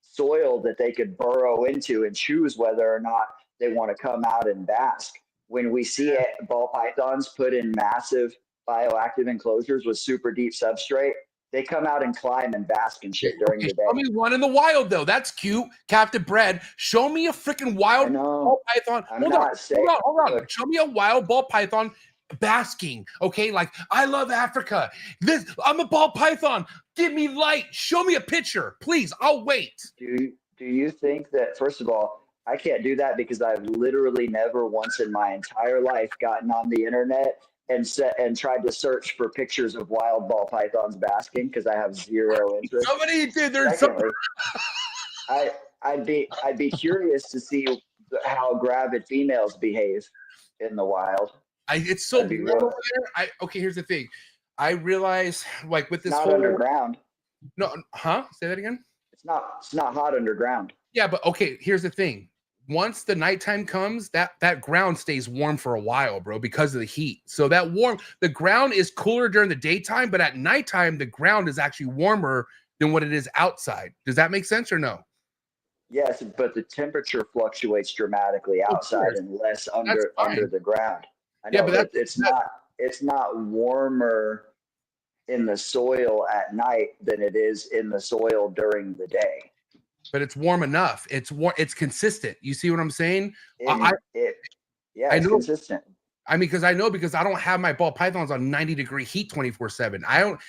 soil that they could burrow into and choose whether or not they want to come out and bask. When we see ball pythons put in massive bioactive enclosures with super deep substrate, they come out and climb and bask and shit during the day. Show me one in the wild, though. That's cute. Captive bred. Show me a freaking wild ball python. Hold on. Show me a wild ball python basking. Okay, like I love Africa. I'm a ball python. Give me light. Show me a picture, please. I'll wait. Do you think that, first of all, I can't do that because I've literally never once in my entire life gotten on the internet and tried to search for pictures of wild ball pythons basking because I have zero interest. Somebody did. I'd be curious to see how gravid females behave in the wild. It's so weird over there. Okay, here's the thing. I realize, like with this not underground. No, huh? Say that again. It's not hot underground. Yeah, but okay, here's the thing. Once the nighttime comes, that ground stays warm for a while, bro, because of the heat. So the ground is cooler during the daytime, but at nighttime, the ground is actually warmer than what it is outside. Does that make sense or no? Yes, but the temperature fluctuates dramatically outside and less under the ground. I know, but it's not warmer in the soil at night than it is in the soil during the day. But it's warm enough. It's consistent. You see what I'm saying? It's consistent. I mean, because I don't have my ball pythons on 90-degree heat 24/7.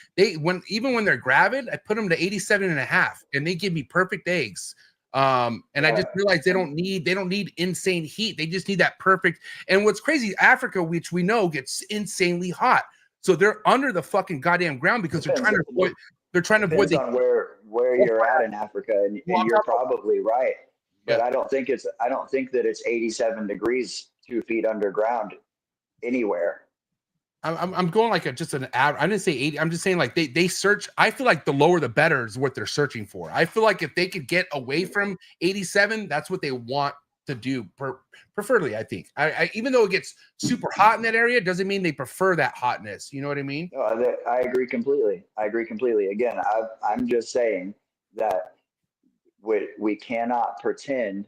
Even when they're gravid, I put them to 87.5, and they give me perfect eggs. I just realized they don't need insane heat. They just need that perfect. And what's crazy, Africa, which we know gets insanely hot, so they're under the fucking goddamn ground because they're trying to avoid. They're trying to avoid on where you're at in Africa, and you're probably right. But I don't think that it's 87 degrees 2 feet underground anywhere. I'm going like just an average. I didn't say 80. I'm just saying like they search. I feel like the lower the better is what they're searching for. I feel like if they could get away from 87, that's what they want to do. Preferably, I think. I even though it gets super hot in that area, doesn't mean they prefer that hotness. You know what I mean? No, I agree completely. Again, I'm just saying that we cannot pretend.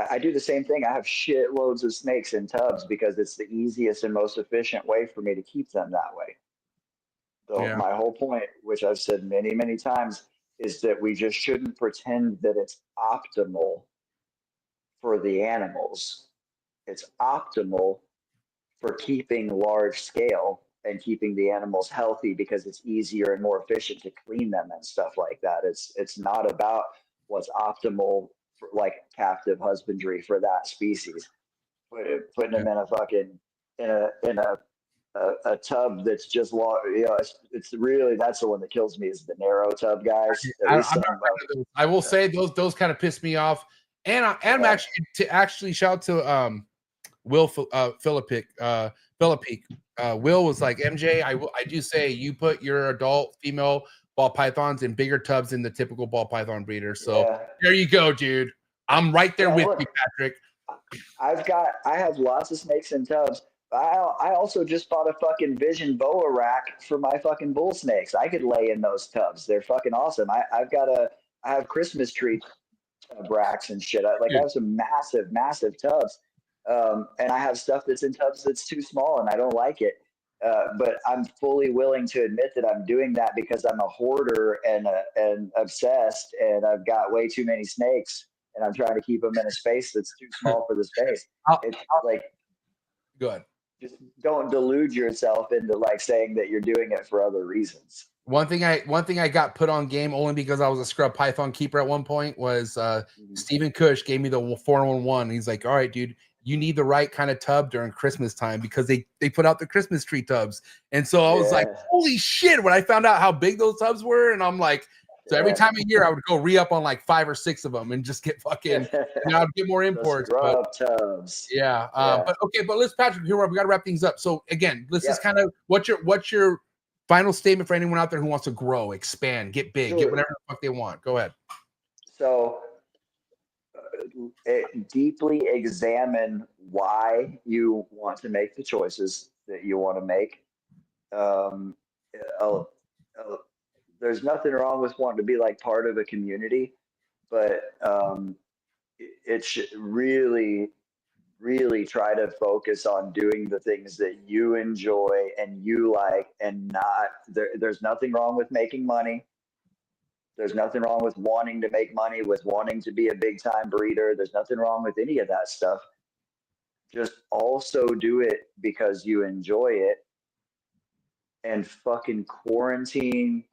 I do the same thing. I have shitloads of snakes in tubs because it's the easiest and most efficient way for me to keep them that way. So my whole point, which I've said many, many times, is that we just shouldn't pretend that it's optimal for the animals. It's optimal for keeping large scale and keeping the animals healthy because it's easier and more efficient to clean them and stuff like that. It's not about what's optimal for like captive husbandry for that species. Putting them in a fucking in a tub that's just long, you know, it's really, that's the one that kills me, is the narrow tub guys. I will say those kind of piss me off. And I'm actually shout out to Will Philippic. Will was like, MJ, I do say you put your adult female ball pythons in bigger tubs than the typical ball python breeder. So there you go, dude. I'm right there with you, Patrick. I have lots of snakes in tubs. I also just bought a fucking Vision boa rack for my fucking bull snakes. I could lay in those tubs. They're fucking awesome. I have Christmas tree racks and shit. I have some massive tubs. And I have stuff that's in tubs that's too small and I don't like it. But I'm fully willing to admit that I'm doing that because I'm a hoarder and obsessed, and I've got way too many snakes, and I'm trying to keep them in a space that's too small for the space. It's like, good. Just don't delude yourself into like saying that you're doing it for other reasons. One thing I got put on game only because I was a scrub python keeper at one point was Stephen Cush gave me the 411. He's like, all right, dude, you need the right kind of tub during Christmas time because they put out the Christmas tree tubs. And so I was like, holy shit, when I found out how big those tubs were, and I'm like, so every time a year I would go re-up on like 5 or 6 of them and just get fucking, and I'd get more imports. Tubs. But okay, but let's, Patrick, here we got to wrap things up. So again, this is kind of what's your final statement for anyone out there who wants to grow, expand, get big, get whatever the fuck they want. Go ahead. So deeply examine why you want to make the choices that you want to make. There's nothing wrong with wanting to be like part of a community, but it should really try to focus on doing the things that you enjoy and you like, and not there's nothing wrong with making money. There's nothing wrong with wanting to make money, with wanting to be a big time breeder. There's nothing wrong with any of that stuff. Just also do it because you enjoy it, and fucking quarantine.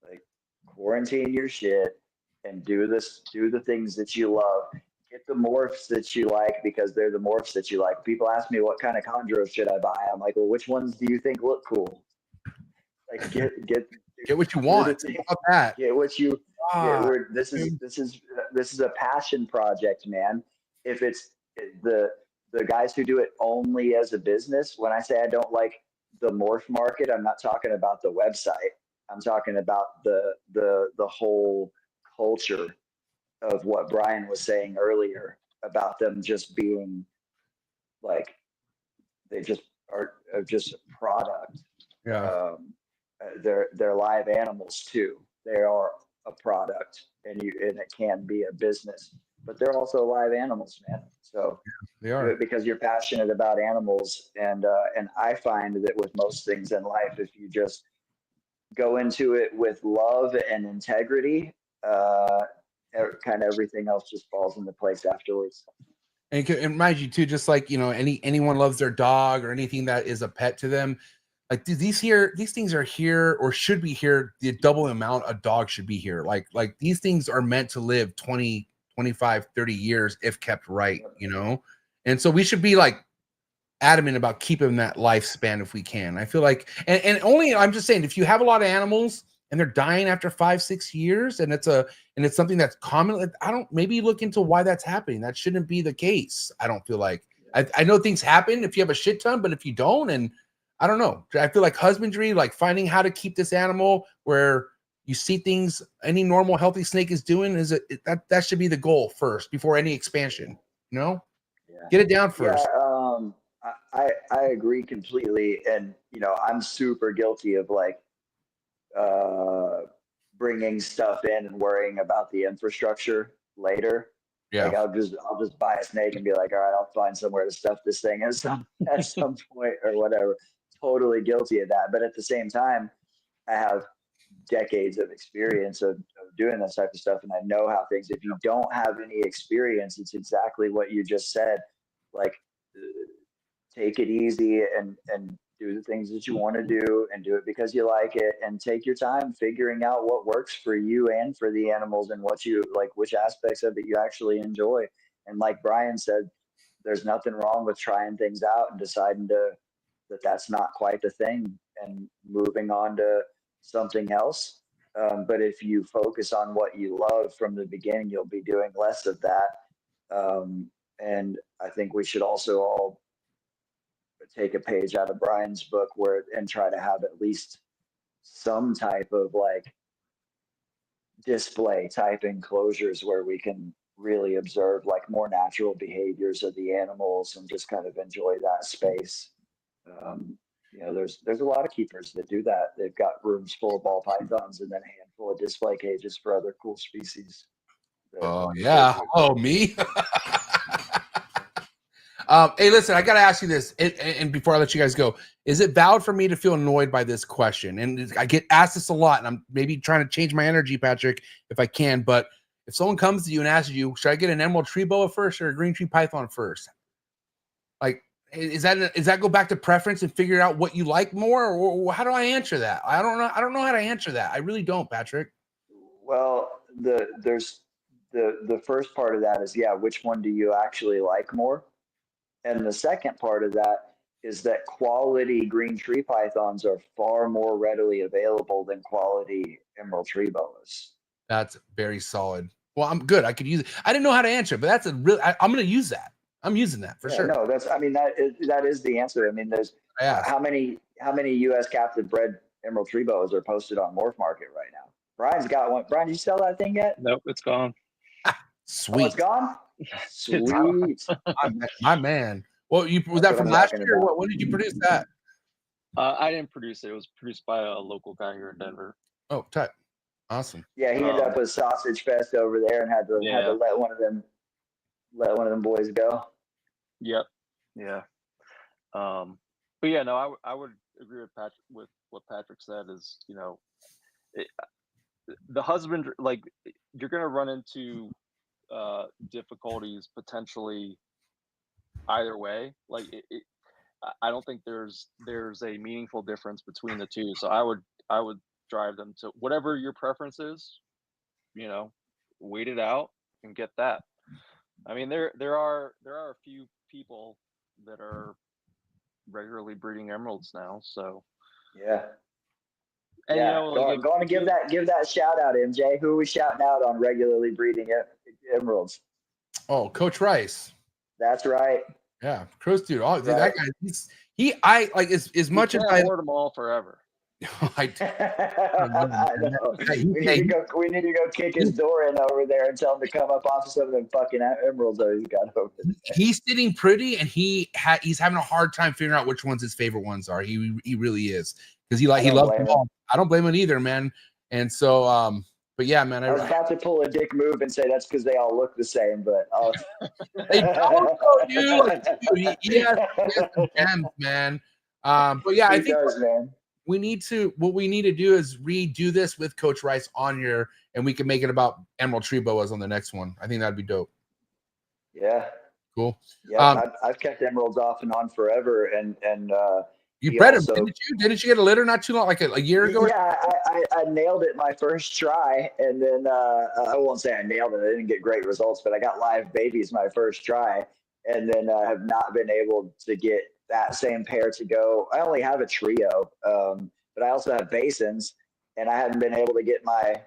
Like, quarantine your shit and do the things that you love. Get the morphs that you like because they're the morphs that you like. People ask me what kind of chondros should I buy. I'm like, well, which ones do you think look cool? Like, get what you want. How about that? Get what you. This is a passion project, man. If it's the guys who do it only as a business, when I say I don't like the morph market, I'm not talking about the website. I'm talking about the whole culture of what Brian was saying earlier about them just being like, they just are just a product. They're live animals too. They are a product, and it can be a business, but they're also live animals, man. So they are, because you're passionate about animals, and I find that with most things in life, if you just go into it with love and integrity, kind of everything else just falls into place afterwards. And mind you too, just like, you know, anyone loves their dog or anything that is a pet to them. Like these things are here, or should be here. The double amount a dog should be here. Like these things are meant to live 20, 25, 30 years if kept right, you know? And so we should be like adamant about keeping that lifespan if we can. I feel like, and only, I'm just saying, if you have a lot of animals and they're dying after 5-6 years, and it's something that's common, maybe look into why that's happening. That shouldn't be the case. I don't feel like, I know things happen if you have a shit ton, but if you don't, and I don't know. I feel like husbandry, like finding how to keep this animal where you see things any normal healthy snake is doing, that should be the goal first before any expansion. You know, get it down first. I agree completely, and you know, I'm super guilty of like bringing stuff in and worrying about the infrastructure later. Yeah. Like I'll just buy a snake and be like, all right, I'll find somewhere to stuff this thing at some point or whatever. Totally guilty of that. But at the same time, I have decades of experience of doing this type of stuff, and I know how things, if you don't have any experience, it's exactly what you just said. Like, take it easy and do the things that you want to do and do it because you like it, and take your time figuring out what works for you and for the animals and what you like, which aspects of it you actually enjoy. And like Brian said, there's nothing wrong with trying things out and deciding that that's not quite the thing and moving on to something else. But if you focus on what you love from the beginning, you'll be doing less of that. And I think we should also all take a page out of Brian's book and try to have at least some type of like display type enclosures where we can really observe like more natural behaviors of the animals and just kind of enjoy that space. There's a lot of keepers that do that. They've got rooms full of ball pythons and then a handful of display cages for other cool species. Oh yeah. Oh, me. Hey, listen, I got to ask you this, and before I let you guys go, is it valid for me to feel annoyed by this question? And I get asked this a lot, and I'm maybe trying to change my energy, Patrick, if I can. But if someone comes to you and asks you, should I get an emerald tree boa first or a green tree python first? Like, is that go back to preference and figure out what you like more, or how do I answer that? I don't know. I don't know how to answer that. I really don't, Patrick. Well, there's the first part of that is, yeah, which one do you actually like more? And the second part of that is that quality green tree pythons are far more readily available than quality emerald tree boas. That's very solid. Well, I'm good. I could use it. I didn't know how to answer, but that's a real. I'm going to use that. I'm using that for sure. No, that is the answer. I mean, there's how many U.S. captive bred emerald tree boas are posted on MORPH Market right now? Brian's got one. Brian, did you sell that thing yet? Nope, it's gone. Sweet. Oh, it's gone? Sweet. My man. Well, was that from last year? Or what? When did you produce that? I didn't produce it. It was produced by a local guy here in Denver. Oh, tight. Awesome. Yeah, he ended up with Sausage Fest over there and had to let one of them boys go. Yep. Yeah. But yeah, no, I would agree with Patrick with what Patrick said. Is the husband, like, you're gonna run into difficulties potentially either way. Like I don't think there's a meaningful difference between the two. So I would drive them to whatever your preference is, wait it out and get that. I mean, there are a few people that are regularly breeding emeralds now, so yeah. And go on and give that shout out, MJ. Who are we shouting out on regularly breeding emeralds? Oh, Coach Rice. That's right. Yeah, Cruz dude. Oh, dude, that guy. I like as much as I word them all forever. I know. We need to go kick his door in over there and tell him to come up off of some of them fucking emeralds that he's got over there. He's sitting pretty, and he's having a hard time figuring out which ones his favorite ones are. He really is, because he loves them all. I don't blame him either, man. And so, but yeah, man. I was about to pull a dick move and say that's because they all look the same, but they don't, dude. He has some gems, man. But yeah, I think what we need to do is redo this with Coach Rice on here, and we can make it about emerald tree boas on the next one. I think that'd be dope. Yeah. Cool. Yeah, I've kept emeralds off and on forever, and you bred them, didn't you? Didn't you get a litter not too long, like a year ago? Yeah, I nailed it my first try, and then I won't say I nailed it. I didn't get great results, but I got live babies my first try, and then I have not been able to get that same pair to go. I only have a trio, but I also have basins, and I haven't been able to get my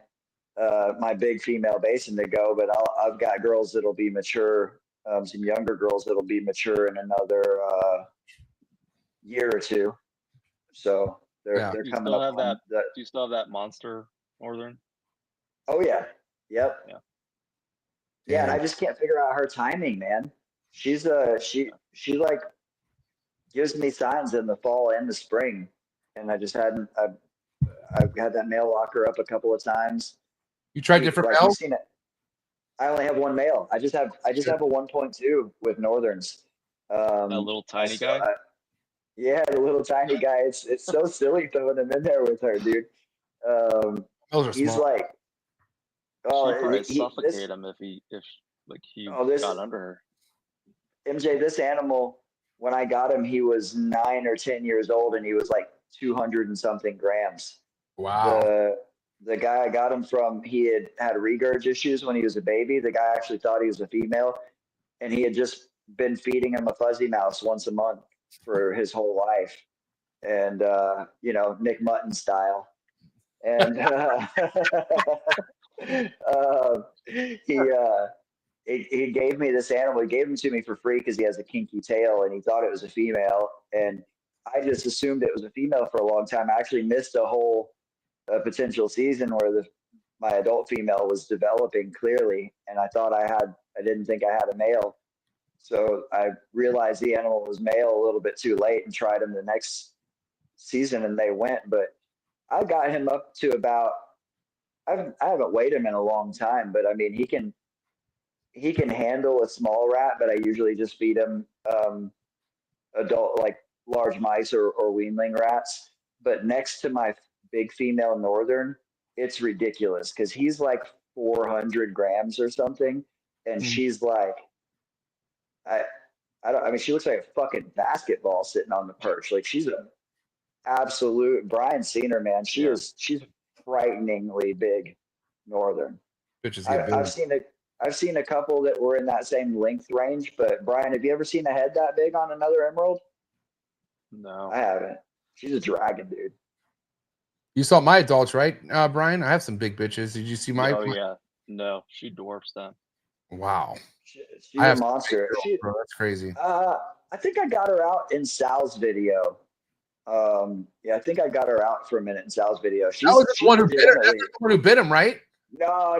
my big female basin to go. But I've got girls that'll be mature, some younger girls that'll be mature in another year or two. So they're coming up. Do you still have that monster northern? Oh yeah. Yep. Yeah, and I just can't figure out her timing, man. She's she like gives me signs in the fall and the spring, and I just hadn't. I've had that male locker up a couple of times. You tried different males? I only have one male. I just have a 1.2 with northerns. That little tiny guy. Yeah, the little tiny guy. It's so silly throwing him in there with her, dude. Those are he's small. like, oh, she'd probably suffocate him if he got under her. MJ, this animal when I got him, he was 9 or 10 years old, and he was like 200 and something grams. Wow. The guy I got him from, he had regurg issues when he was a baby. The guy actually thought he was a female, and he had just been feeding him a fuzzy mouse once a month for his whole life. And, you know, Nick Mutton style. And he gave me this animal. He gave him to me for free because he has a kinky tail, and he thought it was a female. And I just assumed it was a female for a long time. I actually missed a whole potential season where my adult female was developing clearly, and I didn't think I had a male. So I realized the animal was male a little bit too late and tried him the next season, and they went. But I got him up to about, I haven't weighed him in a long time, but I mean, he can handle a small rat, but I usually just feed him adult, like large mice or weanling rats. But next to my big female northern, it's ridiculous because he's like 400 grams or something, and she's like, I mean, she looks like a fucking basketball sitting on the perch. Like, she's an absolute, Brian's seen her, man. She's frighteningly big northern. Bitches get big. I've seen a couple that were in that same length range, but Brian, have you ever seen a head that big on another emerald? No, I haven't. She's a dragon, dude. You saw my adults, right, Brian? I have some big bitches. Did you see my? Oh yeah, no, she dwarfs them. Wow, She's a monster. Bro, that's crazy. I think I got her out in Sal's video. Yeah, I think I got her out for a minute in Sal's video. That was the one who bit him. That's the one who bit him, right? No,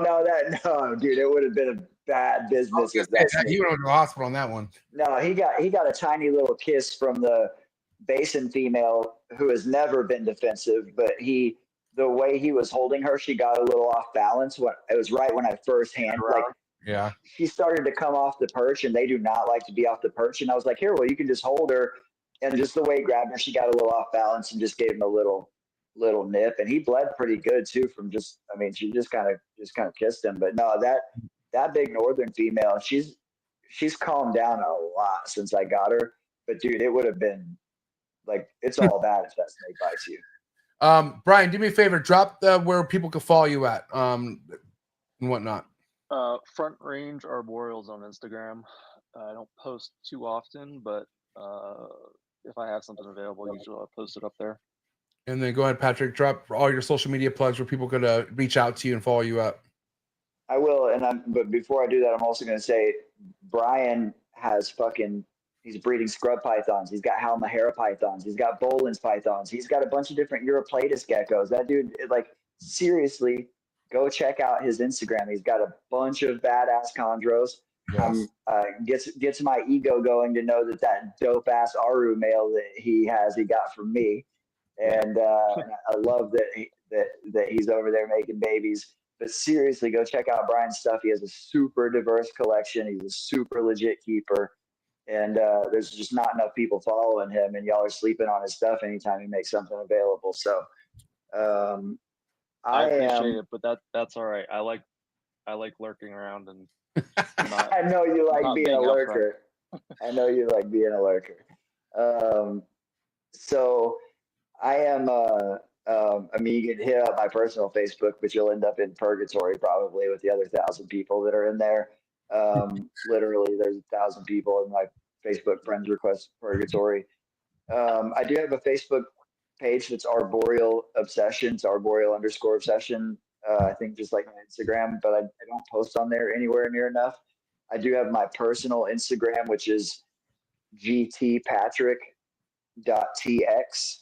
dude, it would have been a bad business. He went to the hospital on that one. No, he got a tiny little kiss from the basin female who has never been defensive, but the way he was holding her, she got a little off balance. It was right when I first yeah, she started to come off the perch, and they do not like to be off the perch. And I was like, here, well, you can just hold her. And just the way he grabbed her, she got a little off balance and just gave him a little nip, and he bled pretty good too from just, I mean, she just kind of kissed him. But no, that big northern female, she's calmed down a lot since I got her. But dude, it would have been like, it's all bad if that snake bites you. Brian, do me a favor, drop where people can follow you at, and whatnot. Front Range Arboreals on Instagram. I don't post too often, but if I have something available, usually I'll post it up there. And then go ahead, Patrick, drop all your social media plugs where people could reach out to you and follow you up. I will, but before I do that, I'm also going to say Brian has he's breeding scrub pythons. He's got Halmahera pythons. He's got Boland's pythons. He's got a bunch of different Europlatus geckos. That dude, like, seriously, go check out his Instagram. He's got a bunch of badass chondros. Yes. Gets my ego going to know that dope ass Aru male that he got from me. And I love that he's over there making babies. But seriously, go check out Brian's stuff. He has a super diverse collection. He's a super legit keeper. And there's just not enough people following him, and y'all are sleeping on his stuff anytime he makes something available. So I appreciate it, but that's all right. I like lurking around, and I know you like being a lurker. I know you like being a lurker. So I am I mean, you can hit up my personal Facebook, but you'll end up in purgatory probably with the other 1,000 people that are in there. Literally, there's 1,000 people in my Facebook friends request purgatory. I do have a Facebook page that's Arboreal Obsession. It's Arboreal_Obsession. I think just like my Instagram, but I don't post on there anywhere near enough. I do have my personal Instagram, which is gtpatrick.tx,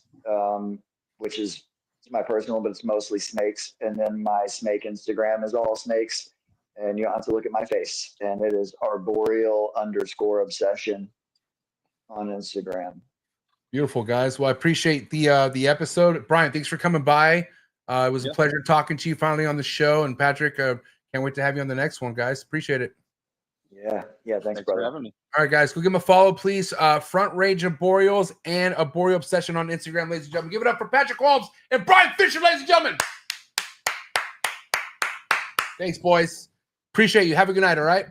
which is my personal, but it's mostly snakes. And then my snake Instagram is all snakes. And you don't have to look at my face. And it is Arboreal_Obsession on Instagram. Beautiful, guys. Well, I appreciate the episode. Brian, thanks for coming by. It was a pleasure talking to you finally on the show. And Patrick, can't wait to have you on the next one, guys. Appreciate it. Yeah. Thanks brother. For having me. All right, guys, go give him a follow, please. Front Range Arboreals and Arboreal Obsession on Instagram, ladies and gentlemen. Give it up for Patrick Holmes and Brian Fischer, ladies and gentlemen. Thanks, boys. Appreciate you. Have a good night, all right?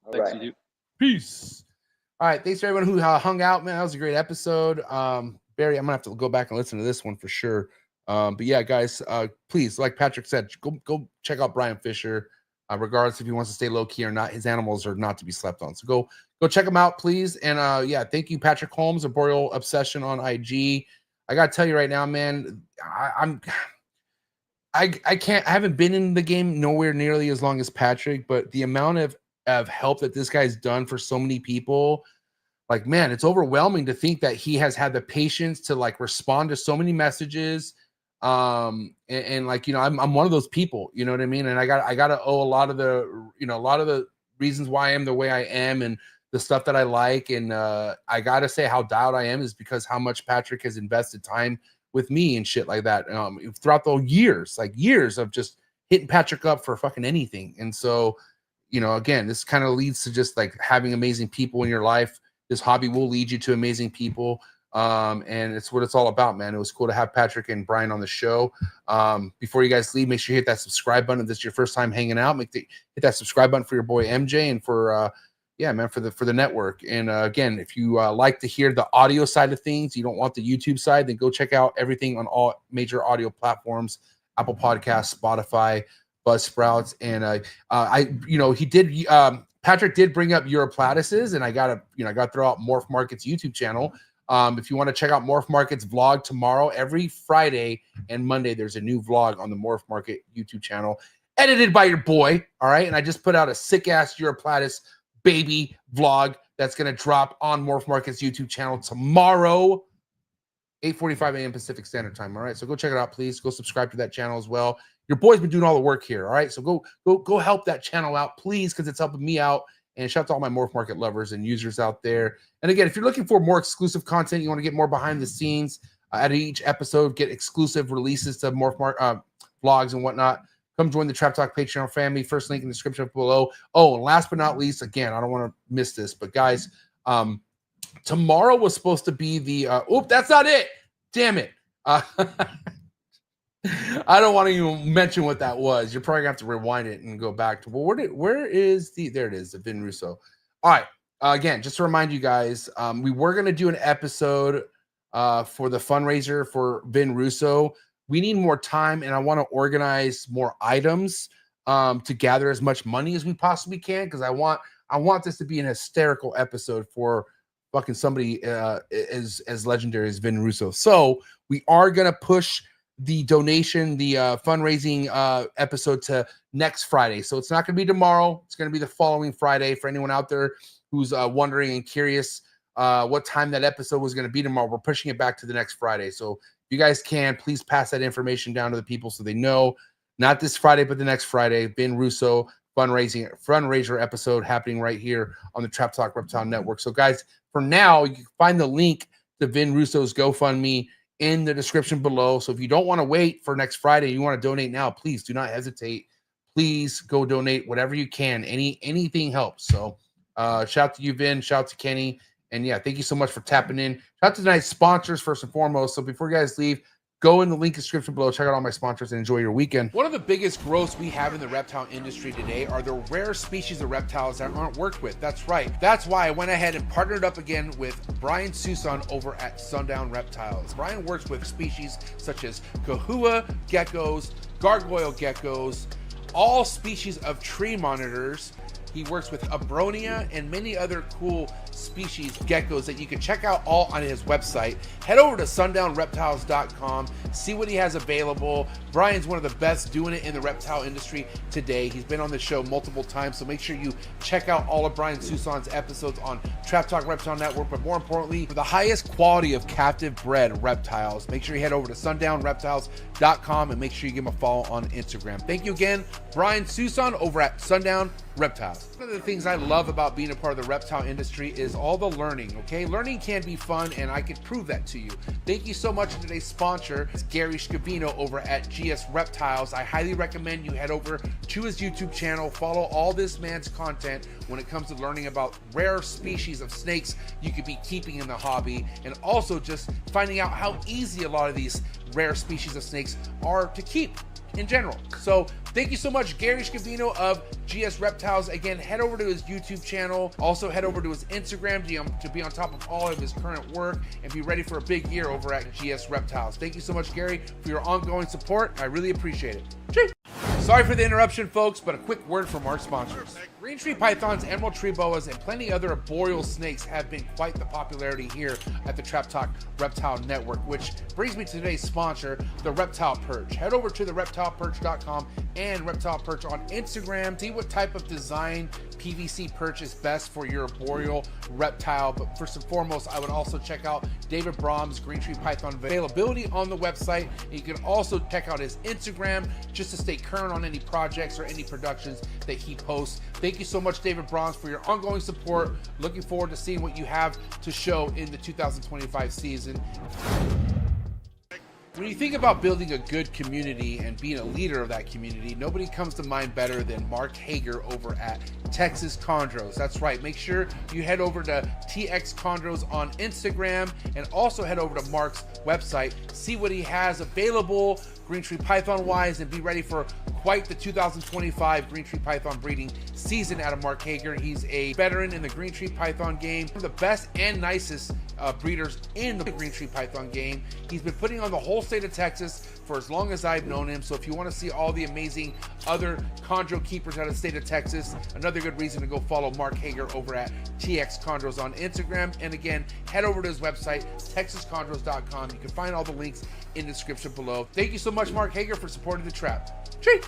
All Thanks, right. you. Peace. All right, thanks to everyone who hung out, man. That was a great episode. Barry, I'm gonna have to go back and listen to this one for sure. But yeah, guys, please, like Patrick said, go check out Brian Fischer. Regardless if he wants to stay low key or not, his animals are not to be slept on. So go check him out, please. And yeah, thank you, Patrick Holmes, Arboreal Obsession on IG. I gotta tell you right now, man, I haven't been in the game nowhere nearly as long as Patrick, but the amount of help that this guy's done for so many people, like, man, it's overwhelming to think that he has had the patience to like respond to so many messages. And like, you know, I'm one of those people, you know what I mean? And I gotta owe a lot of the reasons why I am the way I am and the stuff that I like. And I gotta say how dialed I am is because how much Patrick has invested time with me and shit like that throughout the years of just hitting Patrick up for fucking anything. And so, you know, again, this kind of leads to just like having amazing people in your life. This hobby will lead you to amazing people. And it's what it's all about, man. It was cool to have Patrick and Brian on the show. Before you guys leave, make sure you hit that subscribe button if this is your first time hanging out. Hit that subscribe button for your boy MJ and for yeah, man, for the network. And again, if you like to hear the audio side of things, you don't want the YouTube side, then go check out everything on all major audio platforms: Apple Podcasts, Spotify, Buzzsprouts. And Patrick did bring up Europlatises, and I gotta throw out Morph Market's YouTube channel. If you want to check out Morph Market's vlog tomorrow, every Friday and Monday, there's a new vlog on the Morph Market YouTube channel, edited by your boy. All right. And I just put out a sick ass Europlatis baby vlog that's going to drop on Morph Market's YouTube channel tomorrow, 8:45 a.m. Pacific Standard Time. All right. So go check it out, please. Go subscribe to that channel as well. Your boy's been doing all the work here. All right. So go help that channel out, please, because it's helping me out. And shout out to all my Morph Market lovers and users out there. And again, if you're looking for more exclusive content, you want to get more behind the scenes at each episode, get exclusive releases to Morph Market vlogs and whatnot, come join the Trap Talk Patreon family. First link in the description below. Oh, and last but not least, again, I don't want to miss this, but guys, tomorrow was supposed to be the that's not it. Damn it. I don't want to even mention what that was. You're probably gonna have to rewind it and go back to, well, where is there it is, the Ben Russo. All right. Again, just to remind you guys, we were gonna do an episode for the fundraiser for Ben Russo. We need more time, and I want to organize more items to gather as much money as we possibly can, because I want this to be an hysterical episode for fucking somebody as legendary as Ben Russo. So we are gonna push the donation, the fundraising episode to next Friday. So it's not going to be tomorrow. It's going to be the following Friday. For anyone out there who's wondering and curious what time that episode was going to be tomorrow, we're pushing it back to the next Friday. So if you guys can, please pass that information down to the people so they know, not this Friday, but the next Friday. Ben Russo fundraiser episode happening right here on the Trap Talk Reptile Network. So guys, for now, you can find the link to Ben Russo's GoFundMe in the description below. So if you don't want to wait for next Friday, you want to donate now, please do not hesitate. Please go donate whatever you can. Anything helps. So shout out to you, Vin. Shout out to Kenny. And yeah, thank you so much for tapping in. Shout out to tonight's sponsors first and foremost. So before you guys leave, go in the link description below, check out all my sponsors, and enjoy your weekend. One of the biggest growths we have in the reptile industry today are the rare species of reptiles that aren't worked with. That's right. That's why I went ahead and partnered up again with Brian Susan over at SUNDOWN Reptiles. Brian works with species such as kahua geckos, gargoyle geckos, all species of tree monitors. He works with Abronia and many other cool species geckos that you can check out all on his website. Head over to sundownreptiles.com, see what he has available. Brian's one of the best doing it in the reptile industry today. He's been on the show multiple times, so make sure you check out all of Brian Susan's episodes on Trap Talk Reptile Network. But more importantly, for the highest quality of captive bred reptiles, make sure you head over to sundownreptiles.com and make sure you give him a follow on Instagram. Thank you again, Brian Susan over at SUNDOWN Reptiles. One of the things I love about being a part of the reptile industry is all the learning, okay? Learning can be fun, and I can prove that to you. Thank you so much to today's sponsor, it's Gary Scavino over at GS Reptiles. I highly recommend you head over to his YouTube channel, follow all this man's content when it comes to learning about rare species of snakes you could be keeping in the hobby, and also just finding out how easy a lot of these rare species of snakes are to keep in general. So Thank you so much, Gary Scavino of GS Reptiles. Again, head over to his YouTube channel. Also, head over to his Instagram to be on top of all of his current work and be ready for a big year over at GS Reptiles. Thank you so much, Gary, for your ongoing support. I really appreciate it. Cheers. Sorry for the interruption, folks, but a quick word from our sponsors. Green tree pythons, emerald tree boas, and plenty other arboreal snakes have been quite the popularity here at the Trap Talk Reptile Network, which brings me to today's sponsor, the Reptile Perch. Head over to the reptileperch.com and Reptile Perch on Instagram. See what type of design PVC perch is best for your arboreal reptile. But first and foremost, I would also check out David Brom's Green Tree Python availability on the website. And you can also check out his Instagram just to stay current on any projects or any productions that he posts. Thank you so much, David Broms, for your ongoing support. Looking forward to seeing what you have to show in the 2025 season. When you think about building a good community and being a leader of that community, nobody comes to mind better than Mark Hager over at Texas Chondros. That's right. Make sure you head over to TX Chondros on Instagram and also head over to Mark's website. See what he has available Green Tree Python wise and be ready for quite the 2025 Green Tree Python breeding season out of Mark Hager. He's a veteran in the Green Tree Python game, one of the best and nicest breeders in the Green Tree Python game. He's been putting on the whole state of Texas for as long as I've known him. So if you want to see all the amazing other chondro keepers out of the state of Texas, another good reason to go follow Mark Hager over at TX Chondros on Instagram. And again, head over to his website, texaschondros.com. You can find all the links in the description below. Thank you so much, Mark Hager, for supporting the trap. Cheers.